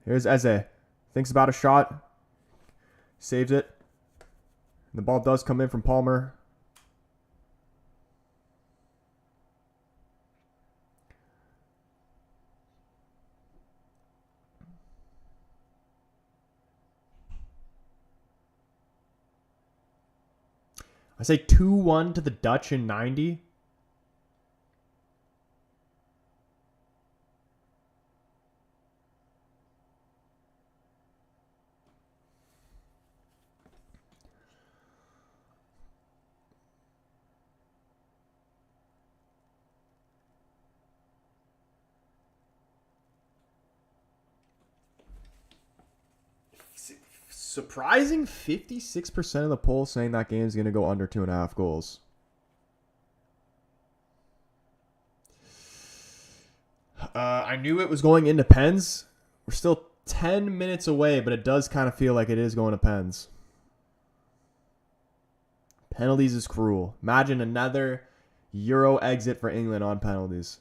Here's Eze. Thinks about a shot. Saves it. The ball does come in from Palmer. I say 2-1 to the Dutch in 90. Surprising 56% of the poll saying that game is going to go under 2.5 goals. I knew it was going into pens. We're still 10 minutes away, but it does kind of feel like it is going to pens. Penalties is cruel. Imagine another Euro exit for England on penalties.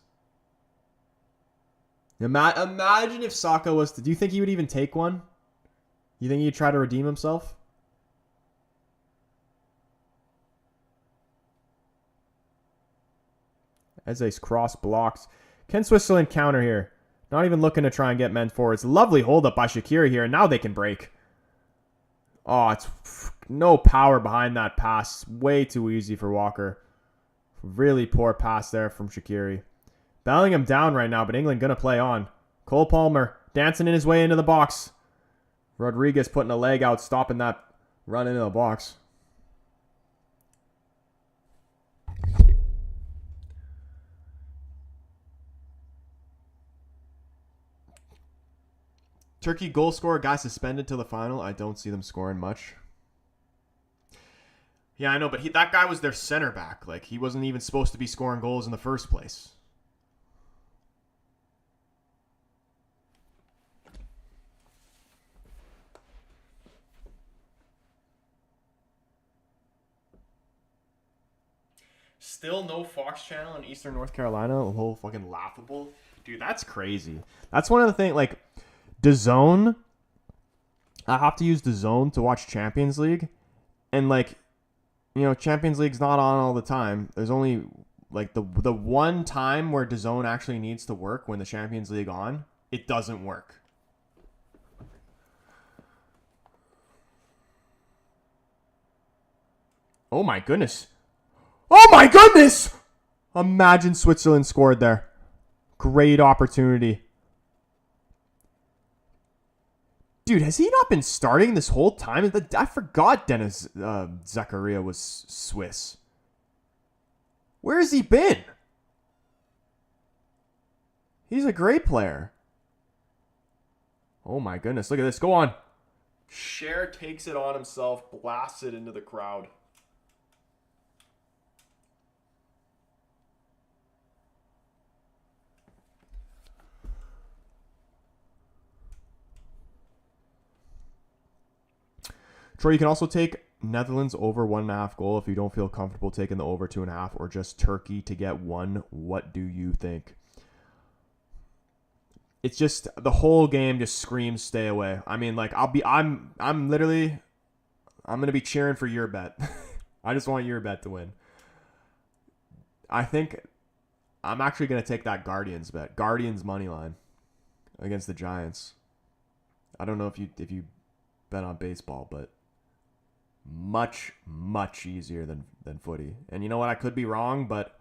Imagine if Saka was to... Do you think he would even take one? You think he'd try to redeem himself? Eze's cross blocks. Can Switzerland counter here? Not even looking to try and get men forward. It's a lovely hold up by Shaqiri here, and now they can break. Oh, it's no power behind that pass. Way too easy for Walker. Really poor pass there from Shaqiri. Bellingham down right now, but England going to play on. Cole Palmer dancing in his way into the box. Rodriguez putting a leg out, stopping that run into the box. Turkey goal scorer, guy suspended till the final. I don't see them scoring much. Yeah, I know, but that guy was their center back. Like, he wasn't even supposed to be scoring goals in the first place. Still no Fox channel in Eastern North Carolina. A whole fucking laughable. Dude, that's crazy. That's one of the things, like, DAZN I have to use the zone to watch Champions League. And, like, you know, Champions League's not on all the time. There's only, like, the one time where DAZN actually needs to work when the Champions League on, it doesn't work. Oh, my goodness. Oh, my goodness! Imagine Switzerland scored there. Great opportunity. Dude, has he not been starting this whole time? I forgot Dennis Zakaria was Swiss. Where has he been? He's a great player. Oh my goodness, look at this. Go on. Cher takes it on himself, blasts it into the crowd. Troy, you can also take Netherlands over 1.5 goal if you don't feel comfortable taking the over 2.5, or just Turkey to get 1. What do you think? It's just the whole game just screams stay away. I mean, like I'm gonna be cheering for your bet. I just want your bet to win. I think I'm actually gonna take that Guardians bet. Guardians money line against the Giants. I don't know if you bet on baseball, but much easier than footy. And you know what? I could be wrong, but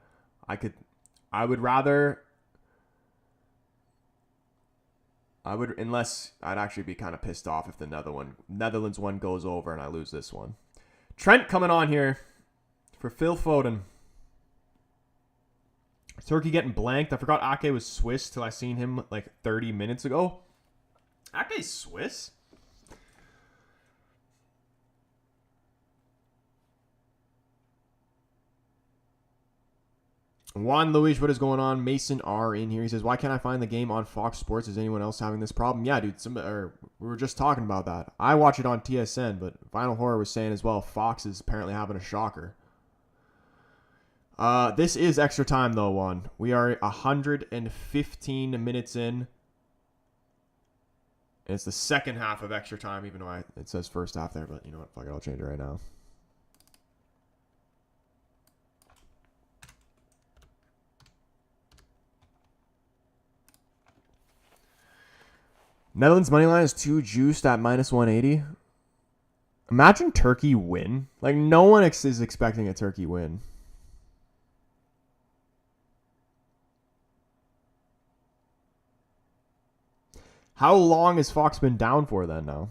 unless I'd actually be kind of pissed off if the Netherlands one goes over and I lose this one. Trent coming on here for Phil Foden. Turkey getting blanked. I forgot Ake was Swiss till I seen him like 30 minutes ago. Ake's Swiss? Juan Luis, what is going on? Mason R in here. He says, why can't I find the game on Fox Sports? Is anyone else having this problem? Yeah, dude. We were just talking about that. I watch it on TSN, but Vinyl Horror was saying as well, Fox is apparently having a shocker. This is extra time, though, Juan. We are 115 minutes in. And it's the second half of extra time, even though it says first half there. But you know what? Fuck it, I'll change it right now. Netherlands money line is too juiced at -180. Imagine Turkey win. Like, no one is expecting a Turkey win. How long has Fox been down for then now?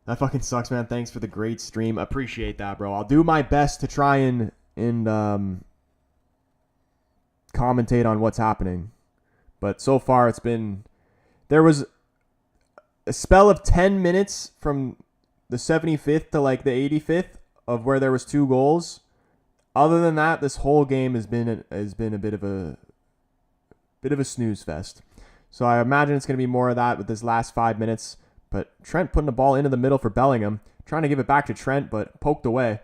That fucking sucks, man. Thanks for the great stream. Appreciate that, bro. I'll do my best to try and commentate on what's happening. But so far, there was a spell of 10 minutes from the 75th to like the 85th of where there was 2 goals. Other than that, this whole game has been a bit of a snooze fest. So I imagine it's going to be more of that with this last 5 minutes. But Trent putting the ball into the middle for Bellingham, trying to give it back to Trent, but poked away.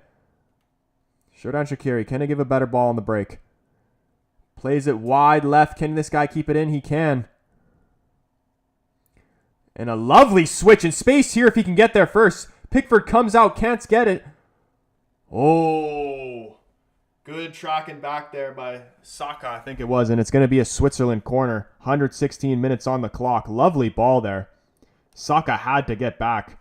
Xherdan Shaqiri, can he give a better ball on the break? Plays it wide left. Can this guy keep it in? He can. And a lovely switch in space here if he can get there first. Pickford comes out, can't get it. Oh, good tracking back there by Saka, I think it was. And it's going to be a Switzerland corner. 116 minutes on the clock. Lovely ball there. Saka had to get back.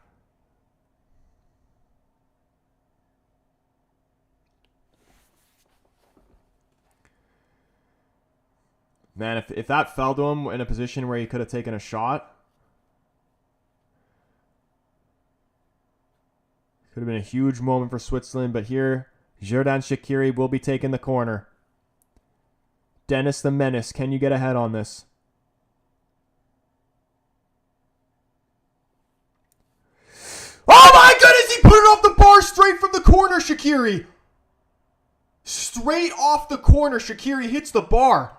Man, if that fell to him in a position where he could have taken a shot, could have been a huge moment for Switzerland. But here, Xherdan Shaqiri will be taking the corner. Dennis the Menace, can you get ahead on this? Oh my goodness, he put it off the bar straight from the corner, Shaqiri. Straight off the corner, Shaqiri hits the bar.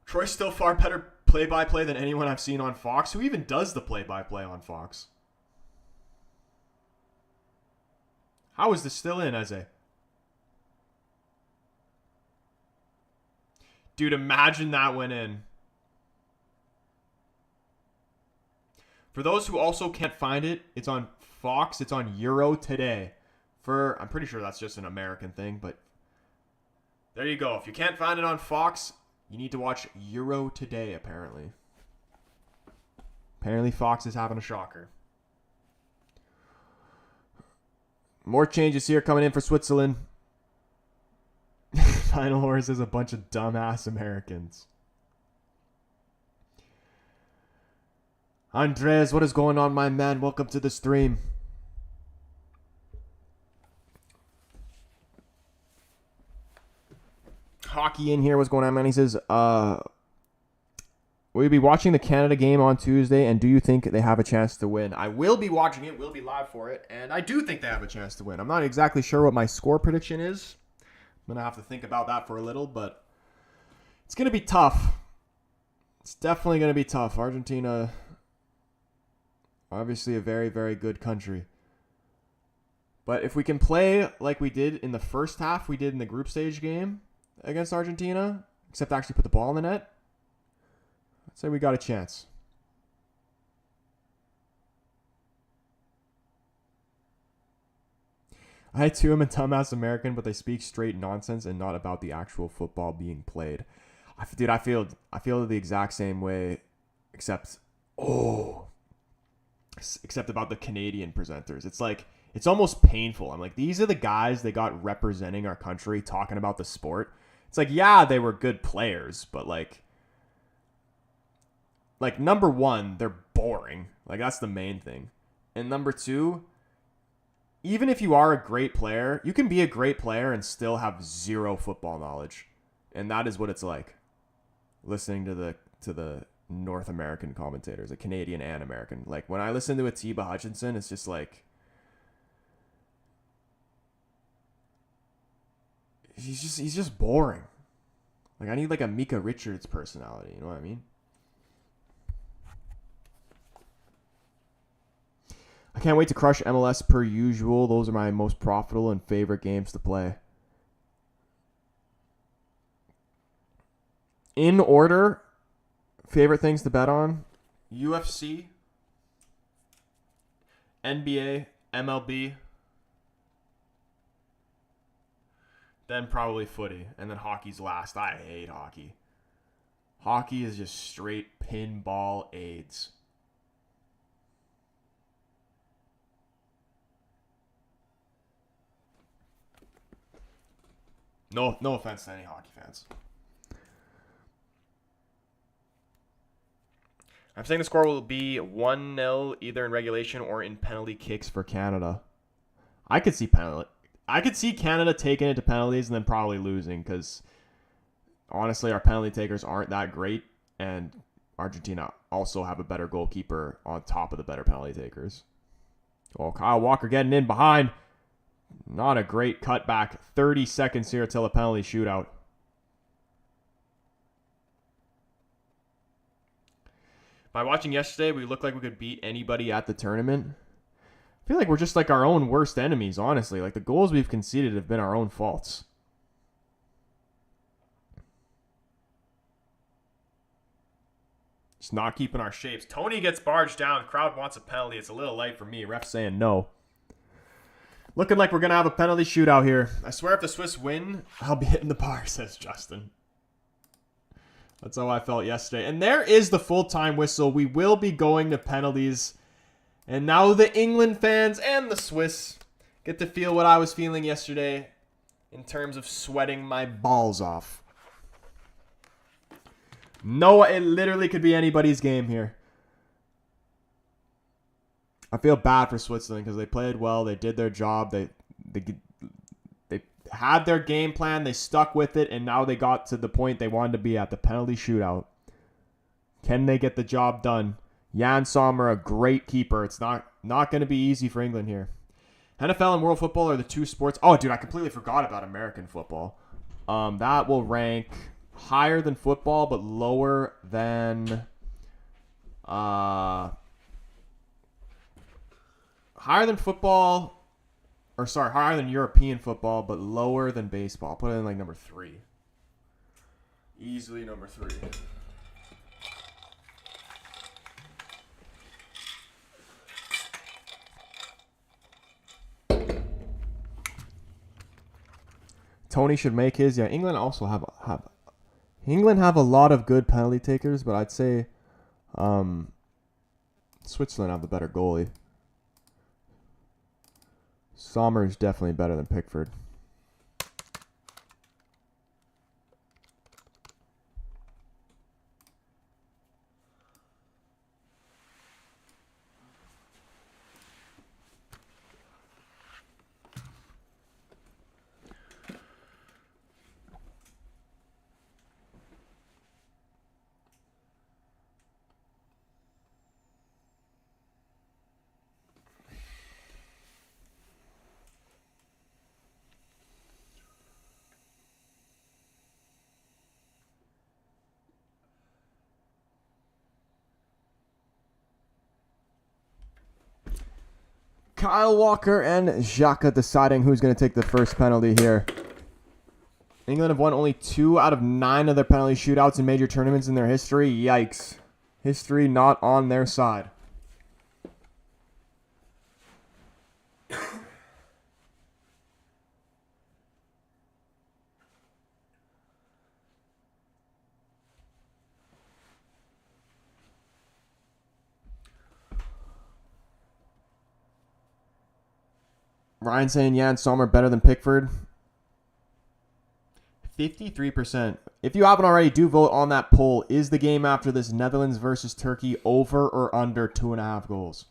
Troy's still far better play-by-play than anyone I've seen on Fox. Who even does the play-by-play on Fox? How is this still in, Eze? Dude, imagine that went in. For those who also can't find it, it's on Fox. It's on Euro Today. I'm pretty sure that's just an American thing, but there you go. If you can't find it on Fox, you need to watch Euro Today, apparently. Apparently Fox is having a shocker. More changes here coming in for Switzerland. Final Horse is a bunch of dumbass Americans. Andres, what is going on, my man? Welcome to the stream. Hockey in here. What's going on, man? He says, will you be watching the Canada game on Tuesday, and do you think they have a chance to win? I will be watching it. We'll be live for it, and I do think they have a chance to win. I'm not exactly sure what my score prediction is. I'm going to have to think about that for a little, but it's going to be tough. It's definitely going to be tough. Argentina, obviously a very, very good country. But if we can play like we did in the first half, we did in the group stage game against Argentina, except actually put the ball in the net, I'd say we got a chance. I too am a dumbass American, but they speak straight nonsense and not about the actual football being played. Dude, I feel the exact same way, except about the Canadian presenters. It's like, it's almost painful. I'm like, these are the guys they got representing our country, talking about the sport. It's like, yeah, they were good players, but like number one, they're boring. Like, that's the main thing. And number two, even if you are a great player, you can be a great player and still have zero football knowledge. And that is what it's like listening to the North American commentators, a Canadian and American. Like, when I listen to Atiba Hutchinson, it's just like, he's just boring. Like, I need like a Mika Richards personality, you know what I mean? I can't wait to crush MLS per usual. Those are my most profitable and favorite games to play. In order, favorite things to bet on: UFC, NBA, MLB, then probably footy, and then hockey's last. I hate hockey. Hockey is just straight pinball AIDS. No offense to any hockey fans. I'm saying the score will be 1-0 either in regulation or in penalty kicks for Canada. I could see Canada taking it to penalties and then probably losing, because honestly, our penalty takers aren't that great, and Argentina also have a better goalkeeper on top of the better penalty takers. Oh, Kyle Walker getting in behind. Not a great cutback. 30 seconds here till a penalty shootout. By watching yesterday, we looked like we could beat anybody at the tournament. I feel like we're just like our own worst enemies, honestly. Like, the goals we've conceded have been our own faults. Just not keeping our shapes. Tony gets barged down. The crowd wants a penalty. It's a little light for me. Ref saying no. Looking like we're going to have a penalty shootout here. I swear if the Swiss win, I'll be hitting the bar, says Justin. That's how I felt yesterday. And there is the full-time whistle. We will be going to penalties. And now the England fans and the Swiss get to feel what I was feeling yesterday in terms of sweating my balls off. No, it literally could be anybody's game here. I feel bad for Switzerland because they played well. They did their job. They had their game plan. They stuck with it, and now they got to the point they wanted to be at, the penalty shootout. Can they get the job done? Jan Sommer, a great keeper. It's not going to be easy for England here. NFL and world football are the two sports. Oh, dude, I completely forgot about American football. That will rank higher than football, but lower than higher than European football, but lower than baseball. I'll put it in like number 3. Easily number 3. Tony should make his. Yeah, England also have a lot of good penalty takers, but I'd say Switzerland have the better goalie. Sommer is definitely better than Pickford. Kyle Walker and Xhaka deciding who's going to take the first penalty here. England have won only 2 out of 9 of their penalty shootouts in major tournaments in their history. Yikes. History not on their side. Ryan saying Jan Sommer better than Pickford. 53%. If you haven't already, do vote on that poll. Is the game after this Netherlands versus Turkey over or under 2.5 goals?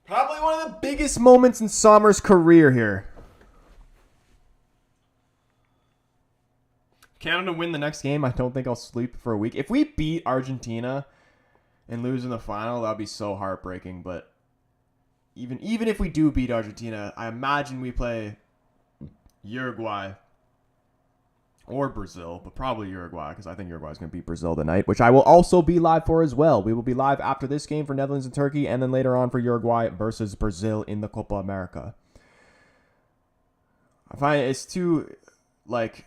Probably one of the biggest moments in Sommer's career here. Canada win the next game, I don't think I'll sleep for a week. If we beat Argentina and lose in the final, that would be so heartbreaking. But even if we do beat Argentina, I imagine we play Uruguay or Brazil, but probably Uruguay, because I think Uruguay is going to beat Brazil tonight, which I will also be live for as well. We will be live after this game for Netherlands and Turkey, and then later on for Uruguay versus Brazil in the Copa America. I find it's too, like...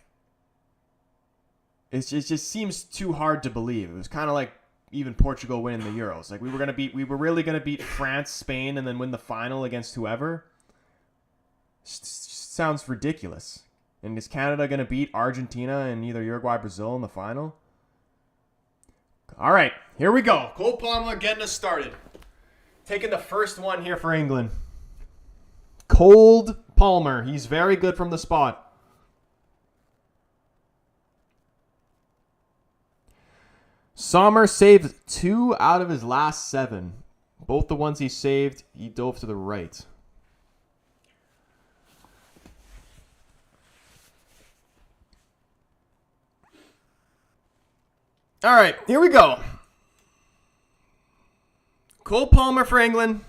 It just seems too hard to believe. It was kind of like even Portugal winning the Euros. Like we were really gonna beat France, Spain, and then win the final against whoever. Sounds ridiculous. And is Canada gonna beat Argentina and either Uruguay, Brazil in the final? All right, here we go. Cole Palmer getting us started. Taking the first one here for England. Cold Palmer. He's very good from the spot. Sommer saved 2 out of his last 7. Both the ones he saved, he dove to the right. All right, here we go. Cole Palmer for England.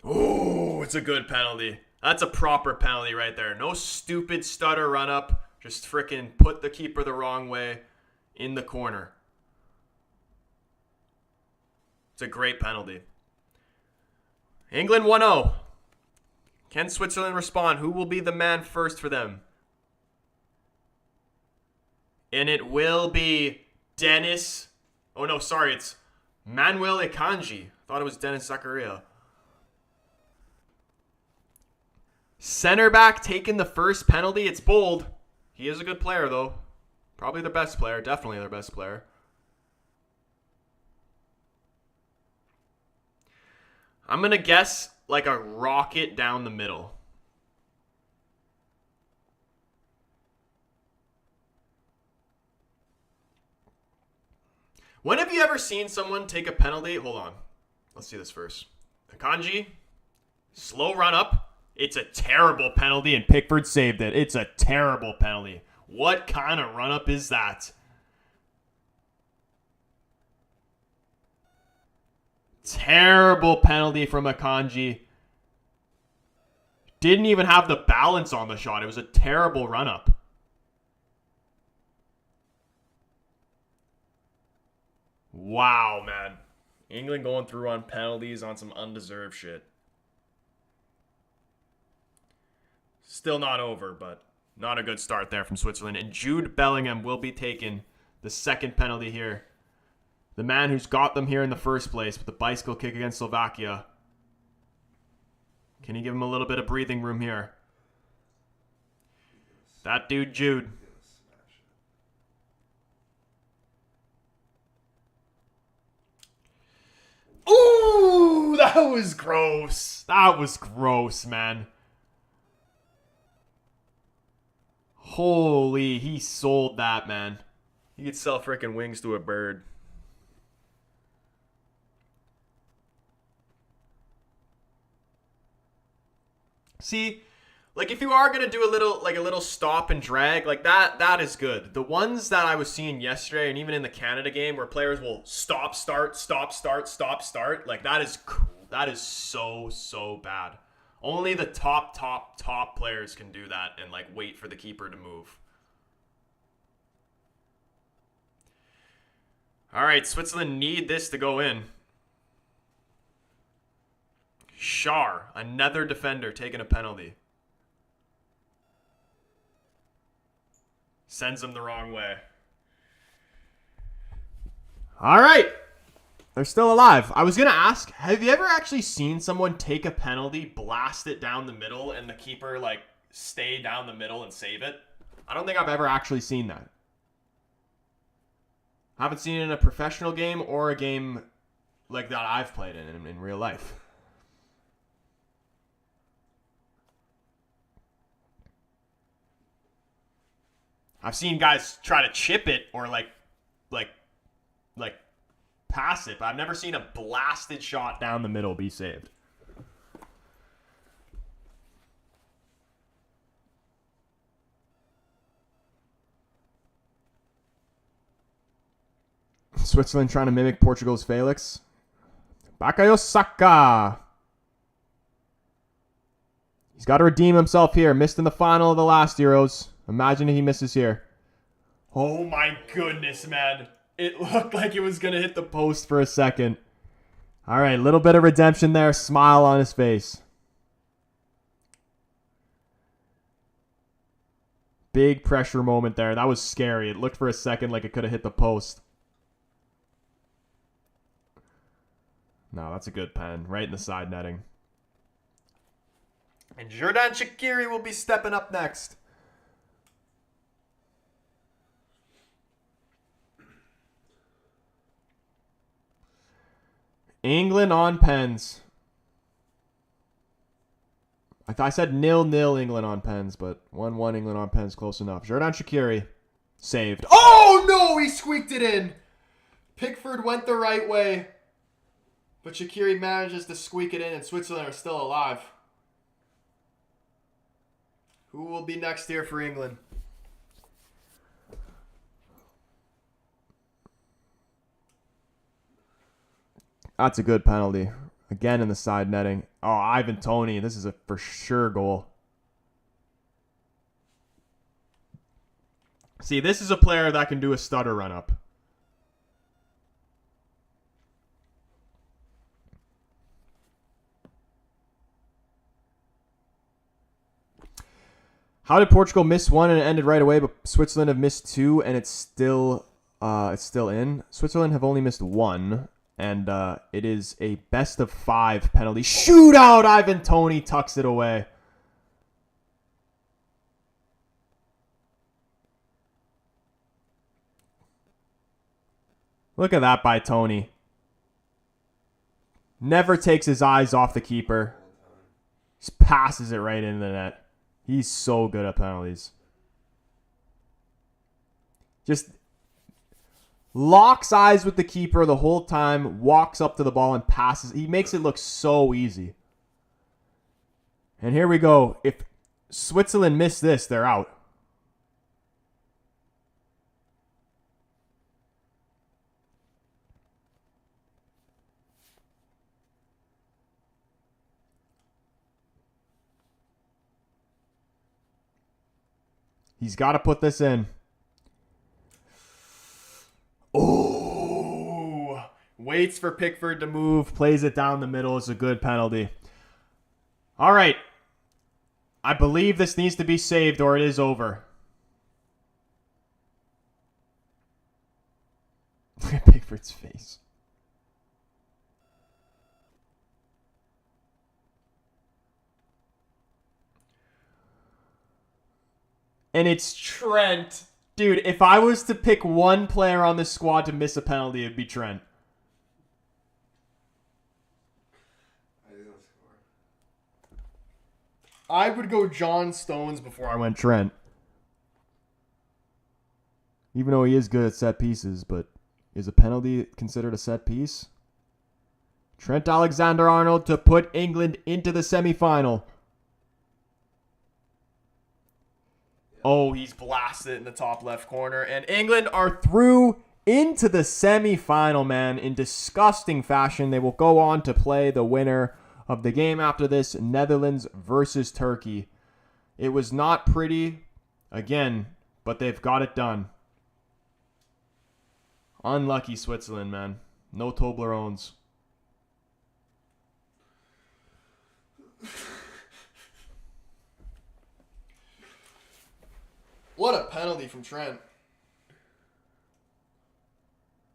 Oh, it's a good penalty. That's a proper penalty right there. No stupid stutter run up. Just frickin' put the keeper the wrong way. In the corner. It's a great penalty. England 1-0. Can Switzerland respond? Who will be the man first for them? And it will be Dennis. Oh no, sorry, it's Manuel Akanji. Thought it was Dennis Zakaria. Center back taking the first penalty. It's bold. He is a good player though. Probably their best player. Definitely their best player. I'm going to guess like a rocket down the middle. When have you ever seen someone take a penalty? Hold on. Let's see this first. Akanji. Slow run up. It's a terrible penalty and Pickford saved it. It's a terrible penalty. What kind of run-up is that? Terrible penalty from Akanji. Didn't even have the balance on the shot. It was a terrible run-up. Wow, man. England going through on penalties on some undeserved shit. Still not over, but Not a good start there from Switzerland. And Jude Bellingham will be taking the second penalty here. The man who's got them here in the first place with the bicycle kick against Slovakia. Can you give him a little bit of breathing room here? That dude, Jude. Ooh, that was gross. That was gross, man. Holy, he sold that, man. He could sell freaking wings to a bird. See, like if you are gonna do a little stop and drag, like that is good. The ones that I was seeing yesterday and even in the Canada game where players will stop, start, like that is so bad. Only the top players can do that and like wait for the keeper to move. All right, Switzerland need this to go in. Schär, another defender, taking a penalty. Sends them the wrong way. All right. They're still alive. I was going to ask, have you ever actually seen someone take a penalty, blast it down the middle, and the keeper, like, stay down the middle and save it? I don't think I've ever actually seen that. I haven't seen it in a professional game or a game like that I've played in real life. I've seen guys try to chip it or like pass it, but I've never seen a blasted shot down the middle be saved. Switzerland trying to mimic Portugal's Felix. Bakayo Saka. He's got to redeem himself here. Missed in the final of the last Euros. Imagine if he misses here. Oh my goodness, man. It looked like it was going to hit the post for a second. All right, little bit of redemption there. Smile on his face. Big pressure moment there. That was scary. It looked for a second like it could have hit the post. No, that's a good pen. Right in the side netting. And Xherdan Shaqiri will be stepping up next. England on pens. I said 0-0 England on pens, but 1-1 England on pens, close enough. Xherdan Shaqiri saved. Oh no, he squeaked it in. Pickford went the right way, but Shaqiri manages to squeak it in, and Switzerland are still alive. Who will be next here for England? That's a good penalty. Again in the side netting. Oh, Ivan Toney. This is a for sure goal. See, this is a player that can do a stutter run up. How did Portugal miss one and it ended right away, but Switzerland have missed two and it's still in? Switzerland have only missed one. And it is a best of 5 penalty shootout. Ivan Toney tucks it away. Look at that by Toney. Never takes his eyes off the keeper. Just passes it right into the net. He's so good at penalties. Just locks eyes with the keeper the whole time, walks up to the ball and passes. He makes it look so easy. And here we go. If Switzerland miss this, they're out. He's got to put this in. Oh, waits for Pickford to move, plays it down the middle. It's a good penalty. All right. I believe this needs to be saved or it is over. Look at Pickford's face. And it's Trent. Dude, if I was to pick one player on this squad to miss a penalty, it'd be Trent. I would go John Stones before I went Trent. Even though he is good at set pieces, but is a penalty considered a set piece? Trent Alexander-Arnold to put England into the semifinal. Oh, he's blasted in the top left corner. And England are through into the semifinal, man, in disgusting fashion. They will go on to play the winner of the game after this, Netherlands versus Turkey. It was not pretty, again, but they've got it done. Unlucky Switzerland, man. No Toblerones. What a penalty from Trent.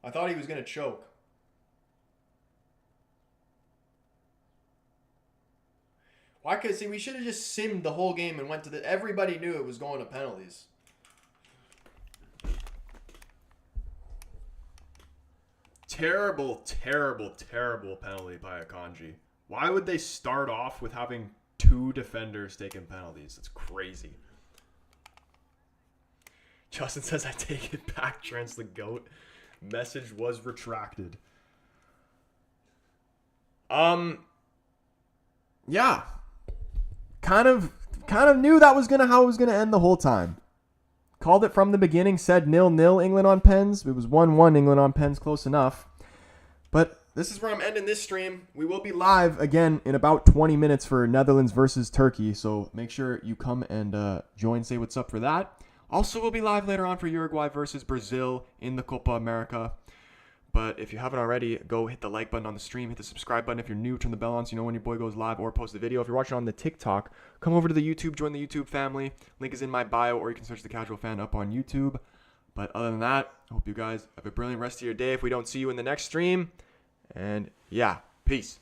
I thought he was going to choke. Why? Because, see, we should have just simmed the whole game and went to the... Everybody knew it was going to penalties. Terrible, terrible, terrible penalty by Akanji. Why would they start off with having 2 defenders taking penalties? That's crazy. Justin says, I take it back, Trent's the GOAT. Message was retracted. Yeah. Kind of knew that was how it was gonna end the whole time. Called it from the beginning, said 0-0 England on pens. It was 1-1 England on pens, close enough. But this is where I'm ending this stream. We will be live again in about 20 minutes for Netherlands versus Turkey. So make sure you come and join, say what's up for that. Also, we'll be live later on for Uruguay versus Brazil in the Copa America. But if you haven't already, go hit the like button on the stream. Hit the subscribe button. If you're new, turn the bell on so you know when your boy goes live or posts a video. If you're watching on the TikTok, come over to the YouTube. Join the YouTube family. Link is in my bio, or you can search The Casual Fan up on YouTube. But other than that, I hope you guys have a brilliant rest of your day if we don't see you in the next stream. And yeah, peace.